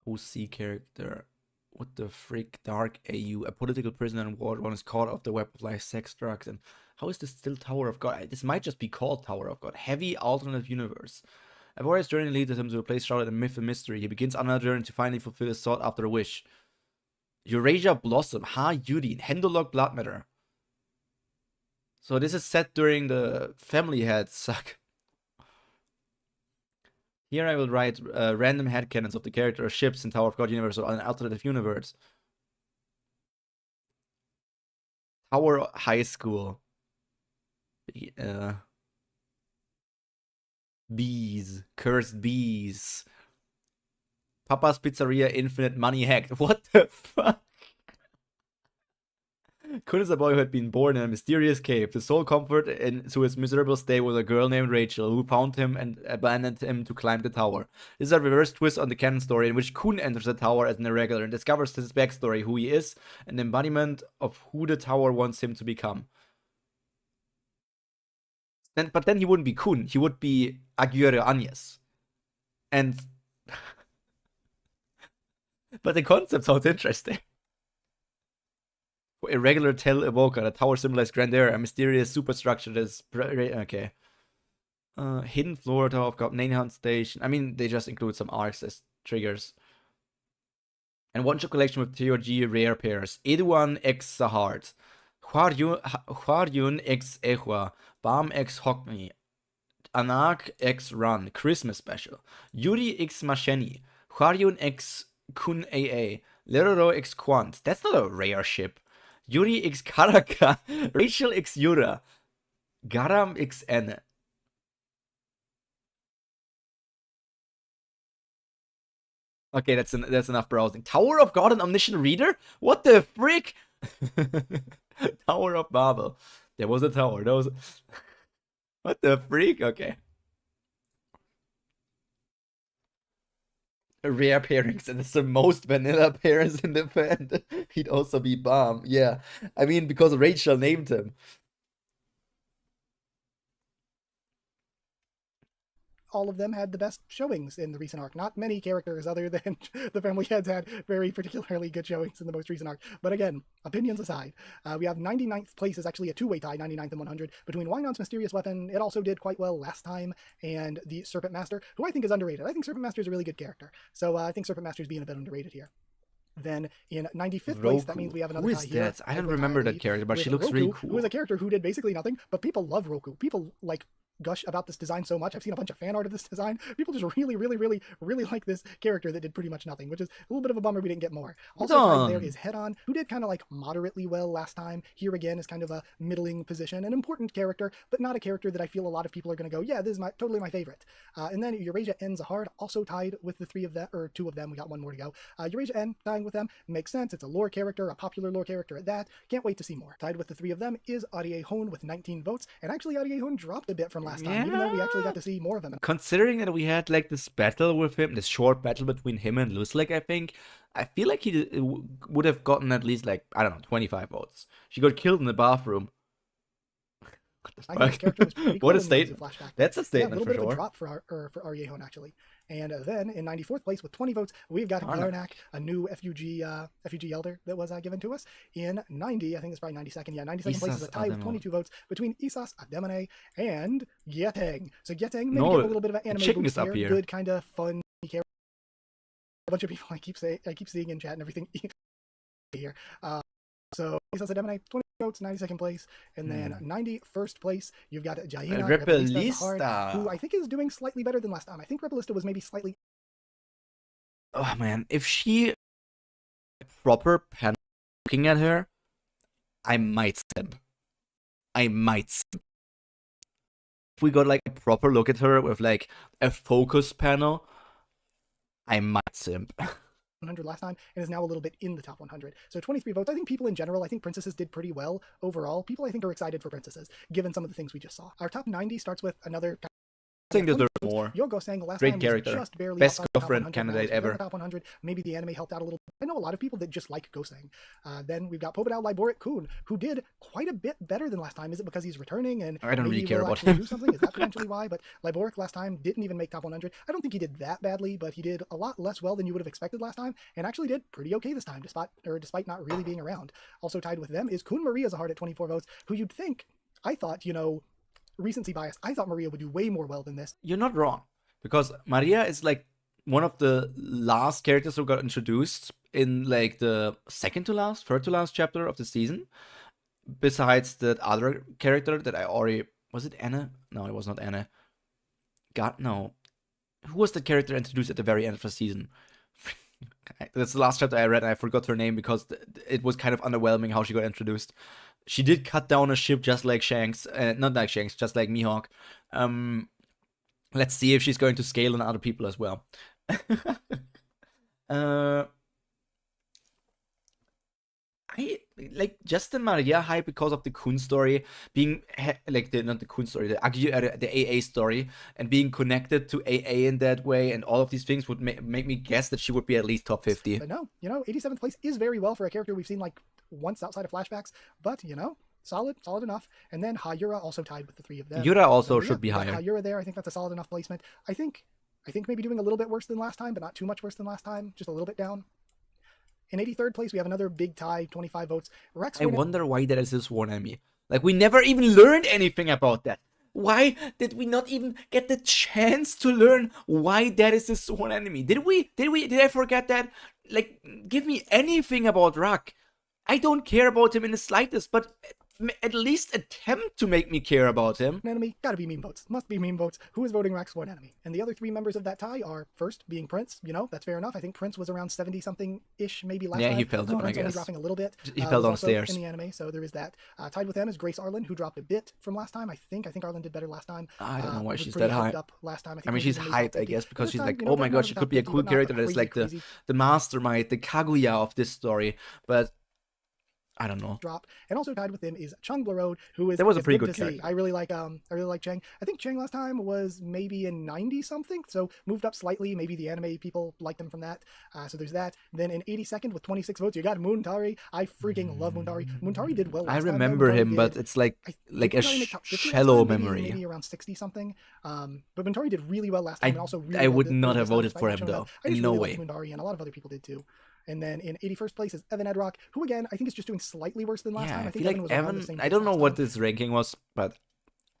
OC character. What the frick? Dark AU. A political prisoner in war. One is caught off the web of life, sex, drugs. And how is this still Tower of God? This might just be called Tower of God. Heavy alternate universe. A warrior's journey leads him to a place shrouded in myth and mystery. He begins another journey to finally fulfill his sought after wish. Eurasia Blossom, Ha Yudin, Hendolog Blood Matter. So this is set during the family head suck. Here I will write random headcanons of the character ships in Tower of God universe or an alternative universe. Tower High School. Bees. Cursed bees. Papa's Pizzeria Infinite Money Hacked. What the fuck? Kun is a boy who had been born in a mysterious cave. The sole comfort into his miserable stay was a girl named Rachel, who found him and abandoned him to climb the tower. This is a reverse twist on the canon story in which Kun enters the tower as an irregular and discovers his backstory, who he is, an embodiment of who the tower wants him to become. But then he wouldn't be Kun. He would be Aguirre Agnes. And but the concept sounds interesting. A regular Tel evoker, a tower symbolizes grandeur, a mysterious superstructure that's okay. Hidden floor tower of God, Nainhan Station. I mean, they just include some arcs as triggers. And one-shot collection with TOG rare pairs. Eduan x Sahart. Hwaryun x Ehwa. Bam x Hockney. Anak x Run. Christmas special. Yuri x Masheni. Hwaryun x Kun AA. Leroro x Quant. That's not a rare ship. Yuri x Karaka. Rachel x Yura. Garam x N. Okay, that's enough browsing. Tower of God and Omniscient Reader? What the frick? Tower of Babel. There was a tower. There was. What the freak? Okay. Rare pairings, and it's the most vanilla pairings in the band. He'd also be Bomb. Yeah. I mean, because Rachel named him. All of them had the best showings in the recent arc. Not many characters other than the family heads had very particularly good showings in the most recent arc. But again, opinions aside, we have 99th place is actually a two-way tie, 99th and 100, between Wynon's Mysterious Weapon. It also did quite well last time, and the Serpent Master, who I think is underrated. I think Serpent Master is a really good character. So I think Serpent Master is being a bit underrated here. Then in 95th place, that means we have another Who tie is here. that? I don't remember that character, but she looks Roku, really cool. Who is a character who did basically nothing, but people love Roku. People like gush about this design so much. I've seen a bunch of fan art of this design. People just really like this character that did pretty much nothing, which is a little bit of a bummer we didn't get more. Also there is Head-On, who did kind of like moderately well last time. Here again is kind of a middling position, an important character, but not a character that I feel a lot of people are going to go, yeah, this is totally my favorite. And then Eurasia N Zahard, also tied with the three of them, or two of them. We got one more to go. Eurasia N tying with them makes sense. It's a lore character, a popular lore character at that. Can't wait to see more. Tied with the three of them is Arie Hone with 19 votes, and actually Arie Hone dropped a bit from last time, even though we actually got to see more of him. Considering that we had like this battle with him, this short battle between him and Luslik, I think, I feel like he would have gotten at least like, I don't know, 25 votes. She got killed in the bathroom. I think his character was pretty cool. What a statement. That's a statement for sure. A little bit of a drop for Arie Hone, actually. And then in 94th place with 20 votes, we've got Garnak, a new FUG elder that was given to us. In 90, I think it's probably 92nd. Yeah, 92nd place is a tie with 22 votes between Isas Ademone and Gyeteng. So Gyeteng maybe get a little bit of an anime boost here. Good kind of fun character. A bunch of people I keep seeing in chat and everything here. So Isas Ademone, 20 votes, 92nd place, and then 91st place, you've got Jaina Repelista, who I think is doing slightly better than last time. I think Repelista was maybe slightly. Oh man, if she proper pen looking at her, I might simp. If we got like a proper look at her with like a focus panel, I might simp. 100 last time, and is now a little bit in the top 100. So 23 votes. I think people in general, I think Princesses did pretty well overall. People, I think, are excited for Princesses, given some of the things we just saw. Our top 90 starts with another. I think there's more. Yogo saying last Great time character. Was just barely best girlfriend candidate ever. Top 100. Maybe the anime helped out a little bit. I know a lot of people that just like Goseng. Then we've got Pobedal Liboric Kun, who did quite a bit better than last time. Is it because he's returning and I don't really care about him? Do something? Is that potentially why? But Liboric last time didn't even make top 100. I don't think he did that badly, but he did a lot less well than you would have expected last time, and actually did pretty okay this time, despite not really being around. Also tied with them is Kun Maria Zahard at 24 votes, who you'd think, I thought, recency bias, I thought Maria would do way more well than this. You're not wrong, because Maria is like one of the last characters who got introduced in like the third to last chapter of the season, besides that other character that I already, was it Anna? No, it was not Anna. God, no. Who was the character introduced at the very end of the season? That's the last chapter I read and I forgot her name because it was kind of underwhelming how she got introduced. She did cut down a ship just like Shanks, not like Shanks, just like Mihawk. Let's see if she's going to scale on other people as well. I like Justin Maria hype because of the Kun story being like not the Kun story, the AA story, and being connected to AA in that way, and all of these things would make me guess that she would be at least top 50. But no, 87th place is very well for a character we've seen like once outside of flashbacks, but solid enough. And then Hayura also tied with the three of them. Yura also So, should be higher. Hayura there, I think that's a solid enough placement. I think maybe doing a little bit worse than last time, but not too much worse than last time, just a little bit down. In 83rd place, we have another big tie, 25 votes. Rex. I wonder why that is his one enemy. Like, we never even learned anything about that. Why did we not even get the chance to learn why that is his one enemy? Did I forget that? Like, give me anything about Rock. I don't care about him in the slightest, but at least attempt to make me care about him. Enemy, gotta be meme votes. Must be meme votes. Who is voting Rex one enemy? And the other three members of that tie are, first being Prince. You know, that's fair enough. I think Prince was around 70-something-ish maybe last time. Yeah, he fell down, I guess. Only dropping a little bit. He fell downstairs. In the anime, so there is that. Tied with them is Grace Arlen, who dropped a bit from last time. I think Arlen did better last time. I don't know why she's that high. Up last time. I mean, she's hyped, I guess, because she's like, oh my god, she could be a cool character that is like the mastermind, the Kaguya of this story. But I don't know. Drop. And also tied with him is Chung Blurode, who is. That was a pretty good character. I really like Chang. I think Chang last time was maybe in 90 something, so moved up slightly. Maybe the anime people liked him from that. So there's that. Then in 82nd with 26 votes, you got Muntari. I freaking love Muntari. Muntari did well. I remember him, but it's like a shallow memory. Maybe around 60 something. But Muntari did really well last time. And also really I would not have voted for him though. In no way. Muntari, and a lot of other people did too. And then in 81st place is Evan Edrock, who again, I think is just doing slightly worse than last time. I think feel like Evan, I don't know what this ranking was, but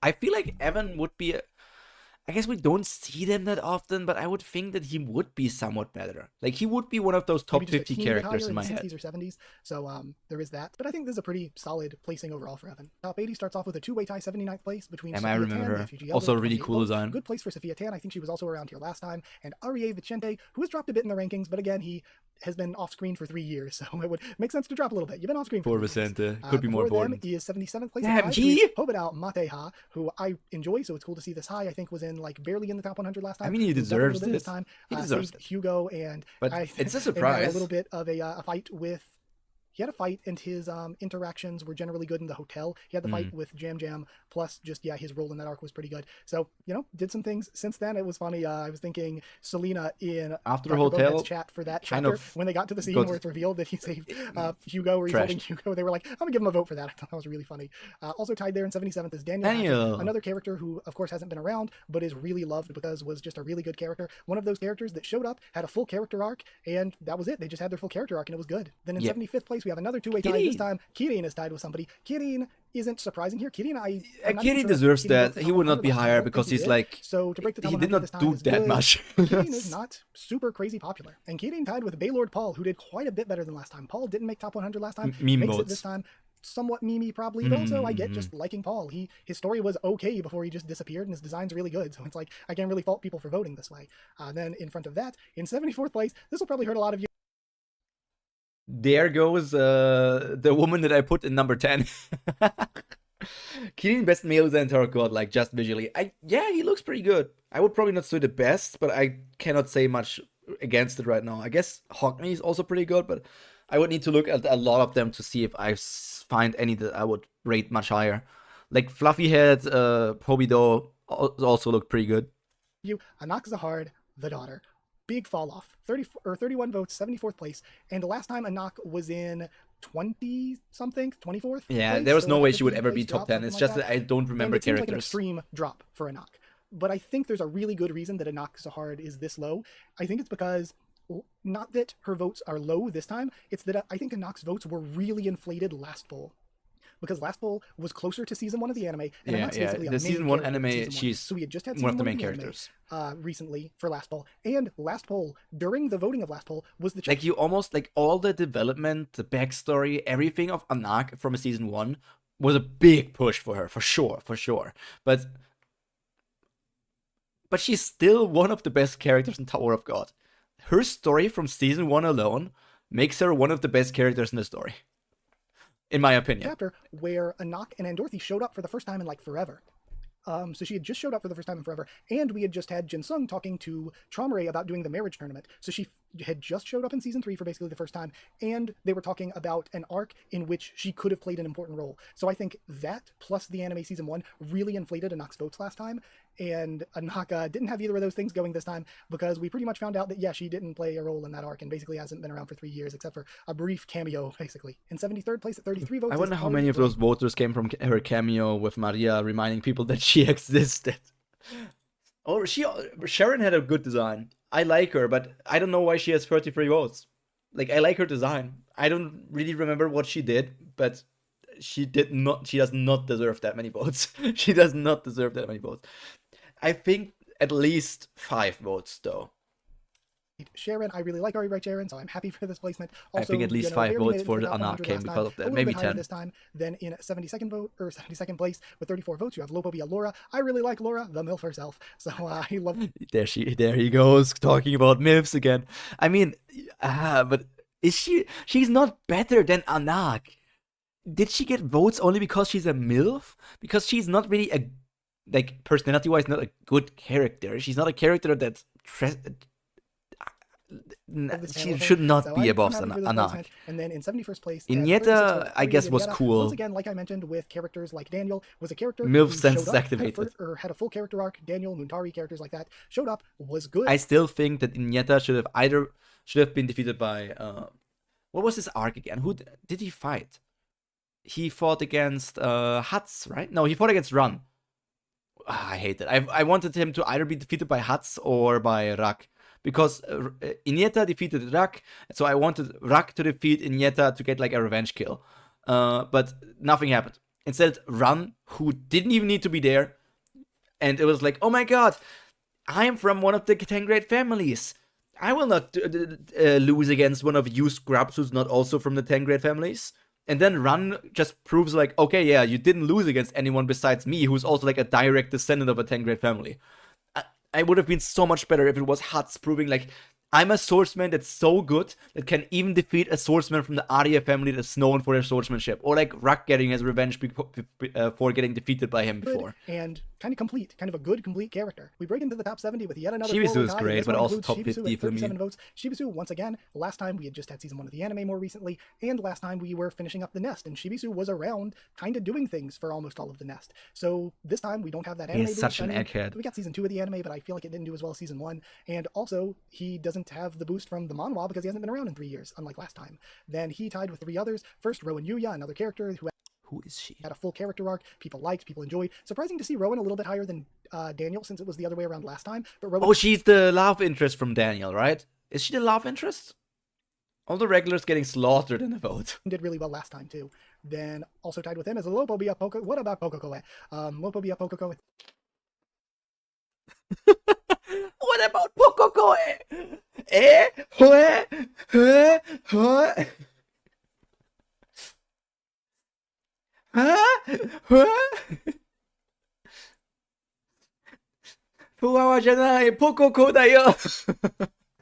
I feel like Evan would be, I guess we don't see them that often, but I would think that he would be somewhat better. Like, he would be one of those top 50 characters in my head. 60s or 70s, so there is that. But I think this is a pretty solid placing overall for Evan. Top 80 starts off with a two-way tie, 79th place between I remember her. Also a really cool design. Good place for Sophia Tan. I think she was also around here last time. And Arie Vicente, who has dropped a bit in the rankings, but again, he has been off screen for 3 years, so it would make sense to drop a little bit. You've been off screen for Poor Vicente. Could be more important. He is 77th place. Damn, he? Hobadao Mateha, who I enjoy, so it's cool to see this high. I think was in like barely in the top 100 last time. I mean, he deserves this time. He deserves it. Hugo and but it's a surprise. A little bit of a fight with. He had a fight, and his interactions were generally good in the hotel. He had the fight with Jam Jam, plus just, his role in that arc was pretty good. So, did some things since then. It was funny. I was thinking Selena in after the hotel chat for that chapter, when they got to the scene where it's revealed that he saved Hugo, or he's holding Hugo, they were like, I'm going to give him a vote for that. I thought that was really funny. Also tied there in 77th is Daniel. Another character who, of course, hasn't been around, but is really loved because was just a really good character. One of those characters that showed up, had a full character arc, and that was it. They just had their full character arc, and it was good. Then in 75th place, we have another two-way tie. This time, Kirin is tied with somebody. Kirin isn't surprising here. Kirin, Kirin deserves that. He would not be higher because he's like, so to break the top he did not do that much. Kirin is not super crazy popular. And Kirin tied with Baylord Paul, who did quite a bit better than last time. Paul didn't make top 100 last time. Meme makes modes. It this time. Somewhat memey probably, but also I get just liking Paul. His story was okay before he just disappeared, and his design's really good. So it's like, I can't really fault people for voting this way. Then in front of that, in 74th place, this will probably hurt a lot of you. There goes the woman that I put in number 10. Kirin best male design entire god, like just visually. He looks pretty good. I would probably not say the best, but I cannot say much against it right now. I guess Hogme is also pretty good, but I would need to look at a lot of them to see if I find any that I would rate much higher. Like Fluffy Head, Pobido also look pretty good. Anak Zahard, the daughter. Big fall off. 31 votes, 74th place. And the last time Anak was in 20-something, 24th? Yeah, place, there was so no like way she would ever be top 10. It's just that I don't remember it characters. Like an extreme drop for Anak. But I think there's a really good reason that Anak Zahard is this low. I think it's because, not that her votes are low this time, it's that I think Anak's votes were really inflated last poll. Because last poll was closer to season 1 of the anime. And the season 1 anime, she's so we had just had one of the main characters. Recently for last poll. And last poll, during the voting of last poll, was the... Like, you almost, like, all the development, the backstory, everything of Anak from a season 1 was a big push for her, for sure. But she's still one of the best characters in Tower of God. Her story from season 1 alone makes her one of the best characters in the story. In my opinion. Chapter where Anak and Andorthy showed up for the first time in like forever. So she had just showed up for the first time in forever, and we had just had Jin Sung talking to Traumare about doing the marriage tournament. So she had just showed up in season 3 for basically the first time, and they were talking about an arc in which she could have played an important role. So I think that plus the anime season 1 really inflated Anak's votes last time, and Anaka didn't have either of those things going this time, because we pretty much found out that, yeah, she didn't play a role in that arc and basically hasn't been around for 3 years except for a brief cameo, basically. In 73rd place at 33 votes. I wonder how many of those voters came from her cameo with Maria reminding people that she existed. Oh, Sharon had a good design. I like her, but I don't know why she has 33 votes. Like, I like her design. I don't really remember what she did, but she does not deserve that many votes. She does not deserve that many votes. I think at least 5 votes, though. Sharon, I really like Ari Bright Sharon, so I'm happy for this placement. Also, I think at least 5 votes for the Anak came because of that. Maybe 10. This time, then in 72nd place with 34 votes, you have Lopobia Laura. I really like Laura, the MILF herself. So I love. There he goes talking about MILFs again. I mean, but is she's not better than Anak. Did she get votes only because she's a MILF? Because she's not really a, like, personality-wise, not a good character. She's not a character that she should not be above Anak. And then in 71st place, Inyeta, I guess, was cool. Once again, like I mentioned, with characters like Daniel, was a character MILF sense is activated. Or had a full character arc. Daniel, Muntari, characters like that showed up, was good. I still think that Inyeta should have been defeated by what was his arc again? Who did he fight? He fought against Hats, right? No, he fought against Run. I hate it. I wanted him to either be defeated by Hats or by Rak. Because Inyeta defeated Rak, so I wanted Rak to defeat Inyeta to get like a revenge kill. But nothing happened. Instead, Run, who didn't even need to be there, and it was like, oh my god, I am from one of the 10 great families. I will not lose against one of you scrubs who's not also from the 10 great families. And then Run just proves like, okay, yeah, you didn't lose against anyone besides me, who's also like a direct descendant of a 10 great family. I would have been so much better if it was Huts proving like, I'm a swordsman that's so good that can even defeat a swordsman from the Arya family that's known for their swordsmanship. Or like Rak getting his revenge for getting defeated by him before. And kind of complete, kind of a good, complete character. We break into the top 70 with yet another Shibisu is great, but also top 50 for me. Votes. Shibisu, once again, last time we had just had season 1 of the anime more recently, and last time we were finishing up the Nest, and Shibisu was around, kind of doing things for almost all of the Nest. So this time we don't have that anime. He's such an egghead. We got season 2 of the anime, but I feel like it didn't do as well as season 1. And also, he doesn't have the boost from the manhwa because he hasn't been around in 3 years, unlike last time. Then he tied with 3 others. First, Rowan Yuya, another character who is she? Had a full character arc. People liked, people enjoyed. Surprising to see Rowan a little bit higher than Daniel, since it was the other way around last time. But Rowan... Oh, she's the love interest from Daniel, right? Is she the love interest? All the regulars getting slaughtered in the vote. Did really well last time, too. Then also tied with him is Lopobia Poko. What about Pokokoe? Lopobia Pokokoe. What about Pokokoe? Eh? Huh? Huh? Huh? Huh?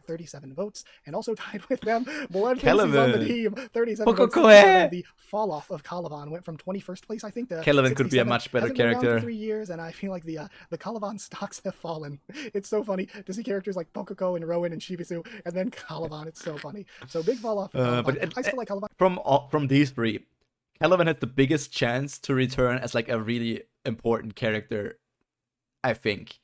37 votes, and also tied with them, Blood Faces on the team. 37 votes. The fall off of Calavan went from 21st place, I think, to Calavan could be a much better character. For 3 years, and I feel like the Calavan stocks have fallen. It's so funny to see characters like Pokoko and Rowan and Shibisu, and then Calavan. It's so funny. So big fall off. But I still like Calavan. From these 3, Calavan had the biggest chance to return as like a really important character, I think.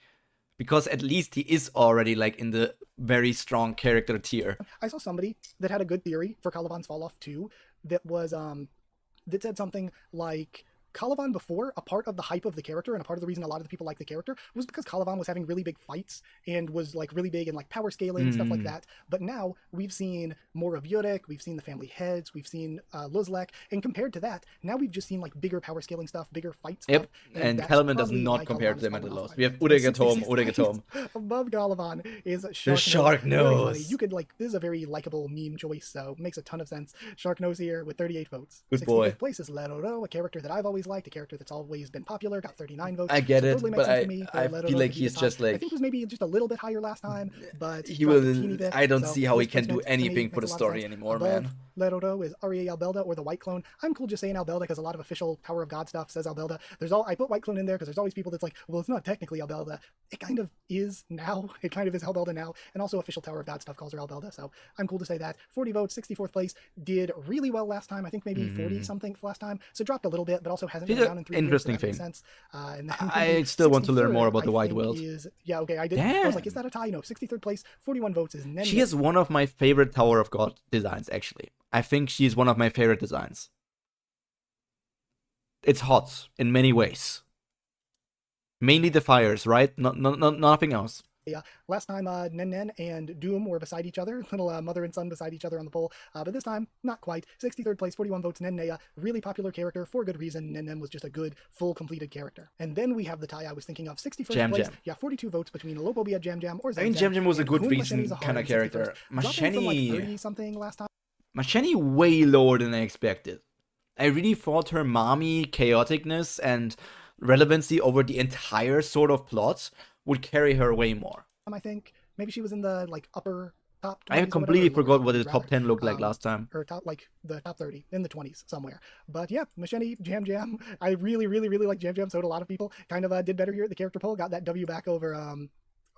Because at least he is already like in the very strong character tier. I saw somebody that had a good theory for Calavan's fall off too. That was that said something like Calavan before, a part of the hype of the character and a part of the reason a lot of the people like the character was because Calavan was having really big fights and was like really big in like power scaling and stuff like that. But now we've seen more of Yurik, we've seen the family heads, we've seen Luzlek, and compared to that, now we've just seen like bigger power scaling stuff, bigger fight stuff. Yep, and Calavan does not compare to them at the lowest. We have Uregatom. Above Calavan is Shark the Shark Nose. You could like, this is a very likable meme choice, so it makes a ton of sense. Shark Nose here with 38 votes. Good boy. 65th place is Leroro, a character that I've always liked, a character that's always been popular, got 39 votes. I get it, totally but I feel like he's just like... I think it was maybe just a little bit higher last time, but... he will. I don't see how he can do anything for the story anymore, man. Leroro is Aria Albelda or the White Clone. I'm cool just saying Albelda because a lot of official Power of God stuff says Albelda. I put White Clone in there because there's always people that's like, well, it's not technically Albelda. It kind of is now. It kind of is Albelda now. And also official Tower of God stuff calls her Albelda. So I'm cool to say that. 40 votes, 64th place. Did really well last time. I think maybe 40 something last time. So dropped a little bit, but also hasn't She's been an around in 3 years, so interesting that makes thing. sense. And then I still want to learn 63rd, more about I the White think, World. yeah, okay, I was like, is Damn. that a tie? No, 63rd place, 41 votes is Nen. She is one of my favorite Tower of God designs, actually. I think she's one of my favorite designs. It's hot in many ways. Mainly the fires, right? Nothing else. Last time, Nen and Doom were beside each other, little mother and son beside each other on the poll, but this time, not quite. 63rd place, 41 votes, Nennea, really popular character for good reason. Nen was just a good, full, completed character. And then we have the tie I was thinking of, 61st Jam place, Jam. yeah, 42 votes between Lopobia, Jam Jam, or Zam I mean, Jam Jam was a and good Kun reason Masheni Zahar kind of in 61st, character. dropping from like Masheni 30-something last time. way lower than I expected. I really thought her mommy chaoticness and relevancy over the entire sort of plot would carry her way more. I think maybe she was in the like upper top 20s. I completely forgot what the top 10 looked like last time. Or top, like the top 30 in the 20s somewhere. But yeah, Masheni, Jam Jam. I really like Jam Jam. So did a lot of people. Kind of did better here at the character poll. Got that W back over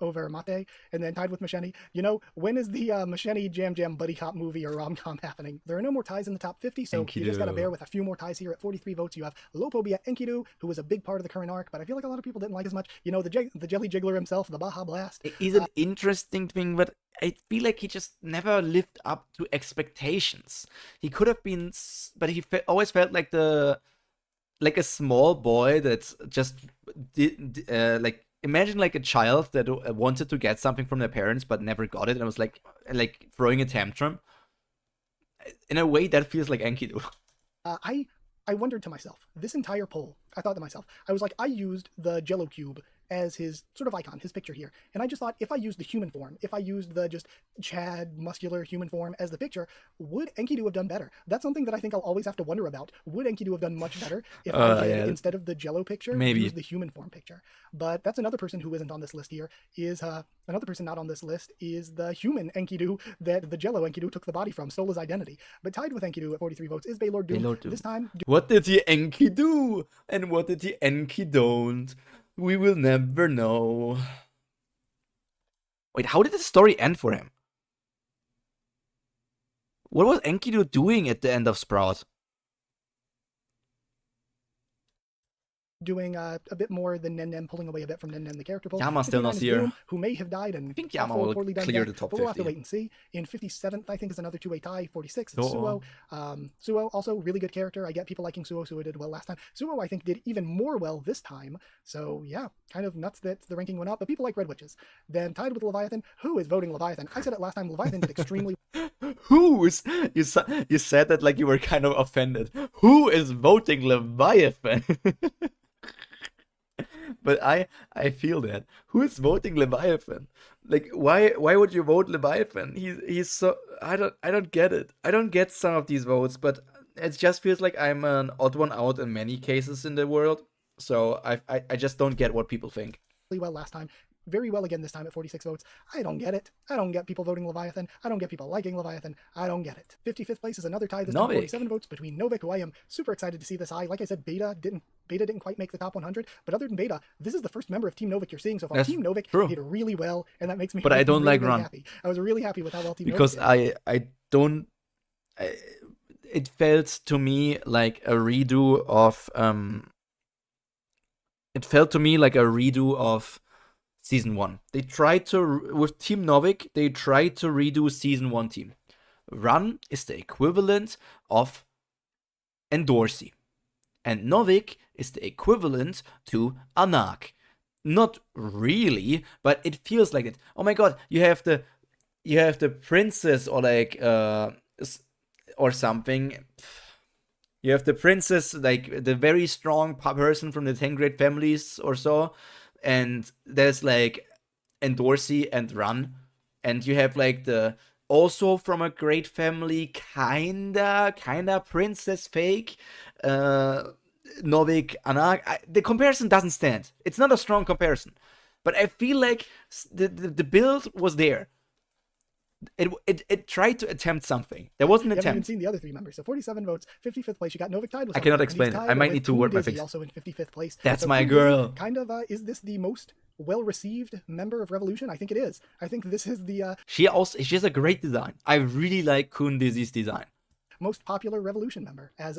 Mate, and then tied with Masheni. You know, when is the Masheni Jam Jam buddy cop movie or rom-com happening? There are no more ties in the top 50, so Enkidu. You just gotta bear with a few more ties here. At 43 votes, you have Lopobia Enkidu, who was a big part of the current arc, but I feel like a lot of people didn't like as much. You know, the Jelly Jiggler himself, the Baja Blast. It is an interesting thing, but I feel like he just never lived up to expectations. He could have been, but he always felt like like a small boy that's just like, imagine like a child that wanted to get something from their parents but never got it and was like throwing a tantrum. In a way, that feels like Enkidu. I wondered to myself, this entire poll, I thought to myself, I was like, I used the Jello Cube as his sort of icon, his picture here. And I just thought, if I used the human form, if I used the just Chad, muscular human form as the picture, would Enkidu have done better? That's something that I think I'll always have to wonder about. Would Enkidu have done much better if I did, instead of the Jello picture, use the human form picture? But that's another person who isn't on this list here, is another person not on this list is the human Enkidu that the Jello Enkidu took the body from, stole his identity. But tied with Enkidu at 43 votes is Baylord Doom. This time, what did the Enki do? And what did the Enki don't? We will never know. Wait, how did the story end for him? What was Enkidu doing at the end of Sprout? Doing a bit more than Nen, pulling away a bit from Nen the character pool. Yama's still not here. Doom, who may have died and I think Yama will clear the top 50. We'll have to wait and see. In 57th, I think, is another two-way tie. 46 is Suo. Suo, also really good character. I get people liking Suo. Suo did well last time. Suo, I think, did even more well this time. So yeah, kind of nuts that the ranking went up, but people like Red Witches. Then tied with Leviathan. Who is voting Leviathan? I said it last time. Leviathan did extremely Who is, you said that like you were kind of offended. Who is voting Leviathan? But I feel that. Who is voting Leviathan? Like, why would you vote Leviathan? He's so, I don't get it. I don't get some of these votes, but it just feels like I'm an odd one out in many cases in the world. So I just don't get what people think. Well last time. Very well again this time at 46 votes. I don't get it. I don't get people voting Leviathan. I don't get people liking Leviathan. I don't get it. 55th place is another tie this time, 47 votes between Novik, who I am super excited to see this high. Like I said, Beta didn't quite make the top 100, but other than Beta, this is the first member of Team Novik you're seeing so far. Team Novik did really well, and that makes me I don't really, like Run. happy. I was really happy with how well Team because Novik did. It felt to me like a redo of Season 1. They tried to, with Team Novik, they tried to redo Season 1 team. Run is the equivalent of Endorsey. And Novik is the equivalent to Anak. Not really, but it feels like it. Oh my god, you have the princess or like or something. You have the princess, like the very strong person from the 10 great families or so. And there's like Endorsey and Run, and you have like the also from a great family kinda princess fake Novik Anak. The comparison doesn't stand. It's not a strong comparison, but I feel like the build was there. It tried to attempt something. There was an attempt. You haven't even seen the other three members. So 47 votes, 55th place. You got Novik tied with. I cannot explain it. I might need to word my face. Also in 55th place. That's so my girl. Kind of. Is this the most well-received member of Revolution? I think it is. I think this is the. She has a great design. I really like Kun Dizzy's design. most popular Revolution member as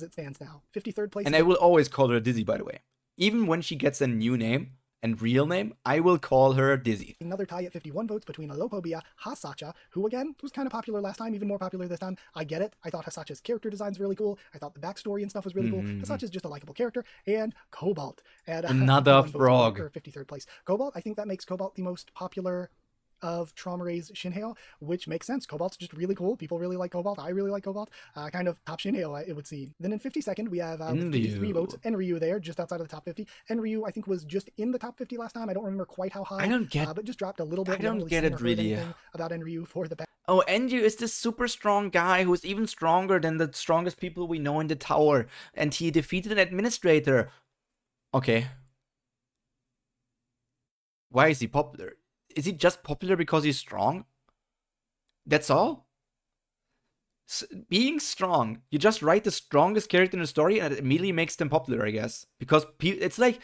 it stands now. 53rd place. And I will always call her Dizzy, by the way. Even when she gets a new name and real name, I will call her Dizzy. Another tie at 51 votes between Alopobia, Hasacha, who again was kind of popular last time, even more popular this time. I get it. I thought Hasacha's character design's really cool. I thought the backstory and stuff was really cool. Hasacha's just a likable character. And Cobalt at another frog. 53rd place. Cobalt, I think that makes Cobalt the most popular of Traumare's Shinheo, which makes sense. Cobalt's just really cool. People really like Cobalt. I really like Cobalt. Kind of top Shinheo, it would seem. Then in 52nd, we have 53 votes. Enryu there, just outside of the top 50. Enryu, I think, was just in the top 50 last time. I don't remember quite how high. I don't get but just dropped a little bit. I don't get it really. About Enryu for the Oh, Enryu is this super strong guy who's even stronger than the strongest people we know in the tower. And he defeated an administrator. Okay. Why is he popular? Is he just popular because he's strong? That's all? Being strong, you just write the strongest character in the story and it immediately makes them popular, I guess. Because it's like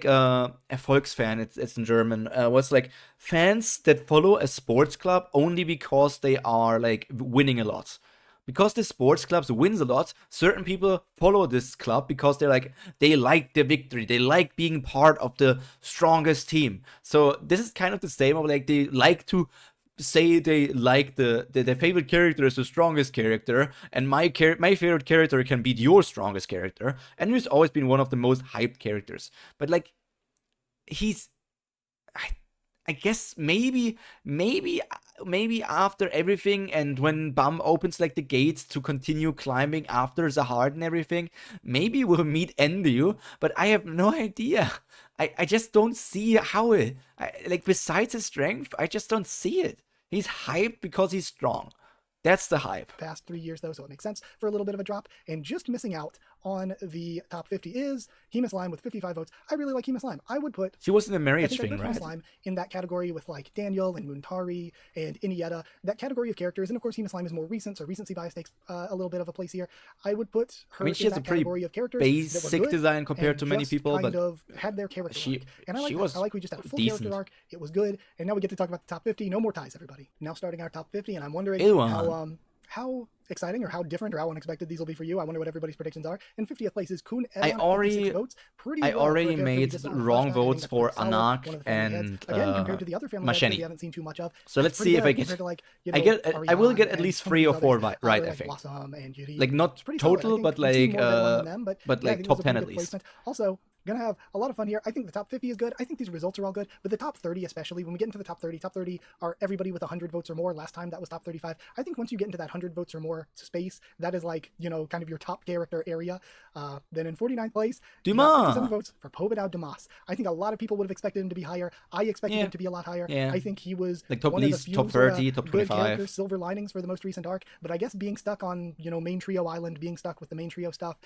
a Volksfan, it's in German. What's like fans that follow a sports club only because they are like winning a lot. Because the sports clubs wins a lot, certain people follow this club because they like the victory, they like being part of the strongest team. So this is kind of the same of like they like to say they like their favorite character is the strongest character, and my favorite character can beat your strongest character. And he's always been one of the most hyped characters. But like I guess maybe after everything and when Bum opens like the gates to continue climbing after Zahard and everything, maybe we'll meet Enryu, but I have no idea. I just don't see how like besides his strength, I just don't see it. He's hyped because he's strong. That's the hype. Past 3 years, though, so it makes sense for a little bit of a drop. And just missing out on the top 50 is Hema Slime with 55 votes. I really like Hema Slime. I would put... She was in the marriage thing, right? Slime in that category with, like, Daniel and Muntari and Inietta. That category of characters. And, of course, Hema Slime is more recent, so recency bias takes a little bit of a place here. I would put her she has a pretty category of characters basic design compared to many people, but... had their character arc. And I like we just had a full decent character arc. It was good. And now we get to talk about the top 50. No more ties, everybody. Now starting our top 50, and I'm wondering how exciting or how different or how unexpected these will be for you. I wonder what everybody's predictions are. In 50th place is Kun Evan, I already made wrong votes for Anak and compared to the other family Masheni. we haven't seen too much of. So let's see if I get I will get at least 3 or 4 right, I think. Like not total, but like top 10 at least. Also, gonna have a lot of fun here. I think the top 50 is good. I think these results are all good, but the top 30 especially, when we get into the top 30 are everybody with 100 votes or more. Last time that was top 35. I think once you get into that 100 votes or more space, that is like, kind of your top character area. Then in 49th place, Dumas. 57 votes for Pobedao Dumas. I think a lot of people would have expected him to be higher. I expected him to be a lot higher. Yeah. I think he was like top one least, of the few top 30, top 25. Silver linings for the most recent arc, but I guess being stuck on, main trio island, being stuck with the main trio stuff,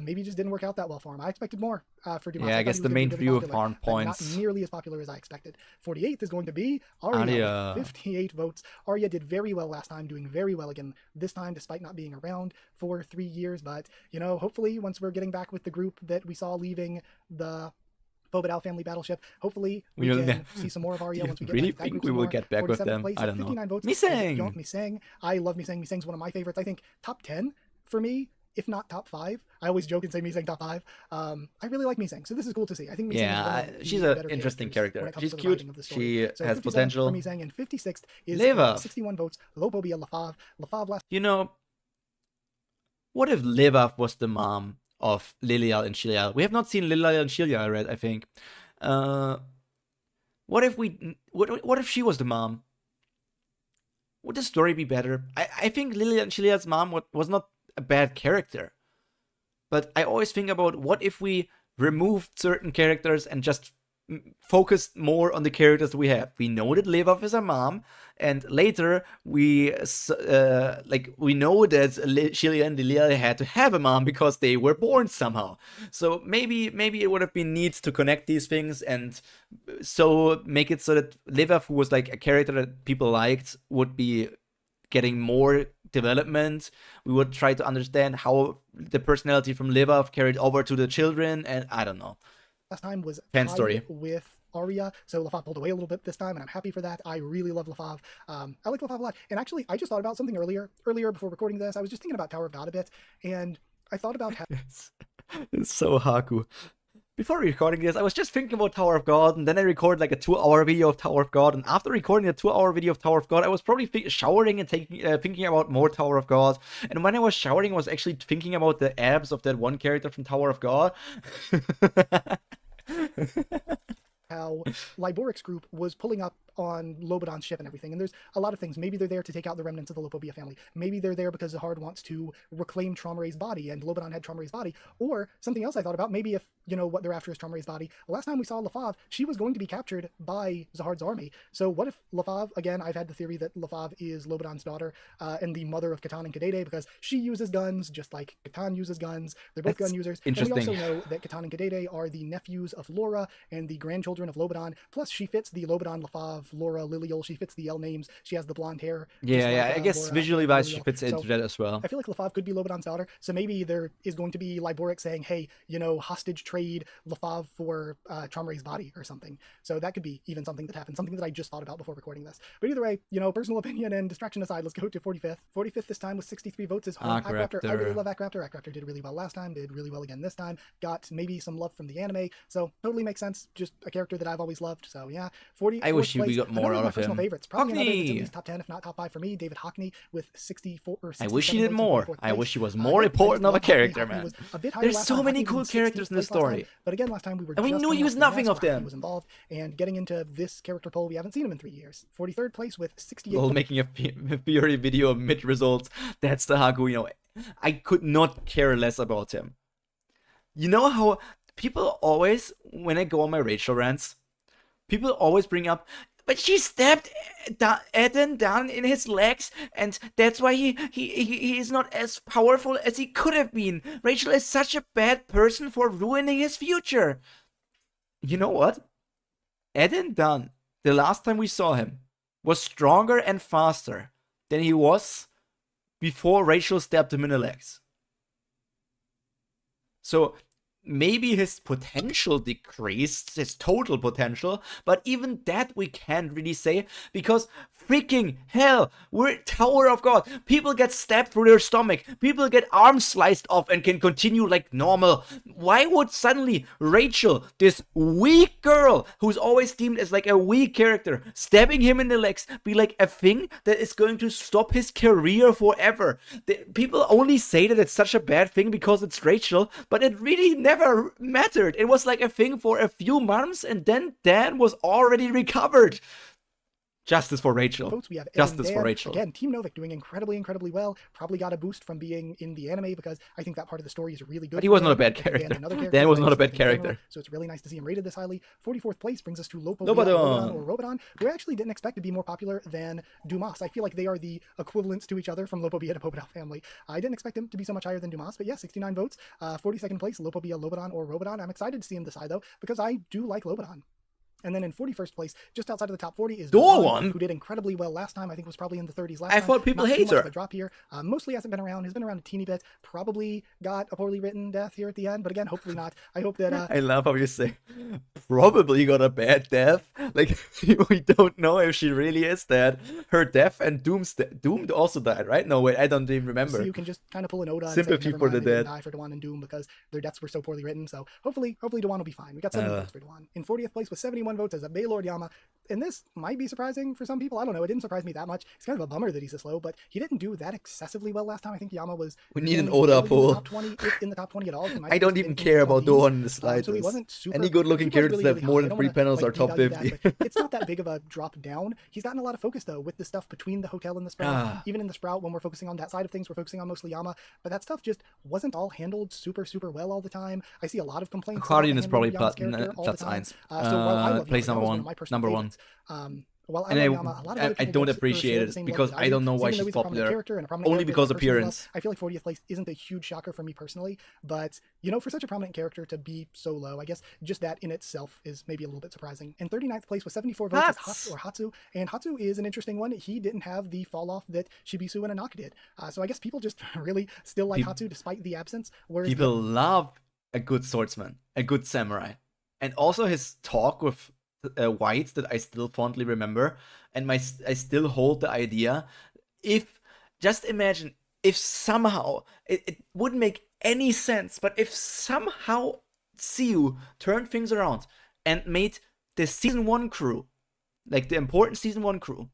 maybe just didn't work out that well for him. I expected more for Dumas. Yeah, I guess the main trio of farm points. Not nearly as popular as I expected. 48th is going to be Arya. 58 votes. Arya did very well last time, doing very well again this time, despite not being around for 3 years. But, hopefully once we're getting back with the group that we saw leaving the Pobedao family battleship, hopefully we can see some more of Arya once we get really back. think we will get back with them? I don't know. Misang. I love Misang. Misang's one of my favorites. I think top 10 for me, if not top 5. I always joke and say Misang top 5. I really like Misang, so this is cool to see. I think Misang she's an interesting character. She's cute. She has potential. For Misang, and 56th is Levav. 61 votes. Lopobia Lafav. Lafav last. What if Levav was the mom of Lilial and Shilial? We have not seen Lilial and Shilial yet, I think. What if she was the mom? Would the story be better? I think Lilial and Shilial's mom was not a bad character, but I always think about what if we removed certain characters and just focused more on the characters we have. We know that Levav is her mom, and later we know that Shilia and Lilial had to have a mom because they were born somehow. So maybe it would have been neat to connect these things and so make it so that Levav, who was like a character that people liked, would be getting more development. We would try to understand how the personality from Levav carried over to the children, and I don't know. Last time was fan story with Arya, so LaFave pulled away a little bit this time, and I'm happy for that. I really love LaFave. I like LaFave a lot. And actually, I just thought about something earlier before recording this. I was just thinking about Tower of God a bit, and I thought about how... It's so Haku. Before recording this, I was just thinking about Tower of God, and then I recorded like a 2-hour video of Tower of God, and after recording a 2-hour video of Tower of God, I was probably showering and thinking about more Tower of God, and when I was showering, I was actually thinking about the abs of that one character from Tower of God. How Liboric's group was pulling up on Lobadan's ship and everything, and there's a lot of things. Maybe they're there to take out the remnants of the Lopobia family. Maybe they're there because Zahard wants to reclaim Traumare's body, and Lobadan had Traumare's body. Or something else I thought about, maybe if, you know, what they're after is Traumare's body. Last time we saw LaFave, she was going to be captured by Zahard's army. So what if LaFave, again, I've had the theory that LaFave is Lobadan's daughter, and the mother of Catan and Kadede, because she uses guns just like Catan uses guns. They're both gun users. And we also know that Catan and Kadede are the nephews of Laura and the grandchildren of Lobadan. Plus, she fits the Lobadan, LaFave, Laura, Lilial. She fits the L names. She has the blonde hair. Yeah, I guess Laura, visually wise, she fits into that as well. I feel like LaFave could be Lobadan's daughter. So maybe there is going to be Liboric saying, hey, you know, hostage trade LaFave for Traumare's body or something. So that could be even something that happened, something that I just thought about before recording this. But either way, you know, personal opinion and distraction aside, let's go to 45th. 45th this time with 63 votes is home. Ackraptor. I really love Ackraptor. Ackraptor did really well last time, did really well again this time. Got maybe some love from the anime. So totally makes sense. Just a character that I've always loved. So yeah. 40. I wish we got more out of him. Favorites. Probably another that's at least top 10, if not top 5 for me. David Hockney with 64 or 67. I wish he did more. I wish he was more important of a character, man. There's so many cool characters in this story. But again, last time we were and we knew he was nothing of them. He was involved, and getting into this character poll, we haven't seen him in 3 years. 43rd place with 68. Well, making a Fury video of mid results. That's the Haku, you know. I could not care less about him. You know how people always, when I go on my Rachel rants, people always bring up, but she stabbed Eden down in his legs, and that's why he is not as powerful as he could have been. Rachel is such a bad person for ruining his future. You know what? Eden Dunn, the last time we saw him, was stronger and faster than he was before Rachel stabbed him in the legs. So maybe his potential decreased, his total potential, but even that we can't really say, because freaking hell, we're Tower of God. People get stabbed through their stomach, people get arms sliced off and can continue like normal. Why would suddenly Rachel, this weak girl who's always deemed as like a weak character, stabbing him in the legs, be like a thing that is going to stop his career forever? People only say that it's such a bad thing because it's Rachel, but it really never mattered. It was like a thing for a few months, and then Dan was already recovered. Justice for Rachel. We have Justice for Rachel. Again, Team Novik doing incredibly well. Probably got a boost from being in the anime, because I think that part of the story is really good. But he was not a bad character. Dan was not a bad character. So it's really nice to see him rated this highly. 44th place brings us to Lobadan or Robadan, who I actually didn't expect to be more popular than Dumas. I feel like they are the equivalents to each other from Lopobia to Popodal family. I didn't expect him to be so much higher than Dumas, but yeah, 69 votes. 42nd place, Lopobia, Lobadan or Robadan. I'm excited to see him this high though, because I do like Lobadan. And then in 41st place, just outside of the top 40, is Dorwan, who did incredibly well last time. I think was probably in the 30s last time. I thought people hate her. A drop here. Mostly hasn't been around. Has been around a teeny bit. Probably got a poorly written death here at the end. But again, hopefully not. I hope that... I love how you say, probably got a bad death. Like, we don't know if she really is dead. Her death and Doomed also died, right? No, wait, I don't even remember. So you can just kind of pull an Oda sympathy and say, for the dead. Die for Dewan and Doom because their deaths were so poorly written. So hopefully Dewan will be fine. We got 70 votes for Dewan. In 40th place with 71 votes as a Baylord Yama. And this might be surprising for some people. I don't know. It didn't surprise me that much. It's kind of a bummer that he's so slow, but he didn't do that excessively well last time. I think Yama was... We need an Oda poll. In the top 20 at all. I don't even care about Dohan in the slightest. So he wasn't super... Any good-looking characters that have more than 3 panels are top 50. That, it's not that big of a drop down. He's gotten a lot of focus, though, with the stuff between the hotel and the Sprout. Even in the Sprout, when we're focusing on that side of things, we're focusing on mostly Yama. But that stuff just wasn't all handled super well all the time. I see a lot of complaints. Guardian is probably Platz 1. Place number one. I don't appreciate it because I don't know why she's popular. Only because appearance. I feel like 40th place isn't a huge shocker for me personally, but you know, for such a prominent character to be so low, I guess just that in itself is maybe a little bit surprising. In 39th place with 74 votes is Hatsu, and Hatsu is an interesting one. He didn't have the fall off that Shibisu and Anaka did, so I guess people just really still like Hatsu despite the absence. Whereas people love a good swordsman, a good samurai, and also his talk with White that I still fondly remember, and I still hold the idea. If just imagine if somehow it wouldn't make any sense, but if somehow CU turned things around and made the season 1 crew, like the important season 1 crew,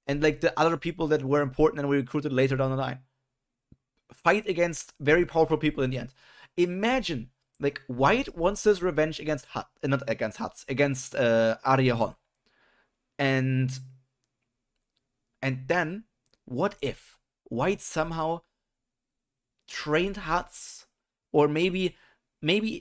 and like the other people that were important and we recruited later down the line, fight against very powerful people in the end. Imagine, like, White wants his revenge against not against Huts, against Arya Hon. And then, what if White somehow trained Huts, or maybe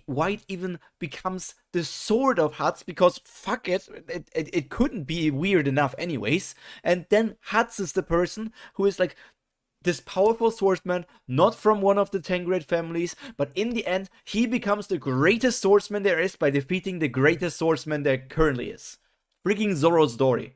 White even becomes the sword of Huts, because fuck it, it couldn't be weird enough anyways. And then Huts is the person who is like this powerful swordsman, not from one of the 10 great families, but in the end, he becomes the greatest swordsman there is by defeating the greatest swordsman there currently is. Freaking Zoro's story.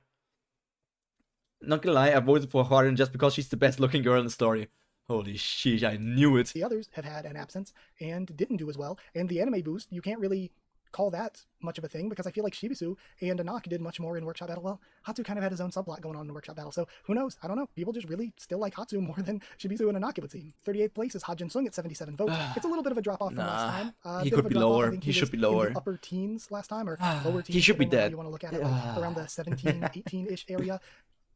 Not gonna lie, I voted for Harden just because she's the best looking girl in the story. Holy shit, I knew it. The others have had an absence and didn't do as well, and the anime boost, you can't really call that much of a thing, because I feel like Shibisu and Anak did much more in Workshop Battle. Well, Hatsu kind of had his own subplot going on in Workshop Battle, so who knows? I don't know. People just really still like Hatsu more than Shibisu and Anak, it would seem. 38th place is Hajin Sung at 77 votes. It's a little bit of a drop-off from last time. He could be lower. He should be lower. In the upper teens last time, or lower teens. He should be dead. You want to look at it, like around the 17, 18-ish area.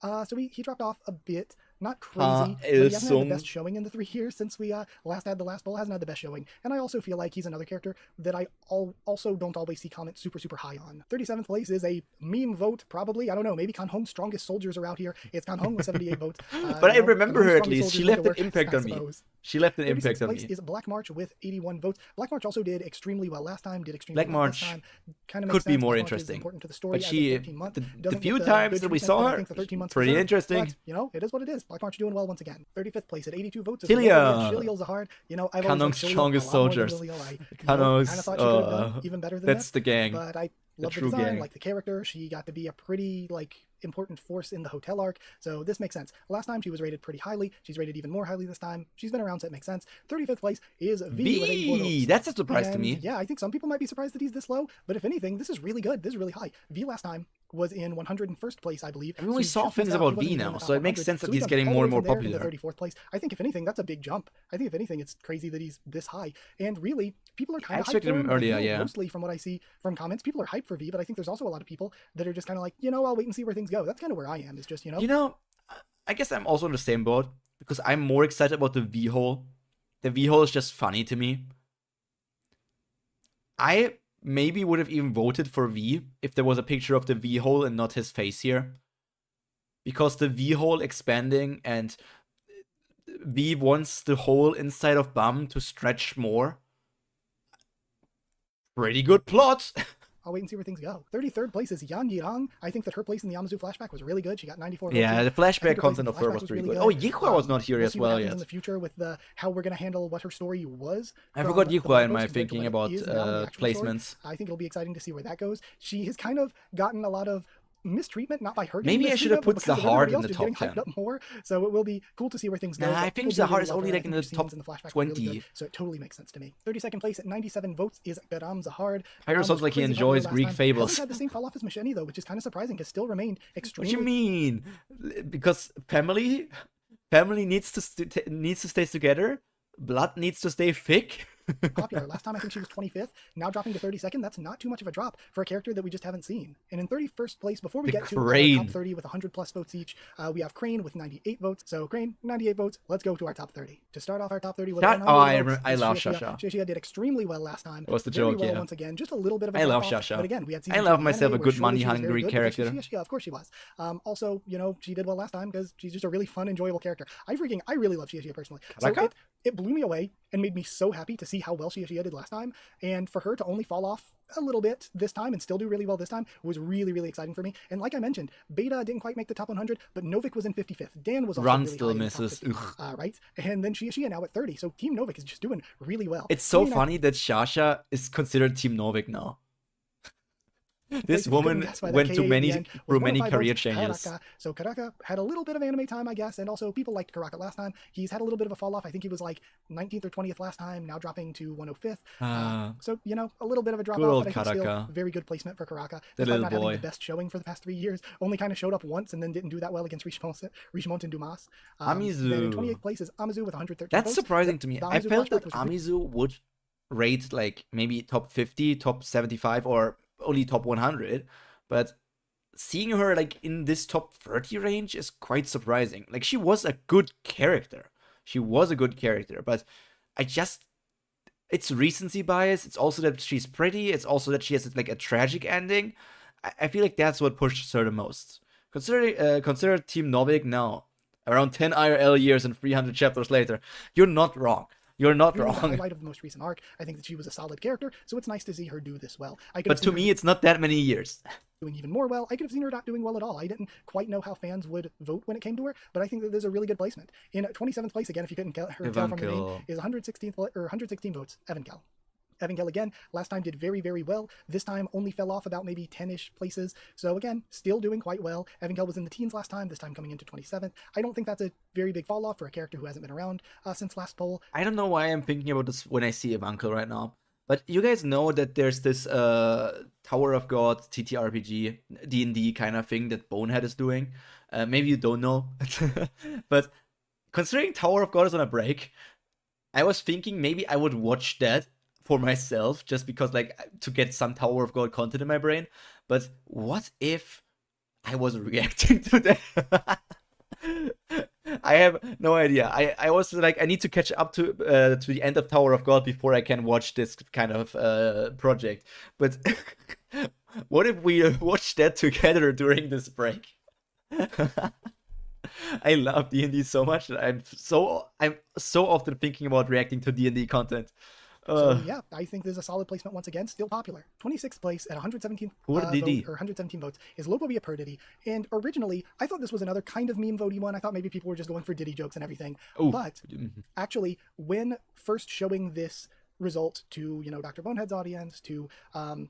So he dropped off a bit. Not crazy, but he hasn't had the best showing in the 3 years since we last had the last bowl. Hasn't had the best showing, and I also feel like he's another character that I also don't always see comments super high on. 37th place is a meme vote, probably. I don't know, maybe Kanhong's strongest soldiers are out here. It's Kanhong with 78 votes. But I remember her at least. She left an impact on me. She left an impact on me. 36th place is Black March with 81 votes. Black March also did extremely well last time. Black March this time. Kind of could be more Black interesting. Important to the story. But she, the few times that we saw her, pretty interesting. But, you know, it is what it is. Black March doing well once again. 35th place at 82 votes. Tilia! Shiliel Zahard. You know, I've Kanong's strongest soldiers. Kanong's, even better than that's the gang. But I love the design, like the character. She got to be a pretty, like, important force in the hotel arc, so this makes sense. Last time she was rated pretty highly. She's rated even more highly this time. She's been around, so it makes sense. 35th place is V. That's a surprise to me. Yeah, I think some people might be surprised that he's this low, but if anything, this is really good. This is really high. V last time was in 101st place, I believe. I mean, we saw things about V now, so it makes sense that he's getting more and more popular. 34th place. I think if anything, that's a big jump. I think if anything, it's crazy that he's this high. And really, people are kind of hyped for him earlier, yeah. Mostly from what I see from comments, people are hyped for V, but I think there's also a lot of people that are just kind of like, you know, I'll wait and see where things go. That's kind of where I am. It's just, you know. You know, I guess I'm also in the same boat, because I'm more excited about the V-hole. The V-hole is just funny to me. I maybe would have even voted for V if there was a picture of the V-hole and not his face here. Because the V-hole expanding, and V wants the hole inside of Bum to stretch more. Pretty good plot. I'll wait and see where things go. 33rd place is Yang Yirang. I think that her place in the Yamazu flashback was really good. She got 94 votes. Yeah, the flashback content of her was pretty good. Oh, Yihua was not here as well yet. In the future with how we're going to handle what her story was. I forgot Yihua in my thinking about placements. I think it'll be exciting to see where that goes. She has kind of gotten a lot of mistreatment, not by her. Maybe I should have put Zahard in the top 10. Up more, so it will be cool to see where things go. Nah, I think Zahard is only like in the top 20. Really, so it totally makes sense to me. 32nd place at 97 votes is Garam Zahard. Pyro sounds like he enjoys Greek fables. He had the same fall off as Misheni though, which is kind of surprising, because still remained extremely. What do you mean? Because family needs to stay together. Blood needs to stay thick. Popular. Last time I think she was 25th. Now dropping to 32nd. That's not too much of a drop for a character that we just haven't seen. And in 31st place, before we get to our top 30 with 100 plus votes each, we have Crane with 98 votes. So Crane, 98 votes. Let's go to our top 30. To start off our top 30 with I love Shasha. Shashia did extremely well last time. What's the joke? Well, once again, just a little bit of a I love Shasha. But again, we had I love myself a good money hungry character. Yeah, of course she was. Also, you know, she did well last time because she's just a really fun, enjoyable character. I really love Shashia personally. So it blew me away and made me so happy to see how well Shashia did last time, and for her to only fall off a little bit this time and still do really well this time was really, really exciting for me. And like I mentioned, Beta didn't quite make the top 100, but Novik was in 55th. Dan was also Run really still misses. Right? And then Shia now at 30. So Team Novik is just doing really well. It's so funny that Shasha is considered Team Novik now. This woman went to many career changes. Karaka. So Karaka had a little bit of anime time, I guess, and also people liked Karaka last time. He's had a little bit of a fall off. I think he was like 19th or 20th last time, now dropping to 105th. So, you know, a little bit of a drop off, but I think still very good placement for Karaka. Despite not having the best showing for the past 3 years, only kind of showed up once and then didn't do that well against Richemont and Dumas. Amizu. Then in 28th place is Amizu with 113 That's votes. surprising to me. I felt that Amizu would rate like maybe top 50, top 75, or only top 100, but seeing her like in this top 30 range is quite surprising. Like, she was a good character. But it's recency bias. It's also that she's pretty. It's also that she has like a tragic ending. I feel like that's what pushes her the most. Consider Team Novik now, around 10 IRL years and 300 chapters later. You're not wrong. You're not wrong. The highlight of the most recent arc, I think that she was a solid character, so it's nice to see her do this well. But to me, it's not that many years. Doing even more well. I could have seen her not doing well at all. I didn't quite know how fans would vote when it came to her, but I think that there's a really good placement. In 27th place, again, if you couldn't tell from the name, is 116 votes, Evan Kell. Evan Kell, again, last time did very, very well. This time only fell off about maybe 10-ish places. So again, still doing quite well. Evan Kell was in the teens last time, this time coming into 27th. I don't think that's a very big fall off for a character who hasn't been around since last poll. I don't know why I'm thinking about this when I see Evan Kell right now. But you guys know that there's this Tower of God TTRPG, D&D kind of thing that Bonehead is doing. Maybe you don't know. But considering Tower of God is on a break, I was thinking maybe I would watch that for myself, just because, like, to get some Tower of God content in my brain. But what if I was reacting to that? I have no idea. I was like, I need to catch up to the end of Tower of God before I can watch this kind of project. But what if we watch that together during this break? I love D&D so much that I'm so often thinking about reacting to D&D content. So yeah, I think there's a solid placement once again, still popular. 26th place at 117 117 votes is Loco Via Per Diddy. And originally, I thought this was another kind of meme votey one. I thought maybe people were just going for Diddy jokes and everything. Ooh. But actually, when first showing this result to, you know, Dr. Bonehead's audience, to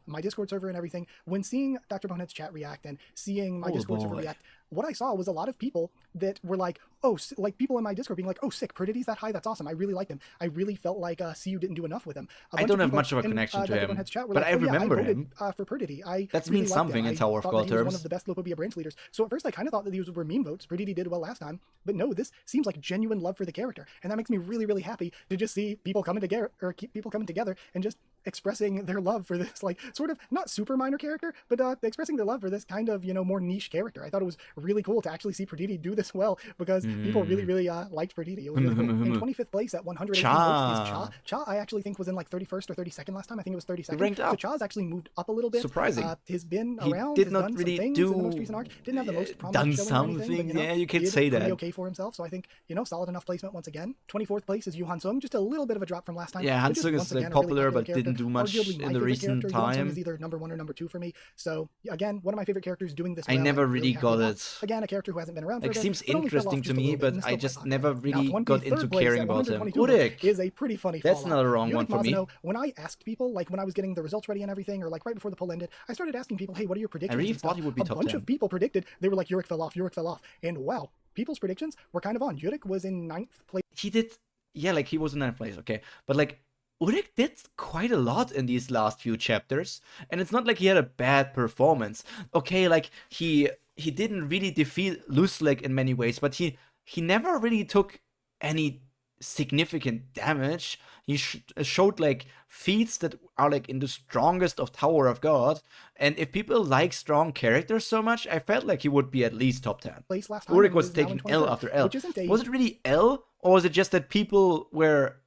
my Discord server and everything, when seeing Dr. Bonehead's chat react and seeing my Discord server react, what I saw was a lot of people that were like, oh, like people in my Discord being like, oh, sick, Per Diddy's that high, that's awesome, I really liked him. I really felt like CU didn't do enough with him. I don't have much of a connection to him, but I remember him. For Per Diddy. That really means something in Tower of God terms. He was one of the best Locobia branch leaders. So at first I kind of thought that these were meme votes. Per Diddy did well last time, but no, this seems like genuine love for the character, and that makes me really, really happy to just see people coming together, or keep people coming together and just expressing their love for this, like, sort of not super minor character, but expressing their love for this kind of, you know, more niche character. I thought it was really cool to actually see Per Diddy do this well, because people really, really liked Per Diddy. It was really cool. In 25th place at 118 votes is Cha. Cha, I actually think was in like 31st or 32nd last time. I think it was 32nd. So Cha's actually moved up a little bit. Surprising. He's been around. He did not really do. In the most recent arc. Didn't have the most prominent done something. But, you know, yeah, you could say that. Okay for himself. So I think, you know, solid enough placement once again. 24th place is Yu Han-sung. Just a little bit of a drop from last time. Yeah, Han-sung is like popular, but didn't do much in the recent time. Is either number 1 or number 2 for me. So again, one of my favorite characters doing this. I never really got it. Again, a character who hasn't been around for a bit. Seems interesting to me, but I just never really got into caring about him. Urek is a pretty funny. That's another wrong one for me. When I asked people, like when I was getting the results ready and everything, or like right before the poll ended, I started asking people, hey, what are your predictions? I really thought he would be top 10. A bunch of people predicted, they were like, Urek fell off. And wow, people's predictions were kind of on. Urek was in 9th place. He did, yeah, like he was in 9th place, okay. But like, Urek did quite a lot in these last few chapters, and it's not like he had a bad performance. Okay, like he didn't really defeat Lusleg in many ways, but he never really took any significant damage. He showed like feats that are like in the strongest of Tower of God, and if people like strong characters so much, I felt like he would be at least top 10. Urek was taking L after L. Was it really L, or was it just that people were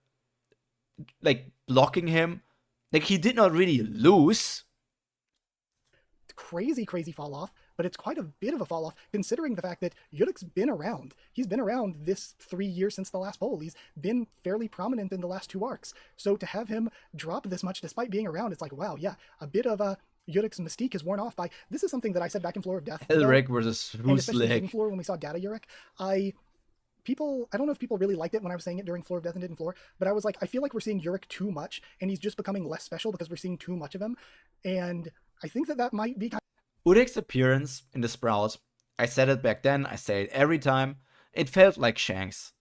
like blocking him? Like, he did not really lose. Crazy fall off, but it's quite a bit of a fall off considering the fact that Yurek's been around. He's been around this 3 years since the last poll. He's been fairly prominent in the last 2 arcs. So to have him drop this much despite being around, it's like, wow, yeah, a bit of Yurek's mystique is worn off by. This is something that I said back in Floor of Death. Elric versus Lusleg. Floor when we saw Data Yurek, I don't know if people really liked it when I was saying it during Floor of Death and didn't Floor, but I was like, I feel like we're seeing Urek too much, and he's just becoming less special because we're seeing too much of him. And I think that might be Udek's appearance in the Sprout, I said it back then, I say it every time, it felt like Shanks.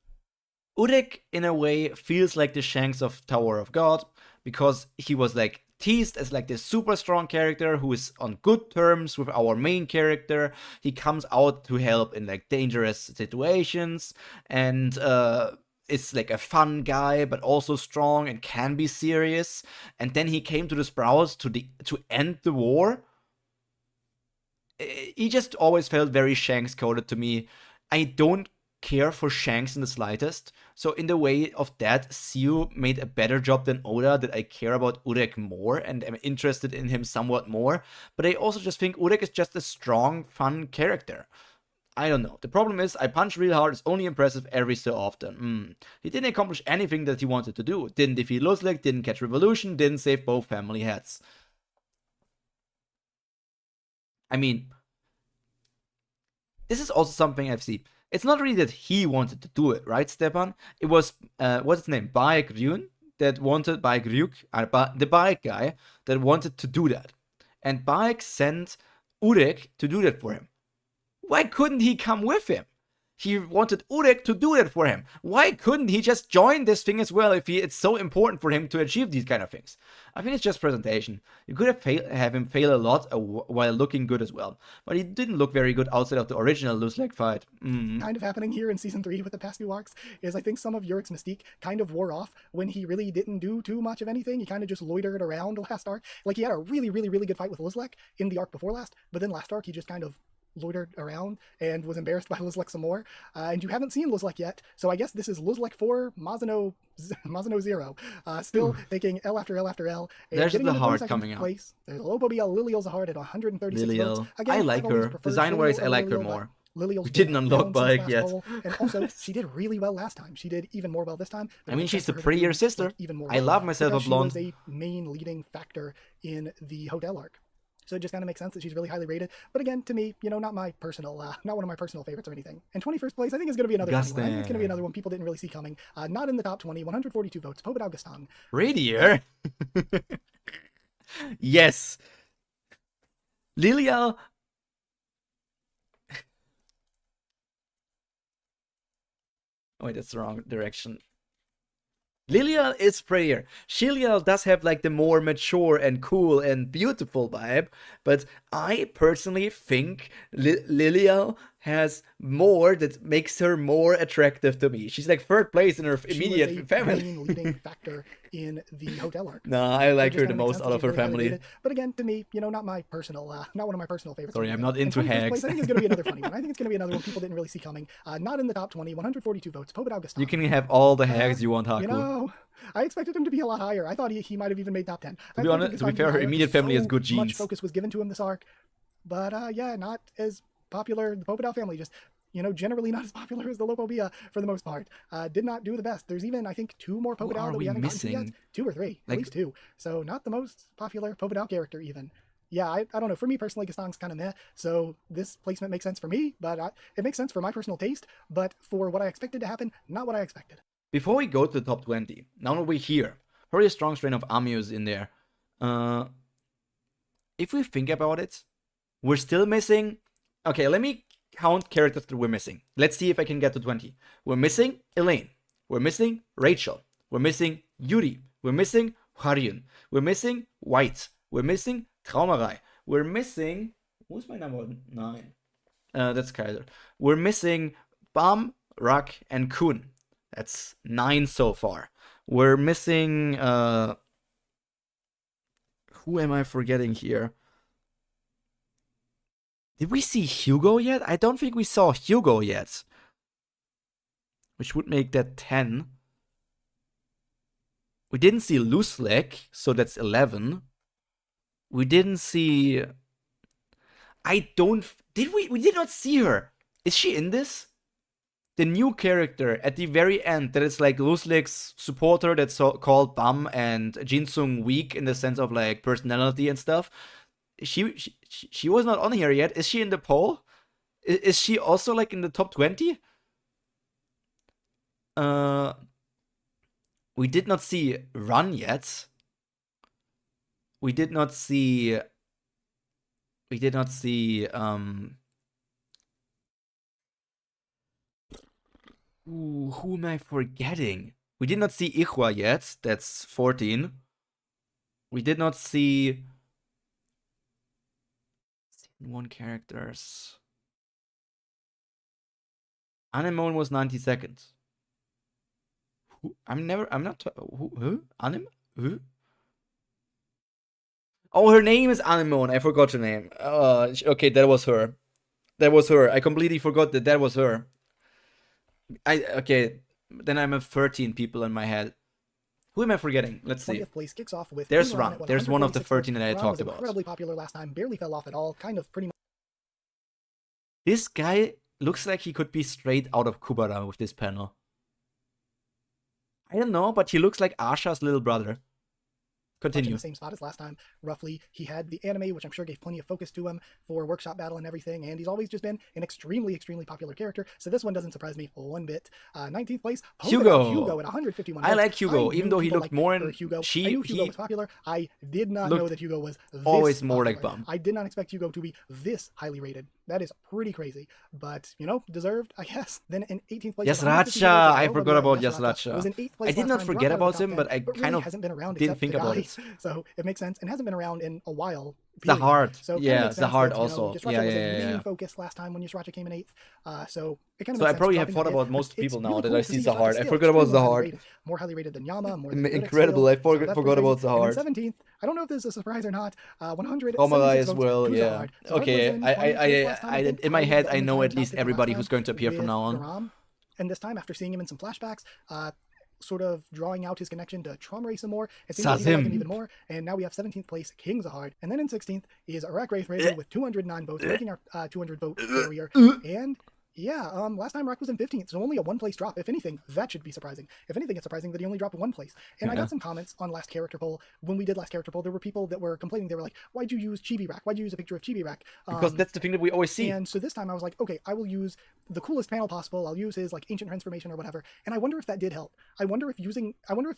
Udek, in a way, feels like the Shanks of Tower of God, because he was like teased as like this super strong character who is on good terms with our main character. He comes out to help in like dangerous situations, and is like a fun guy, but also strong and can be serious. And then he came to the Sprouts to end the war. He just always felt very Shanks coded to me. I don't care for Shanks in the slightest. So in the way of that, Siu made a better job than Oda, that I care about Urek more and am interested in him somewhat more. But I also just think Urek is just a strong, fun character. I don't know. The problem is, I punch real hard is only impressive every so often. He didn't accomplish anything that he wanted to do. Didn't defeat Luzlek, didn't catch Revolution, didn't save both family heads. I mean, this is also something I've seen. It's not really that he wanted to do it, right, Stepan? It was, what's his name? Baek Ryun that wanted, Baek Ryuk, the Baek guy that wanted to do that. And Baek sent Urek to do that for him. Why couldn't he come with him? He wanted Urek to do that for him. Why couldn't he just join this thing as well if it's so important for him to achieve these kind of things? I think it's just presentation. You could have him fail a lot while looking good as well. But he didn't look very good outside of the original Luzlek fight. Kind of happening here in Season 3 with the past few arcs is I think some of Urek's mystique kind of wore off when he really didn't do too much of anything. He kind of just loitered around last arc. Like, he had a really, really, really good fight with Luzlek in the arc before last, but then last arc he just kind of loitered around and was embarrassed by Luzlek some more. And you haven't seen Luzlek yet, so I guess this is Luzlek 4, Mazano 0. Still taking L after L after L. And there's getting the into heart 22nd coming out. Place. There's Lobobia Lilial Zahard at 136 votes. Again, I like her. Design-wise, I like her more. Lilial's we didn't unlock Baek yet. And also, she did really well last time. She did even more well this time. I mean, she's a prettier sister. Like, even more I love myself a blonde. She was a main leading factor in the hotel arc. So it just kind of makes sense that she's really highly rated. But again, to me, not not one of my personal favorites or anything. And 21st place, I think is going to be another one. I think it's going to be another one people didn't really see coming. Not in the top 20, 142 votes, Pobet Augustin. Radier? Yes. Lilia. Oh, wait, that's the wrong direction. Lilial is prettier. Shilial does have like the more mature and cool and beautiful vibe, but I personally think Lilial has more that makes her more attractive to me. She's like third place in her immediate family. Main leading factor in the hotel arc. No, I like her the most out of her family. But again, to me, not not one of my personal favorites. Sorry, I'm not into hags. I think it's going to be another funny one. I think it's going to be another one people didn't really see coming. Not in the top 20, 142 votes, Pobet Augustin. You can have all the hags you want, Haku. I expected him to be a lot higher. I thought he might have even made top 10. To be honest, to be fair, her immediate family has good genes. Much focus was given to him this arc. But yeah, not as popular. The Pobedal family just, generally not as popular as the Lopobia for the most part. Did not do the best. There's even, I think, 2 more Pobedal that we haven't gotten to yet. 2 or 3. At least 2. So not the most popular Pobedal character even. Yeah, I don't know. For me personally, Gastong's kind of meh. So this placement makes sense for me, but it makes sense for my personal taste. But for what I expected to happen, not what I expected. Before we go to the top 20, now that we're here, probably a strong strain of Amius in there. If we think about it, we're still missing... Okay, let me count characters that we're missing. Let's see if I can get to 20. We're missing Elaine. We're missing Rachel. We're missing Yuri. We're missing Haryun. We're missing White. We're missing Traumerei. We're missing... Who's my number 9? That's Kaiser. We're missing Bam, Rak, and Kun. That's 9 so far. We're missing... who am I forgetting here? Did we see Hugo yet? I don't think we saw Hugo yet. Which would make that 10. We didn't see Luzlek, so that's 11. We didn't see... Did we? We did not see her. Is she in this? The new character at the very end that is like Luzlek's supporter that's called Bam and Jinsung weak in the sense of like personality and stuff. She was not on here yet. Is she in the poll? Is she also like in the top 20? We did not see Run yet. We did not see We did not see ooh, who am I forgetting? We did not see Ichwa yet. That's 14. We did not see season 1 characters. Anemone was 90 seconds. Who? I'm not. Who? Who? Oh, her name is Anemone. I forgot her name. Okay, that was her. That was her. I completely forgot that was her. Okay, then I'm at 13 people in my head. Who am I forgetting? Let's see. 20th place kicks off with There's Imran Ron. at There's one of the 186 13 that I Ron talked was about. incredibly popular last time, barely fell off at all, kind of pretty much. This guy looks like he could be straight out of Kubara with this panel. I don't know, but he looks like Asha's little brother. Continue. In the same spot as last time, roughly. He had the anime, which I'm sure gave plenty of focus to him for workshop battle and everything, and he's always just been an extremely, extremely popular character, so this one doesn't surprise me one bit. 19th place, Hugo at 151 I like Hugo, even though he looked more in... Hugo. I knew Hugo was popular. I did not know that Hugo was this always more popular. like Bum. I did not expect Hugo to be this highly rated. That is pretty crazy, but, you know, deserved, I guess. Then in 18th place... Yasracha! I forgot about Yasracha. Was in 8th place I did not forget about him, but I kind of hasn't been around didn't think about it. So it makes sense, and hasn't been around in a while. The heart. So yeah, the heart also. Yasracha was a main focus last time when Yasracha came in 8th. So it kind of so I probably have thought about most people now that I see the heart. I forgot about the heart. More highly rated than Yama. More incredible. I forgot about the heart. And 17th. I don't know if this is a surprise or not. 100. Omarai as well. Yeah. Okay. I in my head I know at least everybody who's going to appear from now on. And this time, after seeing him in some flashbacks, sort of drawing out his connection to Tromre some more. It seems like he liked him even more. And now we have 17th place, King Zahard. And then in 16th is Iraq Wraith Razor with 209 votes, breaking our 200 vote barrier. And yeah, last time Iraq was in 15th, so only a 1-place drop. If anything, that should be surprising. If anything, it's surprising that he only dropped 1 place. And I got some comments on last character poll. When we did last character poll, there were people that were complaining. They were like, why'd you use Chibi Rack? Why'd you use a picture of Chibi Rack? Because that's the thing that we always see. And so this time I was like, okay, I will use the coolest panel possible. I'll use his like ancient transformation or whatever. And I wonder if that did help. I wonder if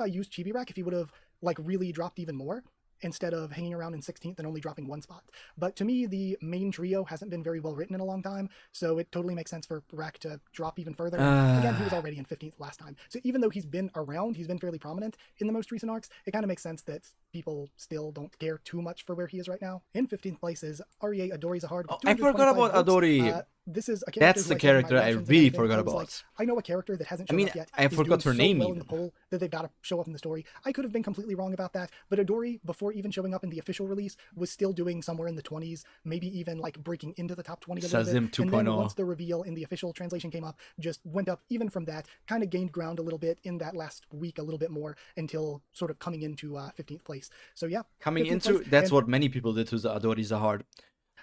I used Chibi Rack, if he would have like really dropped even more, instead of hanging around in 16th and only dropping 1 spot. But to me, the main trio hasn't been very well written in a long time, so it totally makes sense for Rack to drop even further. Again, he was already in 15th last time. So even though he's been around, he's been fairly prominent in the most recent arcs, it kind of makes sense that people still don't care too much for where he is right now. In 15th place is REA Adori Zahard. I forgot about Adori. This is a character That's the character I really forgot about. Like, I know a character that hasn't shown up yet. I forgot her name well in the poll that they've got to show up in the story. I could have been completely wrong about that, but Adori, before even showing up in the official release, was still doing somewhere in the 20s, maybe even like breaking into the top 20 a little bit. And then once the reveal in the official translation came up, just went up even from that, kind of gained ground a little bit in that last week, a little bit more, until sort of coming into 15th place. So yeah. Coming into, that's what many people did to the Adori Zahard.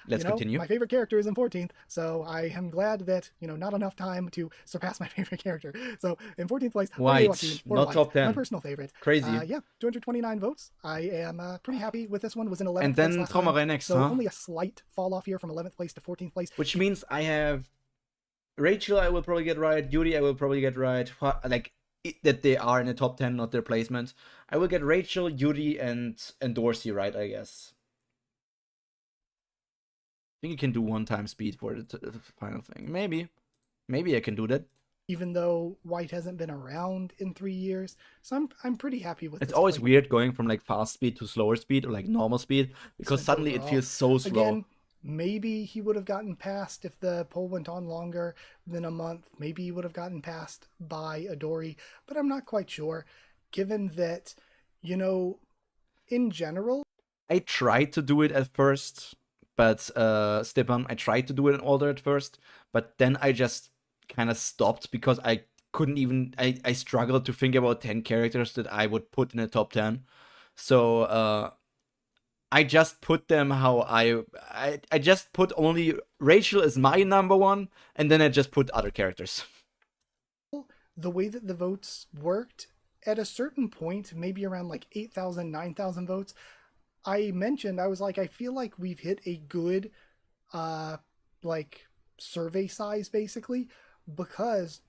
Let's continue. My favorite character is in 14th, so I am glad that, not enough time to surpass my favorite character. So in 14th place, White, not top 10. My personal favorite. Crazy. Yeah, 229 votes. I am pretty happy with this one. Was in 11th and place. And then Tromare next, so only a slight fall off here from 11th place to 14th place. Which means I have Rachel, I will probably get right. Yuri, I will probably get right. Like, that they are in the top 10, not their placement. I will get Rachel, Yuri, and Dorsey right, I guess. I think you can do 1 time speed for the final thing. Maybe I can do that. Even though White hasn't been around in 3 years, so I'm pretty happy with. It's always weird going from like fast speed to slower speed or like normal speed, because suddenly it feels so slow. Again, maybe he would have gotten past if the poll went on longer than a month. Maybe he would have gotten past by Adori, but I'm not quite sure. Given that, in general, I tried to do it at first. But Stepan, I tried to do it in order at first, but then I just kind of stopped because I couldn't even, I struggled to think about 10 characters that I would put in the top 10. So I just put them how I just put only Rachel as my number 1, and then I just put other characters. The way that the votes worked, at a certain point, maybe around like 8,000, 9,000 votes, I mentioned, I was like, I feel like we've hit a good, survey size, basically, because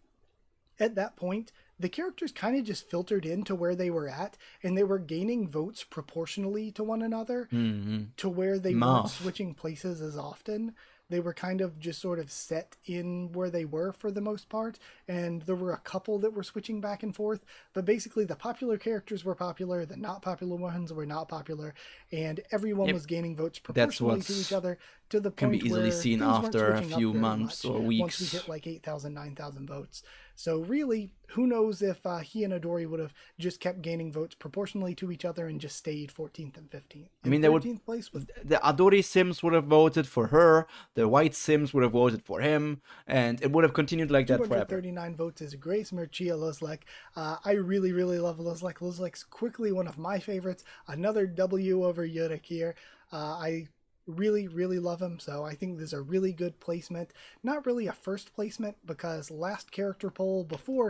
at that point, the characters kind of just filtered into where they were at, and they were gaining votes proportionally to one another, to where they weren't switching places as often. They were kind of just sort of set in where they were for the most part, and there were a couple that were switching back and forth, but basically the popular characters were popular, the not popular ones were not popular, and everyone was gaining votes proportionally to each other, to the point can be easily where seen after a few months or weeks. Once we hit like 8,000, 9,000 votes. So really, who knows if he and Adori would have just kept gaining votes proportionally to each other and just stayed 14th and 15th. I mean, the Adori Sims would have voted for her, the White Sims would have voted for him, and it would have continued like that forever. 239 votes is Grace Merchia Luzlek. I really, really love Luzlek. Luzlek's quickly one of my favorites. Another W over Yurik here. I really, really love him, so I think this is a really good placement. Not really a first placement, because last character poll before...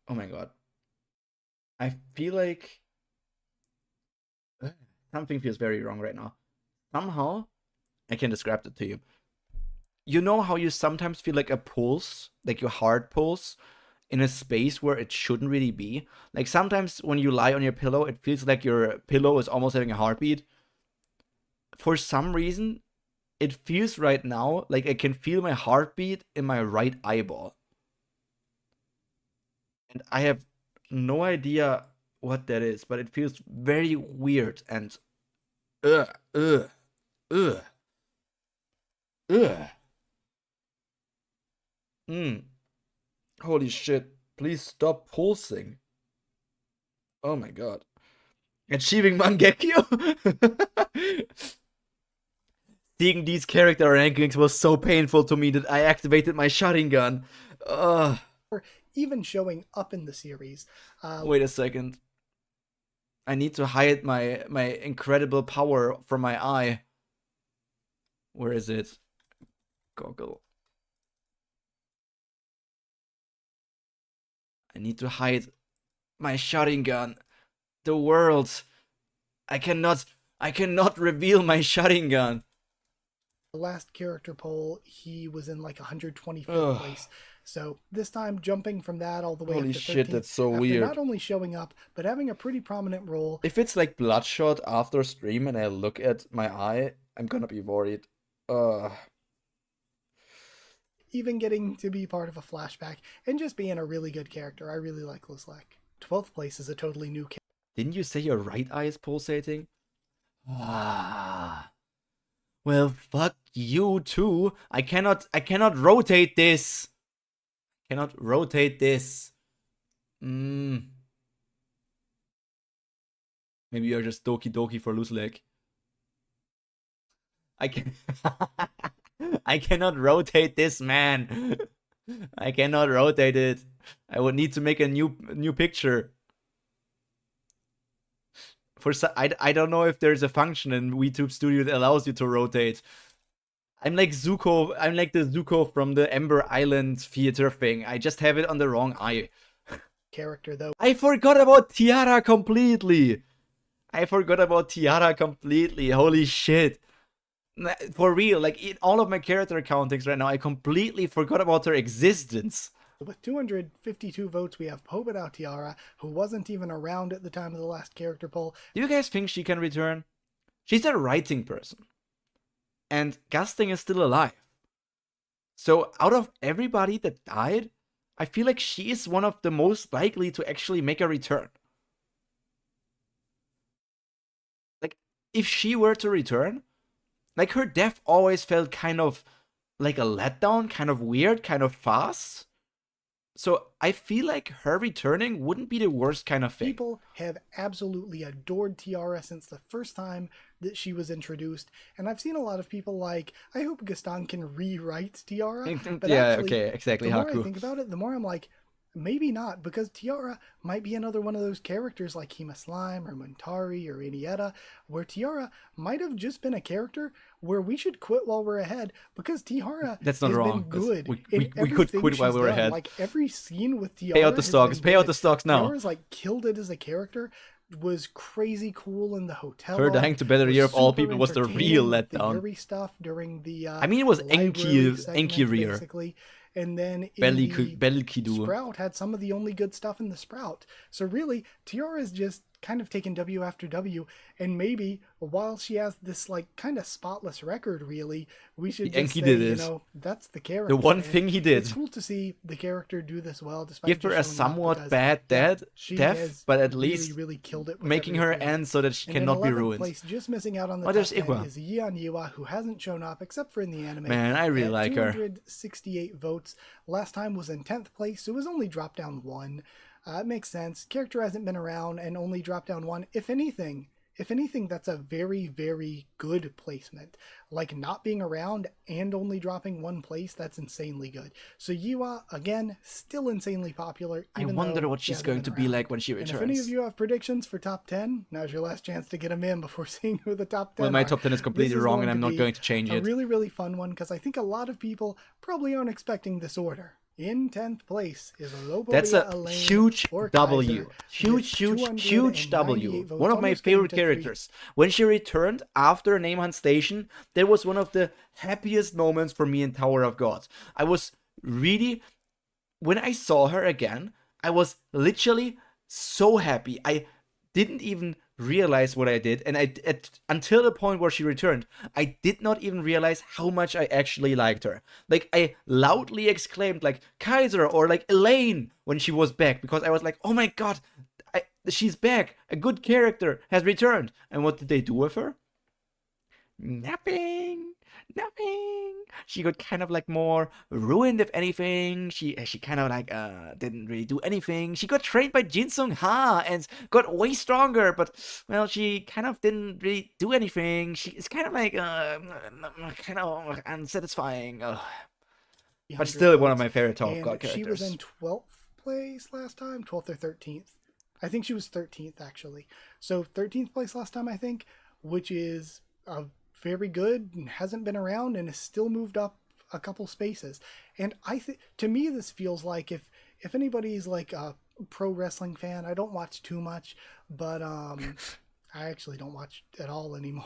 Oh my god. I feel like... something feels very wrong right now. Somehow, I can describe it to you. You know how you sometimes feel like a pulse, like your heart pulse, in a space where it shouldn't really be? Like sometimes when you lie on your pillow, it feels like your pillow is almost having a heartbeat. For some reason, it feels right now like I can feel my heartbeat in my right eyeball. And I have no idea what that is, but it feels very weird and Holy shit. Please stop pulsing. Oh my god. Achieving Mangekyo? Seeing these character rankings was so painful to me that I activated my Sharingan. Even showing up in the series. Wait a second. I need to hide my incredible power from my eye. Where is it? Goggle. I need to hide my Sharingan. The world. I cannot reveal my Sharingan. The last character poll, he was in like 125th place. So this time, jumping from that all the way up to 13th. Holy shit, that's so weird. Not only showing up, but having a pretty prominent role. If it's like Bloodshot after stream and I look at my eye, I'm gonna be worried. Even getting to be part of a flashback and just being a really good character. I really like Luzlek. 12th place is a totally new character. Didn't you say your right eye is pulsating? Well, fuck you too. I cannot rotate this. Cannot rotate this. Maybe you're just Doki Doki for Luzlek. I cannot rotate this, man. I cannot rotate it. I would need to make a new picture. I don't know if there's a function in WeTube Studio that allows you to rotate. I'm like Zuko. I'm like the Zuko from the Ember Island theater thing. I just have it on the wrong eye. Character though. I forgot about Tiara completely. Holy shit. For real, like in all of my character countings right now, I completely forgot about her existence. With 252 votes, we have Pobedao Tiara, who wasn't even around at the time of the last character poll. Do you guys think she can return? She's a writing person. And Gusting is still alive. So out of everybody that died, I feel like she is one of the most likely to actually make a return. Like, if she were to return, like her death always felt kind of like a letdown, kind of weird, kind of fast. So I feel like her returning wouldn't be the worst kind of thing. People have absolutely adored Tiara since the first time that she was introduced. And I've seen a lot of people like, I hope Gaston can rewrite Tiara. But yeah, actually, okay, exactly. The more I think about it, the more I'm like, maybe not, because Tiara might be another one of those characters like Hima Slime or Muntari or Inietta, where Tiara might have just been a character where we should quit while we're ahead, because Tiara That's not has wrong. been good. We could quit while we were ahead. Like every scene with Tiara. Pay out the stocks. Pay out the stocks now. Tiara's like killed it as a character. was crazy cool in the hotel. Her dying to better year of all super people was the real entertaining with the letdown. Yuri stuff during the I mean, it was library segment, Enki basically. And then in the Belkidu. Sprout had some of the only good stuff in the Sprout. So really, Tiara's just kind of taken W after W, and maybe while she has this like kind of spotless record, really, we should just Enki say, did you it. know, that's the character. The one and thing he did. It's cool to see the character do this well, despite Give her a just showing up, somewhat because, bad yeah, death, she death, has but at really, least really killed it with making her everything. end so that she And in cannot be 11th ruined. place, just missing out on the Oh, top there's 10 Iwa. is Yeon Yiwa, who hasn't shown up except for in the anime. Man, I really at like her. 268 votes. Last time was in 10th place, so it was only dropped down 1. It makes sense. Character hasn't been around and only dropped down 1. If anything, that's a very, very good placement. Like, not being around and only dropping 1 place, that's insanely good. So Yiwa, again, still insanely popular. I wonder what she's going to be like when she And returns. if any of you have predictions for top 10, now's your last chance to get them in before seeing who the top 10 Well, my are. top 10 is completely wrong, and I'm not going to change it. A really, really fun one, because I think a lot of people probably aren't expecting this order. In 10th place is Loboria That's a Elaine huge or W. Kaiser, Huge W. votes, One of my almost getting favorite to characters. When she returned after Name Hunt Station, that was one of the happiest moments for me in Tower of Gods. I was really, when I saw her again, I was literally so happy. I didn't even realize what I did, and until the point where she returned, I did not even realize how much I actually liked her. Like, I loudly exclaimed like Kaiser or like Elaine when she was back, because I was like, oh my god, she's back, a good character has returned. And what did they do with her? Nothing. She got kind of like more ruined, if anything. She kind of like didn't really do anything. She got trained by Jin Sung Ha and got way stronger, but well, she kind of didn't really do anything. She is kind of like kind of unsatisfying. But still one of my favorite Tower of God characters. She was in 12th place last time, 12th or 13th. I think she was 13th actually. So 13th place last time, I think, which is very good and hasn't been around and has still moved up a couple spaces. And I think, to me, this feels like if anybody's like a pro wrestling fan, I don't watch too much, but I actually don't watch at all anymore.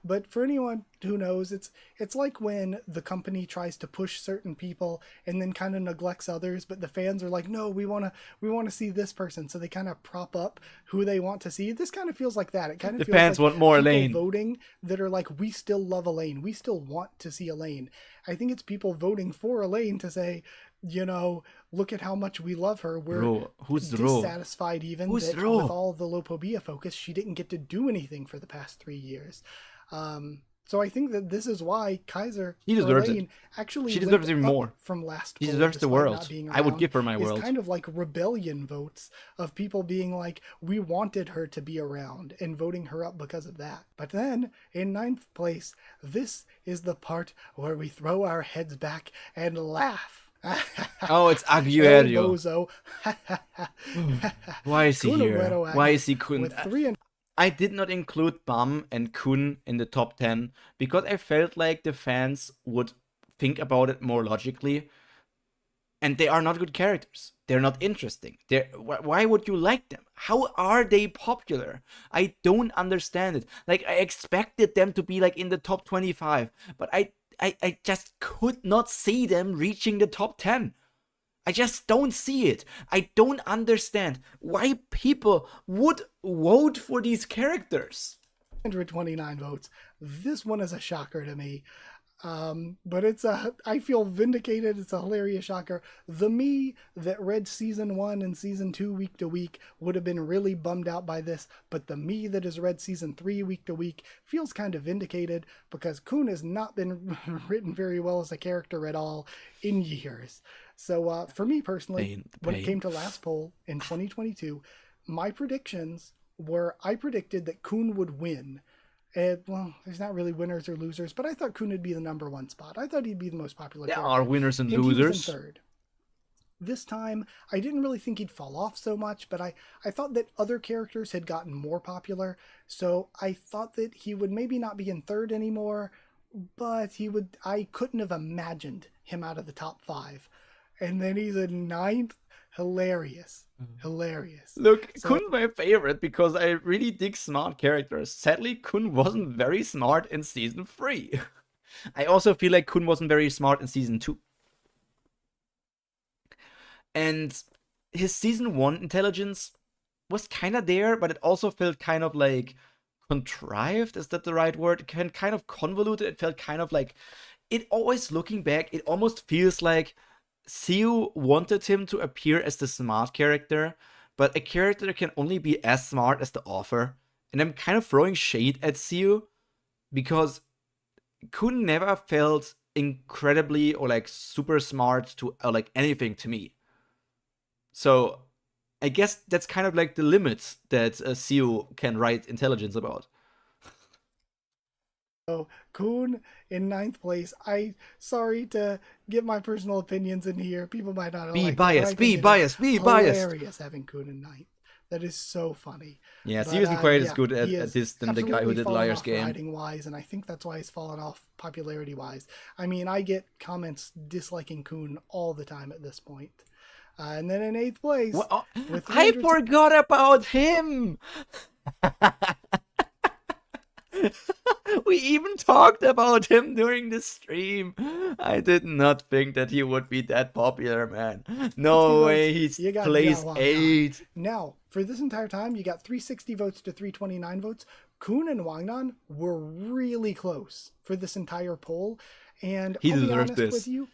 But for anyone who knows, it's like when the company tries to push certain people and then kind of neglects others, but the fans are like, no, we want to see this person, so they kind of prop up who they want to see. This kind of feels like that. It kind of feels fans like want more people Elaine voting that are like, we still love Elaine, we still want to see Elaine. I think it's people voting for Elaine to say, you know, look at how much we love her. We're dissatisfied even that with all the Lopobia focus, she didn't get to do anything for the past 3 years. So I think that this is why Kaiser Elaine actually she deserves even more from last. She deserves the world. I would give her my world. It's kind of like rebellion votes of people being like, we wanted her to be around, and voting her up because of that. But then in 9th place, this is the part where we throw our heads back and laugh. Oh, it's Aguero. Bozo. Why is he here? Why is he Kun? With 3 and I did not include Bam and Kun in the top 10 because I felt like the fans would think about it more logically. And they are not good characters. They're not interesting. Why would you like them? How are they popular? I don't understand it. Like, I expected them to be like in the top 25, but I just could not see them reaching the top 10. I just don't see it. I don't understand why people would vote for these characters. 129 votes. This one is a shocker to me. But I feel vindicated. It's a hilarious shocker. The me that read season 1 and season 2 week to week would have been really bummed out by this, but the me that has read season 3 week to week feels kind of vindicated, because Kun has not been written very well as a character at all in years. So for me personally, when it came to last poll in 2022, my predictions were, I predicted that Kun would win. Well, there's not really winners or losers, but I thought Kun would be the number 1 spot. I thought he'd be the most popular character. There are winners and losers. He was in 3rd. This time, I didn't really think he'd fall off so much, but I thought that other characters had gotten more popular, so I thought that he would maybe not be in 3rd anymore, but I couldn't have imagined him out of the top 5. And then he's in 9th. hilarious. Hilarious. Look, So, Kun my favorite because I really dig smart characters. Sadly, Kun wasn't very smart in season 3. I also feel like Kun wasn't very smart in season 2. And his season 1 intelligence was kind of there, but it also felt kind of like contrived. Is that the right word? Kind of convoluted. It felt kind of like, it always, looking back, it almost feels like Siu wanted him to appear as the smart character, but a character can only be as smart as the author. And I'm kind of throwing shade at Siu because Kun never felt incredibly or like super smart to like anything to me. So I guess that's kind of like the limits that Siu can write intelligence about. Kun in 9th place. Sorry to get my personal opinions in here. People might not Be like biased, it, but I be think biased, be biased. hilarious having Kun in 9th. That is so funny. Yeah, But, Siu isn't quite as yeah, good he at is this than the guy who absolutely did fallen Liar's off Game. writing wise, and I think that's why he's fallen off popularity wise. I mean, I get comments disliking Kun all the time at this point. And then in 8th place, Well, with I 300 forgot about him. We even talked about him during the stream. I did not think that he would be that popular, man. No way, he's placed 8. Now, for this entire time, you got 360 votes to 329 votes. Kun and Wangnan were really close for this entire poll. And He I'll be deserved honest this. with you,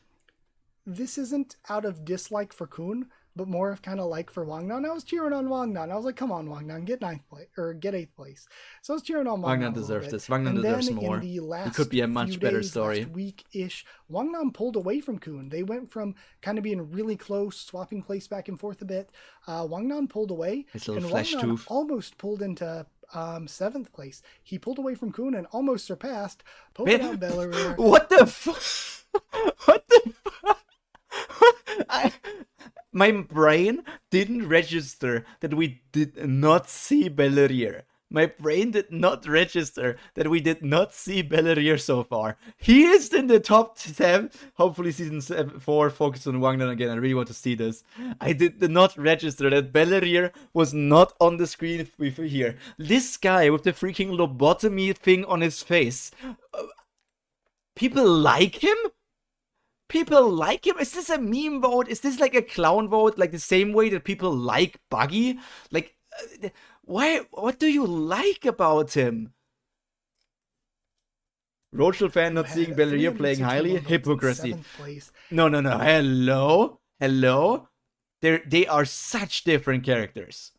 this isn't out of dislike for Kun, but more of kind of like for Wangnan. I was cheering on Wangnan. I was like, come on, Wangnan, get 9th place or get 8th place. So I was cheering on Wangnan. Wangnan deserves this. Wangnan deserves more. It could be a much better story. Last week-ish, Wangnan pulled away from Kun. They went from kind of being really close, swapping place back and forth a bit. Wangnan pulled away, His little and flesh Wangnan tooth almost pulled into 7th place. He pulled away from Kun and almost surpassed Polka Dot Belleria. What the what the my brain didn't register that we did not see Belleria. My brain did not register that we did not see Belleria so far. He is in the top 10. Hopefully season 4 focus on Wangnan again. I really want to see this. I did not register that Belleria was not on the screen here. This guy with the freaking lobotomy thing on his face. People like him? People like him? Is this a meme vote? Is this like a clown vote? Like the same way that people like Buggy? Like, why? What do you like about him? Rochel fan not seeing Belleria playing highly? Hypocrisy. No. Hello? They are such different characters.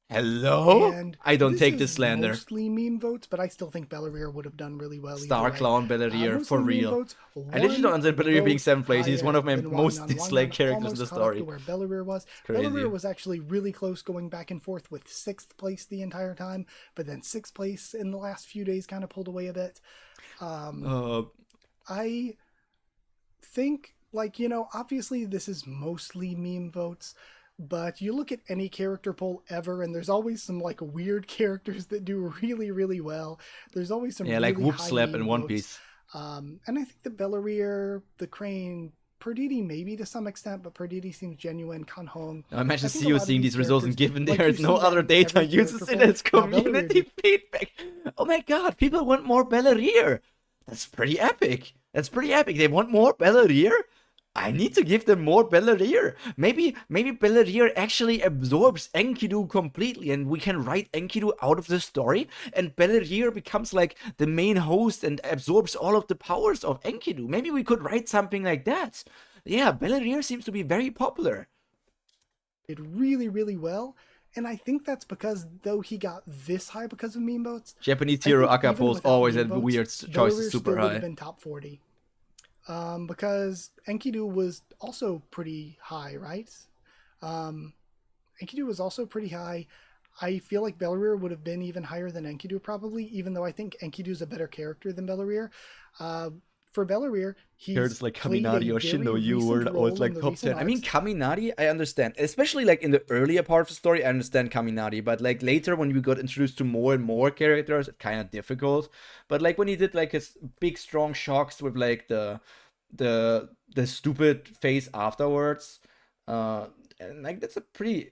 Hello? And I don't take this slander. Mostly meme votes, but I still think Belleria would have done really well. Star clown Belleria, for real. I literally don't understand Belleria being 7th place. He's one of my most disliked characters in the story. Where Belleria was. Belleria was actually really close, going back and forth with 6th place the entire time, but then 6th place in the last few days kind of pulled away a bit. I think, like, you know, obviously this is mostly meme votes, but you look at any character poll ever, and there's always some like weird characters that do really, really well. There's always some really like Whoop high Slap meme in One votes. Piece. And I think the Belleria, the Crane, Perditi maybe to some extent, but Perditi seems genuine. Kanhong. I imagine I think see you a lot of seeing these these results and characters, given like there is you no see that other in data every uses character it as poll. Now, community feedback. Oh my god, people want more Belleria. That's pretty epic. They want more Belleria? I need to give them more Belleria. Maybe Belleria actually absorbs Enkidu completely and we can write Enkidu out of the story and Belleria becomes like the main host and absorbs all of the powers of Enkidu. Maybe we could write something like that. Yeah, Belleria seems to be very popular. Did really, really well. And I think that's because, though he got this high because of meme votes, Japanese hero Aka polls always had votes, weird choices super would high. have been top 40. Because Enkidu was also pretty high, right? Enkidu was also pretty high. I feel like Belleria would have been even higher than Enkidu probably, even though I think Enkidu is a better character than Belleria. For Belleria, he's like Kaminari or Shindo Yu were always like top 10. I mean, Kaminari, I understand. Especially like in the earlier part of the story, I understand Kaminari. But like later when we got introduced to more and more characters, it's kind of difficult. But like when he did like his big strong shocks with like the the stupid face afterwards. And like that's a pretty.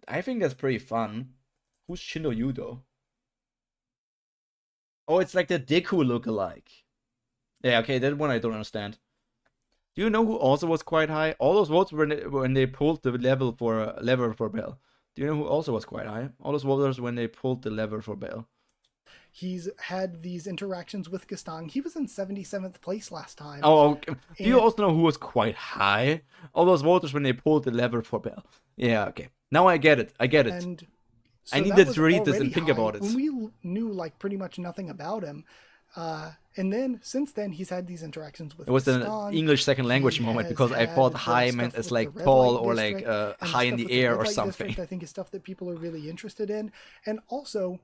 I think that's pretty fun. Who's Shindo Yu though? Oh, it's like the Deku lookalike. Yeah, okay, that one I don't understand. Do you know who also was quite high? All those votes when they pulled the lever for Bell. Do you know who also was quite high? All those voters when they pulled the lever for Bell. He's had these interactions with Gastang. He was in 77th place last time. Oh, okay. Do you also know who was quite high? All those voters when they pulled the lever for Bell. Yeah, okay. Now I get it. And so I needed to read this and think about it. When we knew like pretty much nothing about him. And then since then he's had these interactions with. It was an English second language moment because I thought high meant as like tall or like high in the air or something. I think is stuff that people are really interested in, and also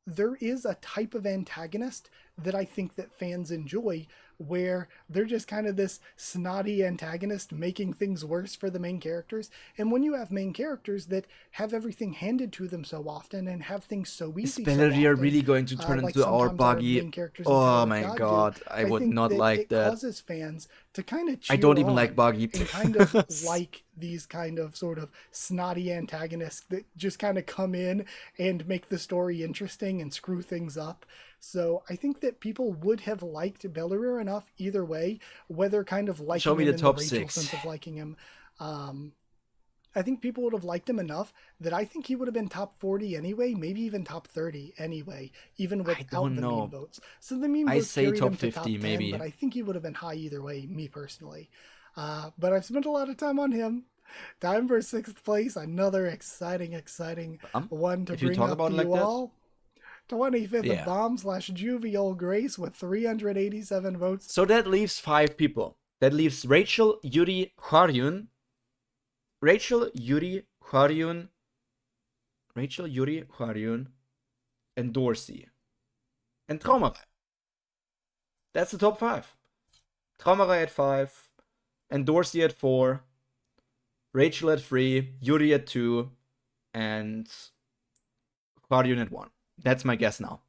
there is a type of antagonist that I think that fans enjoy, where they're just kind of this snotty antagonist making things worse for the main characters. And when you have main characters that have everything handed to them so often and have things so easy, is Belleria really going to turn into our buggy? Oh my god, I would not like that. It causes fans to kind of cheer I don't even like buggy. And kind of like these kind of sort of snotty antagonists that just kind of come in and make the story interesting and screw things up. So I think that people would have liked Belleria enough either way, whether kind of liking him in the top 6 sense of liking him. I think people would have liked him enough that I think he would have been top 40 anyway, maybe even top 30 anyway, even without the meme votes. So the meme votes carried him to top 10, maybe. But I think he would have been high either way, me personally. But I've spent a lot of time on him. Time for 6th place, another exciting one to bring up to you all. 25th of Bomb/Jovial Grace with 387 votes. So that leaves 5 people. That leaves Rachel, Yuri, Hwaryun, and Dorsey. And Traumerei. That's the top 5. Traumerei at 5, and Dorsey at 4, Rachel at 3, Yuri at 2, and Hwaryun at 1. That's my guess now.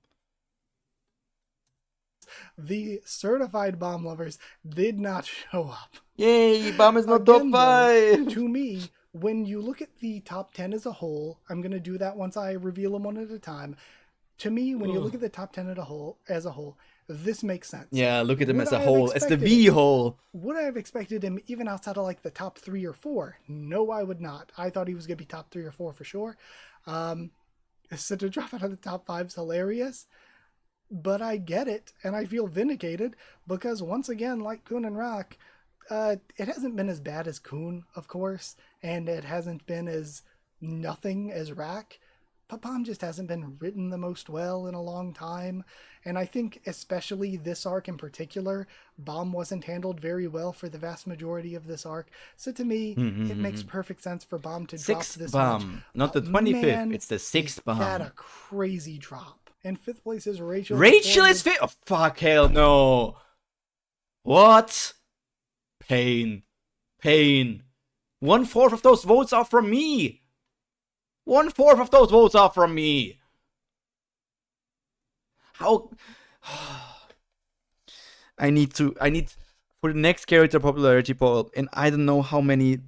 The certified Bomb lovers did not show up. Yay, Bomb is not top 5! Though, to me, when you look at the top 10 as a whole, I'm going to do that once I reveal them one at a time. To me, when you look at the top 10 as a whole, this makes sense. Yeah, look at them as a whole. It's the V hole. Would I have expected him even outside of like the top 3 or 4? No, I would not. I thought he was going to be top 3 or 4 for sure. So to drop out of the top 5 is hilarious, but I get it, and I feel vindicated, because once again, like Kun and Rock, it hasn't been as bad as Kun, of course, and it hasn't been as nothing as Rack, but Bomb just hasn't been written the most well in a long time, and I think especially this arc in particular, Bomb wasn't handled very well for the vast majority of this arc, so to me, it makes perfect sense for Bomb to drop this Bomb, much. Not the 25th, man, it's the 6th Bomb. That a crazy drop. In 5th place is Rachel. Rachel is 5th? Oh, fuck, hell no. What? Pain. 1/4 of those votes are from me. 1/4 of those votes are from me. How? I need for the next character popularity poll, and I don't know how many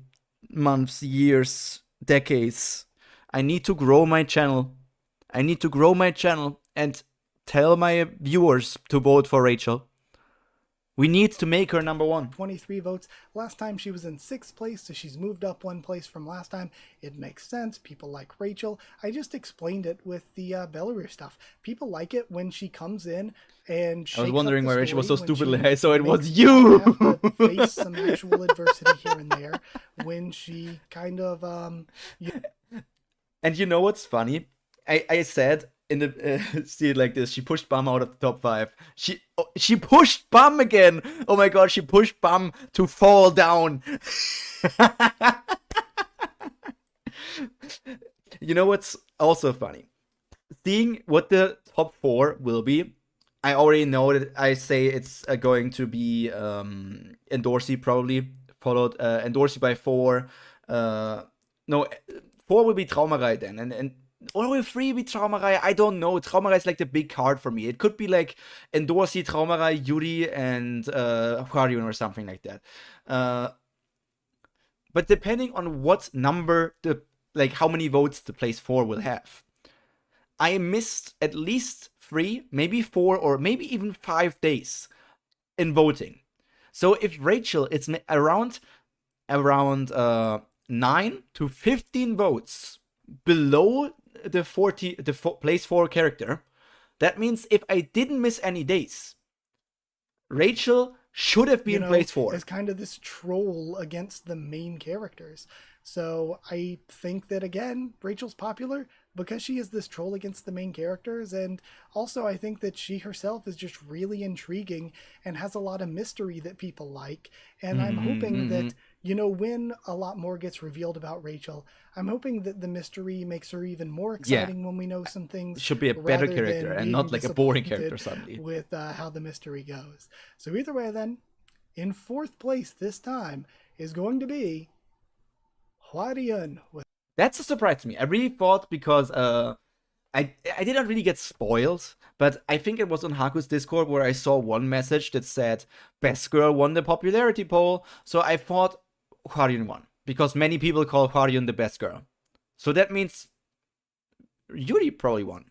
months, years, decades. I need to grow my channel. And tell my viewers to vote for Rachel. We need to make her number 1. 23 votes. Last time she was in 6th place, so she's moved up 1 place from last time. It makes sense. People like Rachel. I just explained it with the Belleria stuff. People like it when she comes in and shakes. I was wondering why Rachel was so stupidly high, so it was you. Face some actual adversity here and there when she kind of And you know what's funny? I said in the see it like this. She pushed Bum out of the top 5. She pushed Bum again. Oh my god, she pushed Bum to fall down. You know what's also funny? Seeing what the top 4 will be, I already know that I say it's going to be Endorsey probably, followed Endorsey by 4. No, 4 will be Traumerei then, and Or a freebie Traumerei, I don't know. Traumerei is like the big card for me. It could be like Endorsi, Traumerei, Yuri, and Hwarion or something like that. But depending on what number like how many votes the place 4 will have, I missed at least 3, maybe 4, or maybe even 5 days in voting. So if Rachel is around 9 to 15 votes below the place 4 character, that means if I didn't miss any days, Rachel should have been place 4. As kind of this troll against the main characters. So I think that, again, Rachel's popular because she is this troll against the main characters, and also I think that she herself is just really intriguing and has a lot of mystery that people like, and I'm hoping that, when a lot more gets revealed about Rachel, I'm hoping that the mystery makes her even more exciting when we know some things. Should be a better character and not like a boring character suddenly. With how the mystery goes. So either way then, in 4th place this time is going to be Hwarion. That's a surprise to me. I really thought, because I did not really get spoiled, but I think it was on Haku's Discord where I saw one message that said Best Girl won the popularity poll. So I thought Hwarion won, because many people call Hwarion the best girl. So that means Yuri probably won.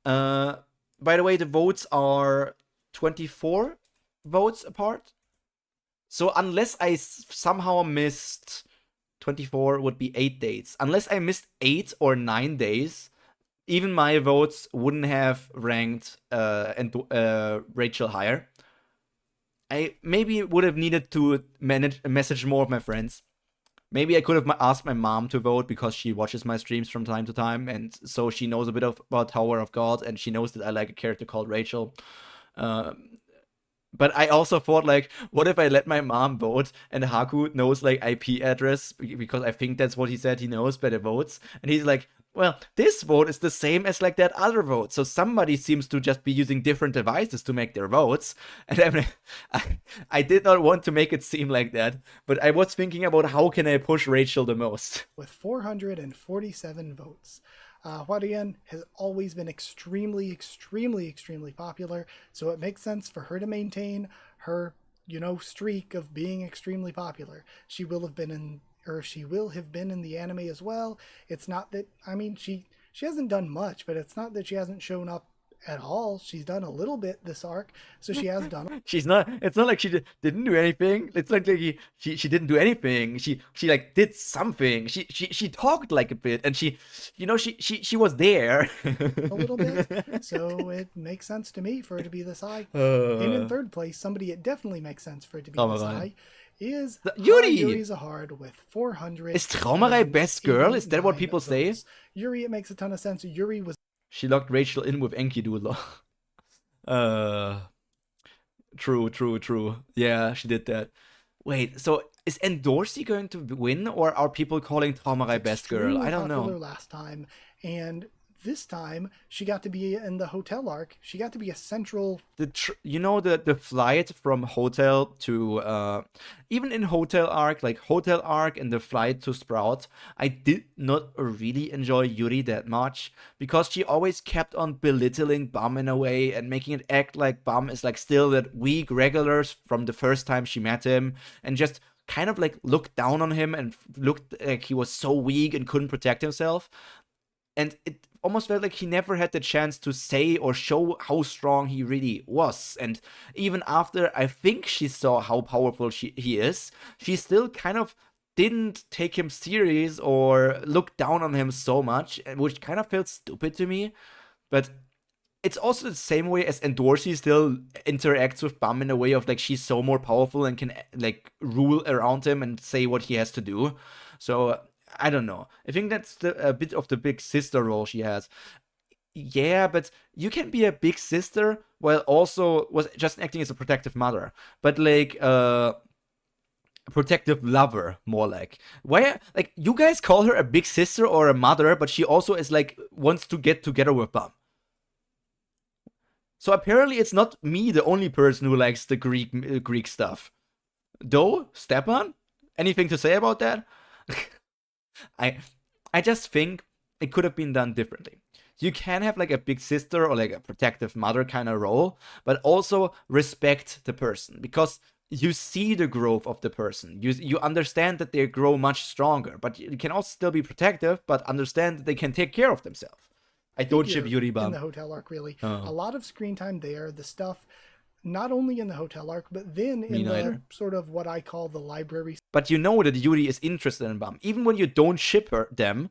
By the way, the votes are 24 votes apart. So unless I somehow missed 24 would be 8 days. Unless I missed 8 or 9 days, even my votes wouldn't have ranked Rachel higher. I maybe would have needed to message more of my friends. Maybe I could have asked my mom to vote, because she watches my streams from time to time, and so she knows a bit about Tower of God, and she knows that I like a character called Rachel. But I also thought, like, what if I let my mom vote and Haku knows, like, IP address, because I think that's what he said he knows by the votes, and he's like, well, this vote is the same as, like, that other vote, so somebody seems to just be using different devices to make their votes. And I did not want to make it seem like that, but I was thinking about how can I push Rachel the most. With 447 votes. Hwarion has always been extremely, extremely, extremely popular, so it makes sense for her to maintain her, streak of being extremely popular. She will have been in the anime as well. It's not that, she hasn't done much, but it's not that she hasn't shown up at all. She's done a little bit this arc, so she has done. It's not like she didn't do anything. It's like she didn't do anything. She like did something. She talked like a bit, and she was there a little bit. So it makes sense to me for her to be this high. And in 3rd place, somebody it definitely makes sense for it to be this high is Yuri Zahard with 400. Is Traumerei best girl? Is that what people say? Yuri, it makes a ton of sense. Yuri was. She locked Rachel in with Enkidu. True. Yeah, she did that. Wait, so is Endorsi going to win, or are people calling Traumerei best girl? I don't know. Last time, and this time she got to be in the hotel arc. She got to be a central. The flight from hotel to even in hotel arc and the flight to Sprout, I did not really enjoy Yuri that much, because she always kept on belittling Bum in a way and making it act like Bum is like still that weak regular from the first time she met him, and just kind of like looked down on him and looked like he was so weak and couldn't protect himself. And it almost felt like he never had the chance to say or show how strong he really was. And even after I think she saw how powerful he is, she still kind of didn't take him serious or look down on him so much, which kind of felt stupid to me. But it's also the same way as Endorsi still interacts with Bum in a way of like she's so more powerful and can like rule around him and say what he has to do. So I don't know. I think that's a bit of the big sister role she has. Yeah, but you can be a big sister while also was just acting as a protective mother. But like protective lover, more like. Why, like, you guys call her a big sister or a mother, but she also is like wants to get together with Bum. So apparently it's not me, the only person who likes the Greek stuff. Though, Stepan, anything to say about that? I just think it could have been done differently. You can have like a big sister or like a protective mother kind of role, but also respect the person, because you see the growth of the person. You understand that they grow much stronger, but you can also still be protective, but understand that they can take care of themselves. I don't ship Yuri in the hotel arc, really. A lot of screen time there. The stuff, not only in the hotel arc, but then in the sort of what I call the library. But you know that Yuri is interested in Bam. Even when you don't ship them,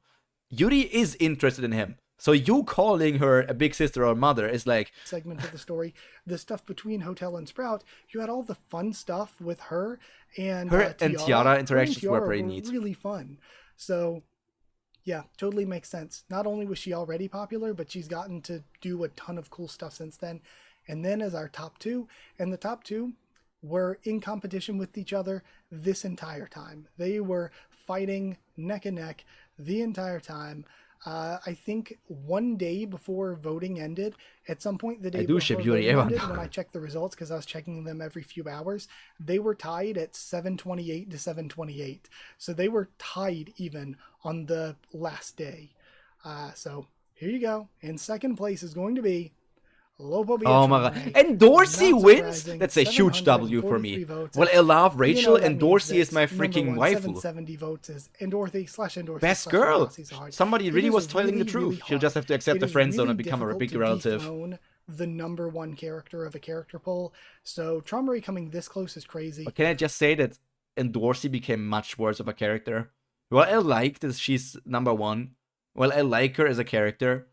Yuri is interested in him. So you calling her a big sister or mother is like... segment of the story. The stuff between Hotel and Sprout, you had all the fun stuff with her and Tiara interactions were pretty neat. Really fun. So yeah, totally makes sense. Not only was she already popular, but she's gotten to do a ton of cool stuff since then. And then as our top two, and the top two were in competition with each other this entire time. They were fighting neck and neck the entire time. I think one day before voting ended, at some point the day before voting ended, when I checked the results, because I was checking them every few hours, they were tied at 728 to 728. So they were tied even on the last day. So here you go. In second place is going to be Lobo. Oh my god. And Dorsey wins? That's a huge W for me. Well, I love Rachel, and Dorsey is my freaking waifu. 770 votes is Endorthy/Endorthy. Best girl. Somebody really was telling the truth. She'll just have to accept the friend zone and become a big relative. The number one character of a character poll. So Traumery coming this close is crazy. But can I just say that Dorsey became much worse of a character? Well, I like that she's number one. Well, I like her as a character.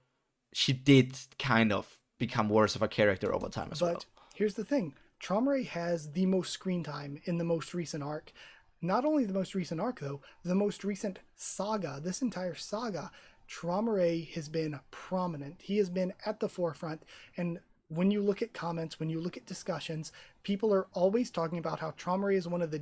She did kind of become worse of a character over time as well. But here's the thing. Traumery has the most screen time in the most recent arc. Not only the most recent arc, though, the most recent saga, this entire saga, Traumery has been prominent. He has been at the forefront. And when you look at comments, when you look at discussions, people are always talking about how Traumery is one of the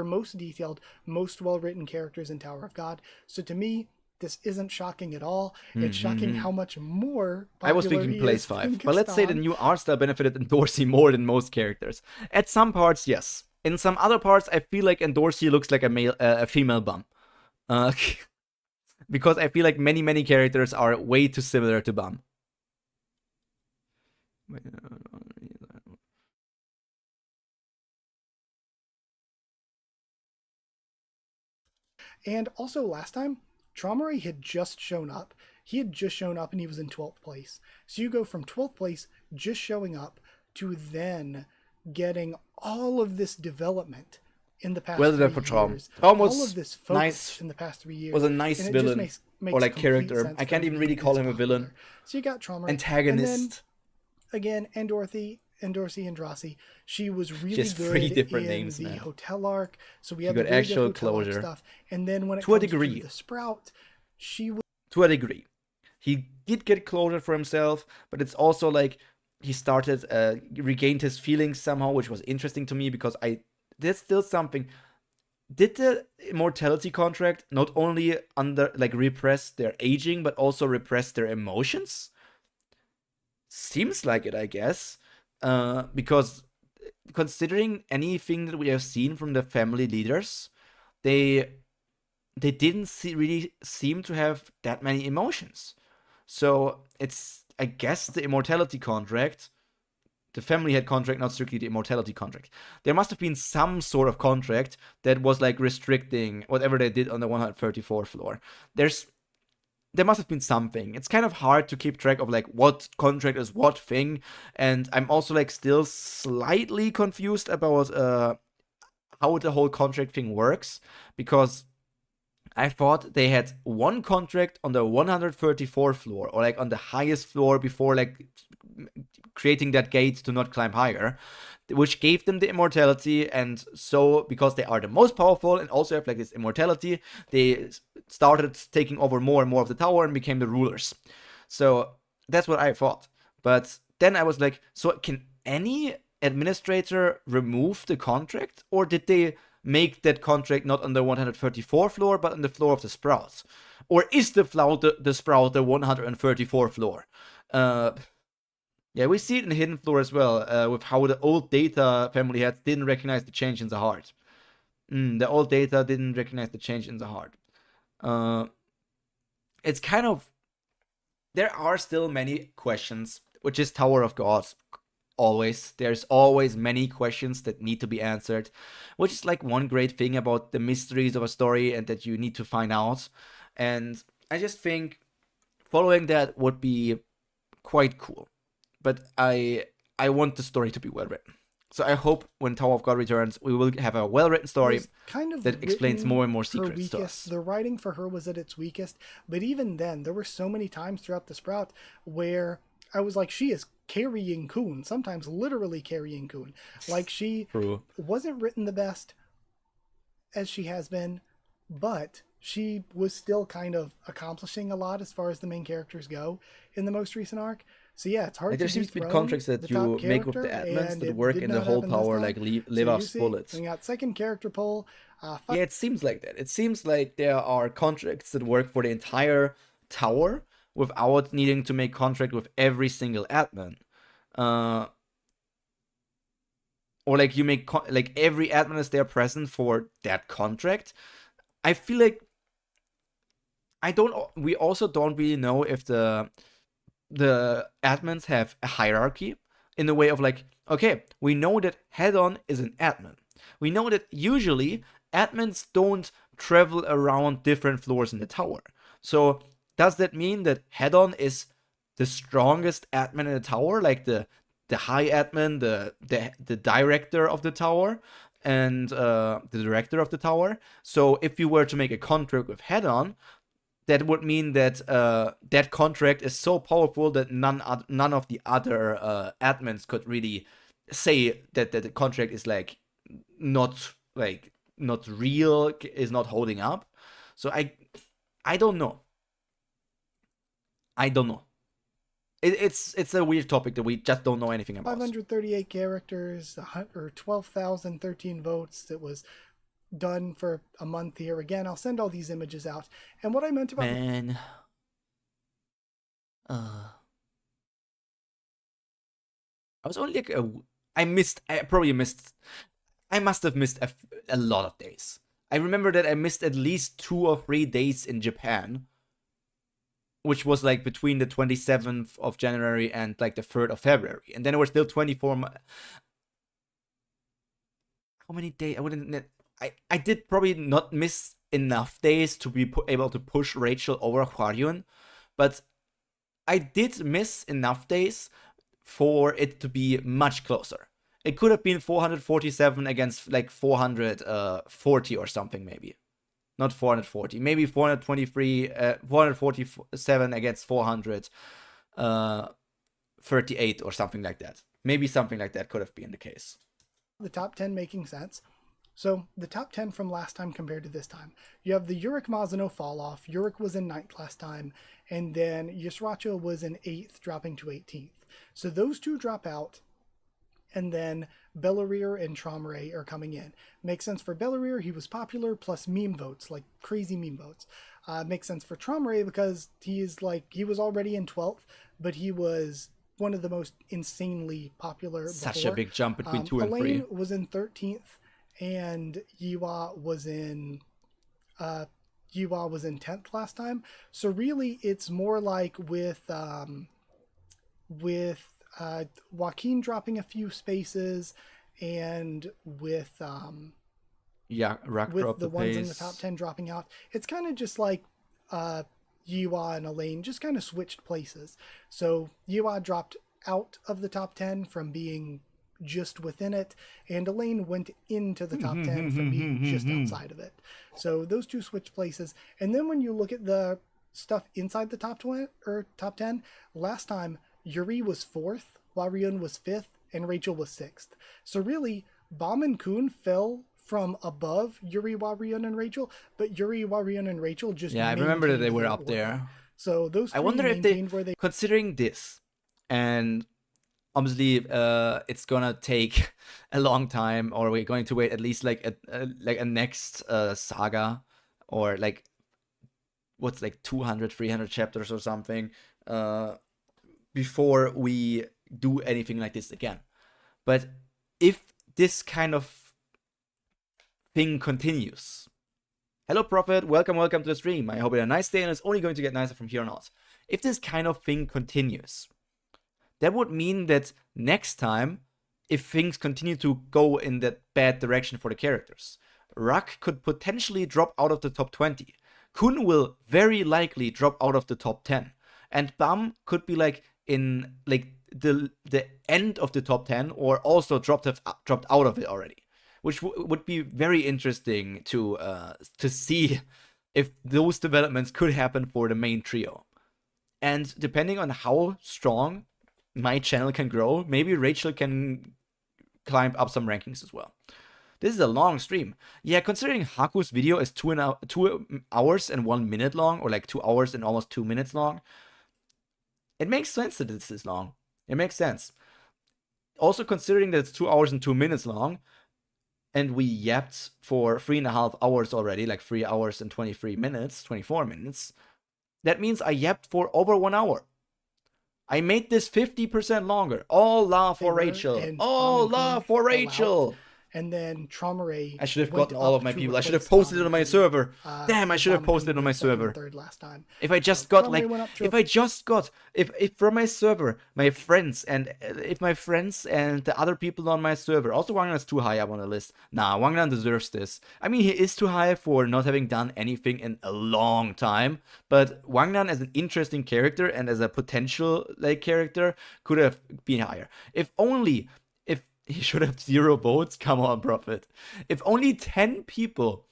most detailed, most well-written characters in Tower of God. So to me, this isn't shocking at all. It's shocking how much more I was thinking place 5. But let's say the new art style benefited Endorsey more than most characters. At some parts, yes. In some other parts, I feel like Endorsey looks like a female bum. Because I feel like many characters are way too similar to Bum. And also last time, Traumery had just shown up. He had just shown up and he was in 12th place. So you go from 12th place, just showing up, to then getting all of this development in the past 3 years. All of this focus in the past 3 years. Was a nice villain. Makes or like character. I can't even really call him a villain. So you got Traumery. Antagonist. And then, again, Endorthy Andrassi. She was really good 3 different in names, the man. hotel arc. So we have got actual closure stuff. And then when it comes to the Sprout, she was... To a degree. He did get closure for himself, but it's also like he started, regained his feelings somehow, which was interesting to me because there's still something. Did the immortality contract not only repress their aging, but also repress their emotions? Seems like it, I guess. Because considering anything that we have seen from the family leaders, they didn't really seem to have that many emotions. So it's, I guess, the immortality contract, the family head contract, not strictly the immortality contract. There must have been some sort of contract that was like restricting whatever they did on the 134th floor. There must have been something. It's kind of hard to keep track of like what contract is what thing, and I'm also like still slightly confused about how the whole contract thing works, because I thought they had one contract on the 134th floor, or like on the highest floor before like creating that gate to not climb higher, which gave them the immortality. And so because they are the most powerful and also have like this immortality, they started taking over more and more of the tower and became the rulers. So that's what I thought. But then I was like, so can any administrator remove the contract, or did they make that contract not on the 134th floor but on the floor of the Sprouts? Or is the Sprout the 134th floor? Yeah, we see it in the Hidden Floor as well, with how the old Data family heads didn't recognize the change in the heart. The old Data didn't recognize the change in the heart. it's kind of, there are still many questions, which is Tower of Gods. Always, there's always many questions that need to be answered, which is like one great thing about the mysteries of a story and that you need to find out. And I just think following that would be quite cool. But I want the story to be well written. So I hope when Tower of God returns, we will have a well-written story kind of that explains more and more her secrets to weakest. us. The writing for her was at its weakest, but even then, there were so many times throughout the Sprout where I was like, she is carrying Kun, sometimes literally carrying Kun. Like, she True. wasn't written the best as she has been, but she was still kind of accomplishing a lot as far as the main characters go in the most recent arc. So yeah, it's hard Like, to there seems to be dethrone contracts that the you top make with character, the admins and that it work did in the not whole happen this tower, time. like So live you off see, bullets. we got second character poll. Yeah, it seems like that. It seems like there are contracts that work for the entire tower without needing to make contract with every single admin. Or like you make like every admin is there present for that contract. I feel like we also don't really know if the admins have a hierarchy in the way of like, okay, we know that Head-On is an admin. We know that usually admins don't travel around different floors in the tower. So does that mean that Head-On is the strongest admin in the tower, like the high admin, the director of the tower, and the director of the tower? So if you were to make a contract with Head-On, that would mean that that contract is so powerful that none of the other admins could really say that the contract is like not real, is not holding up. So I don't know. It's a weird topic that we just don't know anything about. 538 characters, or 12,013 votes. It was done for a month here. Again, I'll send all these images out. And what I meant about Man, I was only like I must have missed a lot of days. I remember that I missed at least 2 or 3 days in Japan, which was like between the 27th of January and like the 3rd of February. And then there were still 24 how many days? I did probably not miss enough days to be able to push Rachel over Aquarion, but I did miss enough days for it to be much closer. It could have been 447 against like 440 or something, maybe. Not 440, maybe 423, 447 against 438 or something like that. Maybe something like that could have been the case. The top 10 making sense. So the top 10 from last time compared to this time. You have the Yurik Mazano fall off. Yurik was in 9th last time, and then Yusracha was in 8th, dropping to 18th. So those two drop out, and then Bellarir and Tromray are coming in. Makes sense for Bellarir, he was popular, plus meme votes, like crazy meme votes. Makes sense for Tromray because he was already in 12th, but he was one of the most insanely popular Such before. A big jump between 2 and 3. Elaine was in 13th, and Yiwa was in 10th last time. So really, it's more like with Joaquin dropping a few spaces, and with with the ones in the top 10 dropping out, it's kind of just like Yiwa and Elaine just kind of switched places. So Yiwa dropped out of the top 10 from being just within it, and Elaine went into the top 10 from being just outside of it. So those two switched places. And then when you look at the stuff inside the top 20 or top 10, last time Yuri was 4th, Warion was 5th, and Rachel was 6th. So really, Bam and Kun fell from above Yuri, Warion, and Rachel, but Yuri, Warion, and Rachel just I remember that they were up order. there. So those three I wonder if they considering this, and obviously it's gonna take a long time, or we're going to wait at least like a next saga, or like what's like 200 300 chapters or something before we do anything like this again. But if this kind of thing continues, Hello, Prophet. Welcome to the stream. I hope you had a nice day and it's only going to get nicer from here on out. If this kind of thing continues, that would mean that next time, if things continue to go in that bad direction for the characters, Rak could potentially drop out of the top 20. Kun will very likely drop out of the top 10. And Bam could be like in like the end of the top 10 or also dropped out of it already. Which would be very interesting to see if those developments could happen for the main trio. And depending on how strong my channel can grow, maybe Rachel can climb up some rankings as well. This is a long stream. Yeah, considering Haku's video is 2 hours and 1 minute long, or like 2 hours and almost 2 minutes long, it makes sense that this is long. It makes sense. Also considering that it's 2 hours and 2 minutes long, and we yapped for 3.5 hours already, like 3 hours and 24 minutes, that means I yapped for over 1 hour. I made this 50% longer. All love for Rachel. All love for Rachel. And then Traumaray. I should have gotten all of my people. I should have posted it on my server. Damn, I should have posted it on my server. Last time. If I just got like, if from my server, my friends and if my friends and the other people on my server, also Wanglan's too high up on the list. Nah, Wanglan deserves this. I mean, he is too high for not having done anything in a long time, but Wanglan as an interesting character and as a potential like character could have been higher. If he should have 0 votes. Come on, Prophet. If only 10 people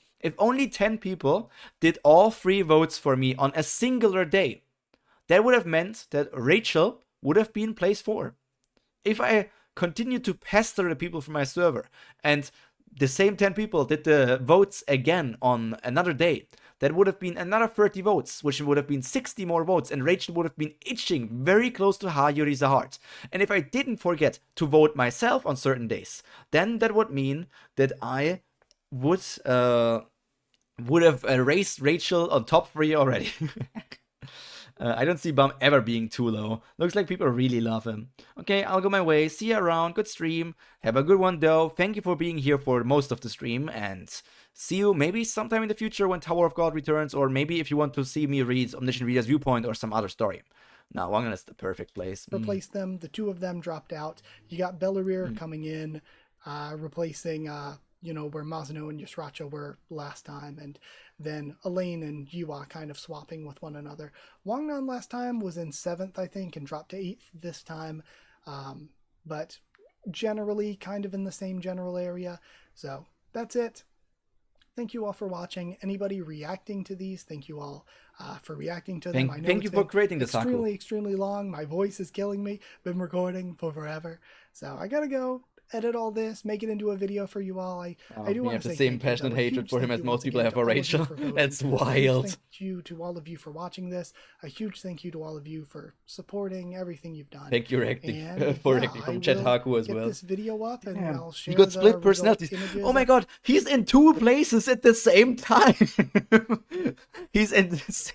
did all 3 votes for me on a singular day, that would have meant that Rachel would have been place 4. If I continued to pester the people from my server and the same 10 people did the votes again on another day, that would have been another 30 votes, which would have been 60 more votes, and Rachel would have been itching very close to Hayuri's heart. And if I didn't forget to vote myself on certain days, then that would mean that I would have erased Rachel on top 3 already. I don't see Bum ever being too low. Looks like people really love him. Okay, I'll go my way. See you around. Good stream. Have a good one, though. Thank you for being here for most of the stream, and see you maybe sometime in the future when Tower of God returns, or maybe if you want to see me read Omniscient Reader's Viewpoint or some other story. Now, Wangan is the perfect place. Replace them. The 2 of them dropped out. You got Belarir coming in, replacing, where Mazuno and Yusracha were last time, and then Elaine and Yua kind of swapping with one another. Wangnan last time was in 7th, I think, and dropped to 8th this time, but generally kind of in the same general area. So that's it. Thank you all for watching. Anybody reacting to these, thank you all for reacting to them. Thank you for creating this. Extremely long. My voice is killing me. Been recording for forever. So I gotta go edit all this, make it into a video for you all. I do want to say the same passionate hatred for him as most people have for Rachel. That's wild. Thank you to all of you for watching this. A huge thank you to all of you for supporting everything you've done. Thank you for reacting from Chet Haku as well. Get this video up and I'll share. You got split personalities. Oh my god, he's in 2 places at the same time. He's in this.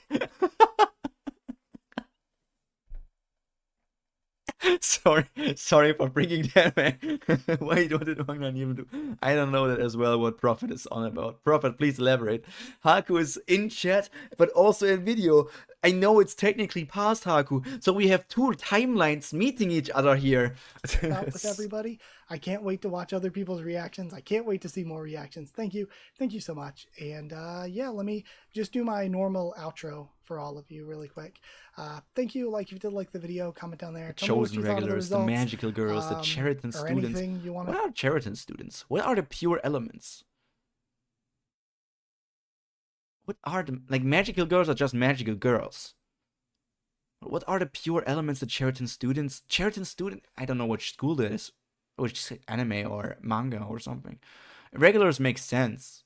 Sorry for bringing that, man. Why what did Wangnan even do? I don't know that as well what Prophet is on about. Prophet, please elaborate. Haku is in chat, but also in video. I know it's technically past Haku, so we have 2 timelines meeting each other here. With everybody. I can't wait to watch other people's reactions. I can't wait to see more reactions. Thank you so much. And yeah, let me just do my normal outro for all of you really quick. Thank you. If you did like the video, comment down there. The chosen regulars, the magical girls, the Cheriton students. What are Cheriton students? What are the pure elements? What are the magical girls are just magical girls? What are the pure elements of Cheriton students? Cheriton student? I don't know which school that is, which anime or manga or something. Regulars make sense.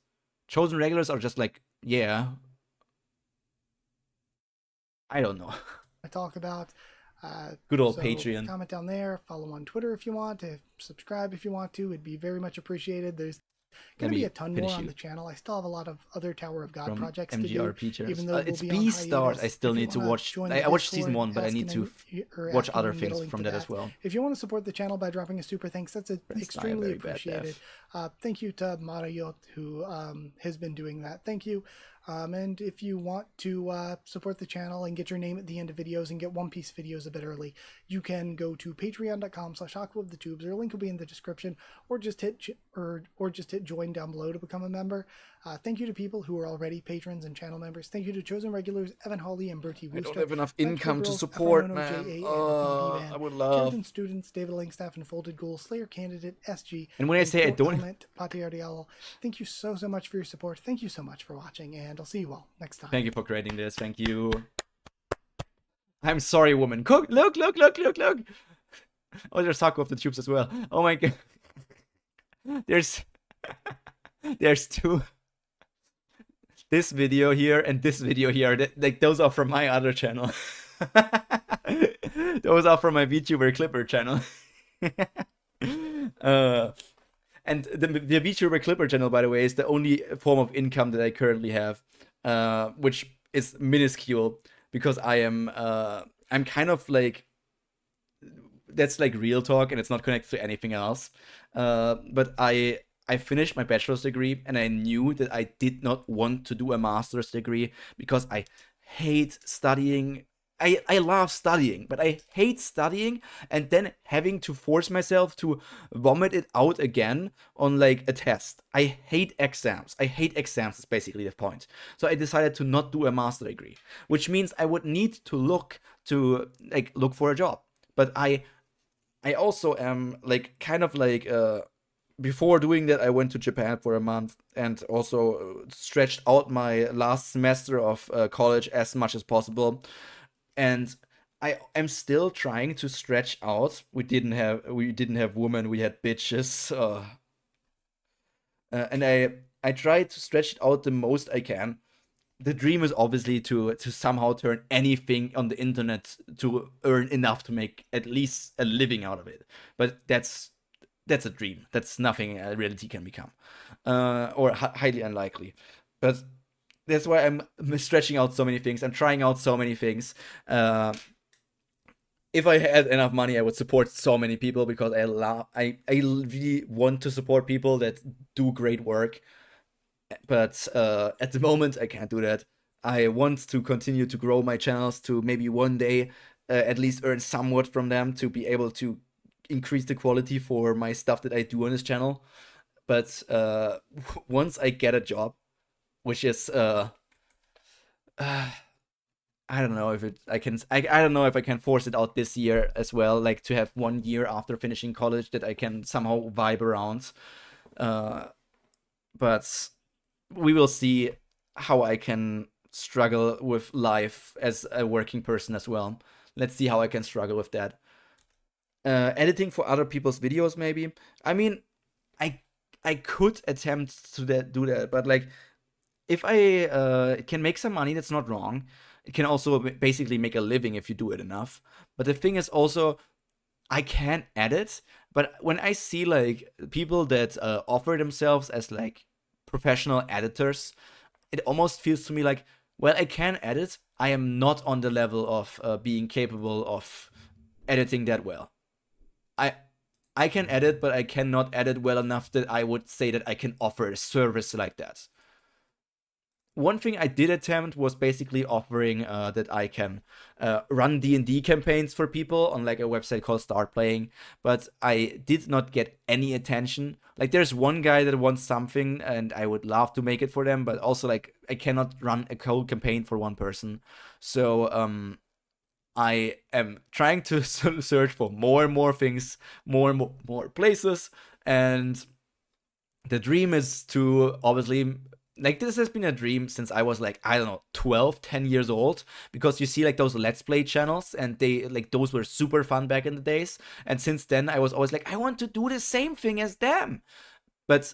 Chosen regulars are just yeah. I don't know. I talk about. Good old Patreon. Comment down there. Follow on Twitter if you want. Subscribe if you want to. It'd be very much appreciated. There's Going to me be a ton more finish on you the channel. I still have a lot of other Tower of God from projects to do, MGRP channels. even though we'll It's be on Beast Stars. hiatus. I still If you need to wanna watch. join the I watched season Discord, 1, but I need to watch other things from that as well. If you want to support the channel by dropping a super thanks, that's extremely appreciated. Thank you to Marayot, who has been doing that. Thank you. And if you want to support the channel and get your name at the end of videos and get One Piece videos a bit early, you can go to patreon.com/aquaofthetubes. Their link will be in the description, or just hit join down below to become a member. Thank you to people who are already patrons and channel members. Thank you to chosen regulars Evan Hawley and Bertie Wooster. I don't have enough income to girls, support, FNONO, man. JA, I would love. Children Students, David Langstaff and Folded Ghoul, Slayer Candidate, SG. And when I say I don't... Thank you so much for your support. Thank you so much for watching, and I'll see you all next time. Thank you for creating this. Thank you. I'm sorry, woman. Cook, look. Oh, there's Taco of the Tubes as well. Oh my god. There's two. This video here and this video here. Like, those are from my other channel. Those are from my VTuber Clipper channel. And the VTuber Clipper channel, by the way, is the only form of income that I currently have, which is minuscule, because I'm kind of like, that's like real talk and it's not connected to anything else. But I finished my bachelor's degree and I knew that I did not want to do a master's degree because I hate studying. I love studying, but I hate studying and then having to force myself to vomit it out again on like a test. I hate exams. Is basically the point. So I decided to not do a master degree, which means I would need to look for a job. But I also am like kind of like before doing that, I went to Japan for a month and also stretched out my last semester of college as much as possible. And I am still trying to stretch out. We didn't have women, we had bitches. And I tried to stretch it out the most I can. The dream is obviously to somehow turn anything on the internet to earn enough to make at least a living out of it. But that's a dream. That's nothing a reality can become, or highly unlikely. But that's why I'm stretching out so many things. I'm trying out so many things. If I had enough money, I would support so many people because I really want to support people that do great work. But at the moment, I can't do that. I want to continue to grow my channels to maybe one day at least earn somewhat from them to be able to increase the quality for my stuff that I do on this channel. But once I get a job, which is I don't know if I don't know if I can force it out this year as well, like to have 1 year after finishing college that I can somehow vibe around. But we will see how I can struggle with life as a working person as well. Let's see how I can struggle with that. Editing for other people's videos, maybe. I mean, I could attempt to do that, but like, if I can make some money, that's not wrong. It can also basically make a living if you do it enough. But the thing is also, I can edit, but when I see like people that offer themselves as like professional editors, it almost feels to me like, well, I can edit. I am not on the level of being capable of editing that well. I can edit, but I cannot edit well enough that I would say that I can offer a service like that. One thing I did attempt was basically offering that I can run D&D campaigns for people on like a website called Start Playing, but I did not get any attention. Like, there's one guy that wants something and I would love to make it for them, but also like I cannot run a whole campaign for one person. So I am trying to search for more and more things, more and more places, and the dream is to obviously, like, this has been a dream since I was like, I don't know, 12, 10 years old, because you see like those Let's Play channels and they like, those were super fun back in the days. And since then I was always like, I want to do the same thing as them. But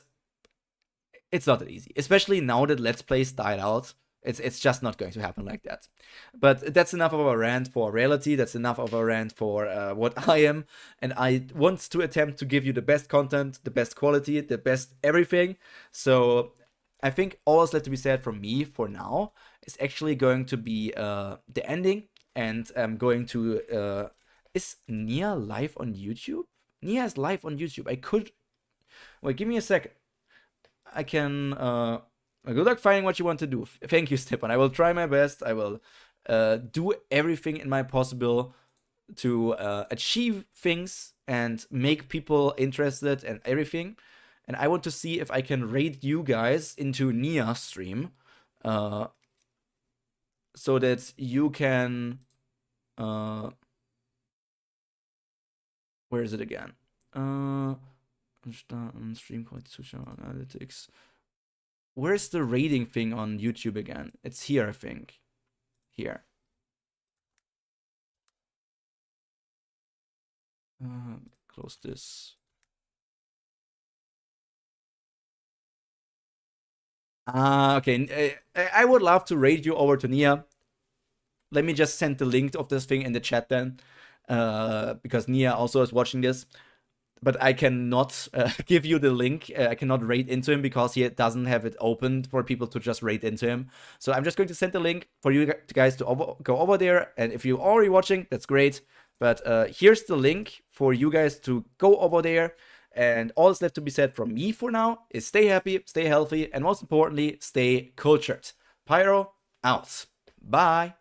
it's not that easy, especially now that Let's Plays died out. It's just not going to happen like that. But that's enough of a rant for reality. That's enough of a rant for what I am. And I want to attempt to give you the best content, the best quality, the best everything. So I think all that's left to be said from me for now is actually going to be the ending. And I'm going to... is Nia live on YouTube? Nia is live on YouTube. I could... Wait, give me a second. I can... good luck finding what you want to do. Thank you, Stepan. I will try my best. I will do everything in my possible to achieve things and make people interested and everything. And I want to see if I can raid you guys into Nia stream so that you can... where is it again? Stream quality, social analytics. Where's the rating thing on YouTube again? It's here, I think. Here. Close this. Okay. I would love to raid you over to Nia. Let me just send the link of this thing in the chat then. Because Nia also is watching this. But I cannot give you the link. I cannot raid into him because he doesn't have it open for people to just raid into him. So I'm just going to send the link for you guys to go over there. And if you're already watching, that's great. But here's the link for you guys to go over there. And all that's left to be said from me for now is stay happy, stay healthy, and most importantly, stay cultured. Pyro, out. Bye.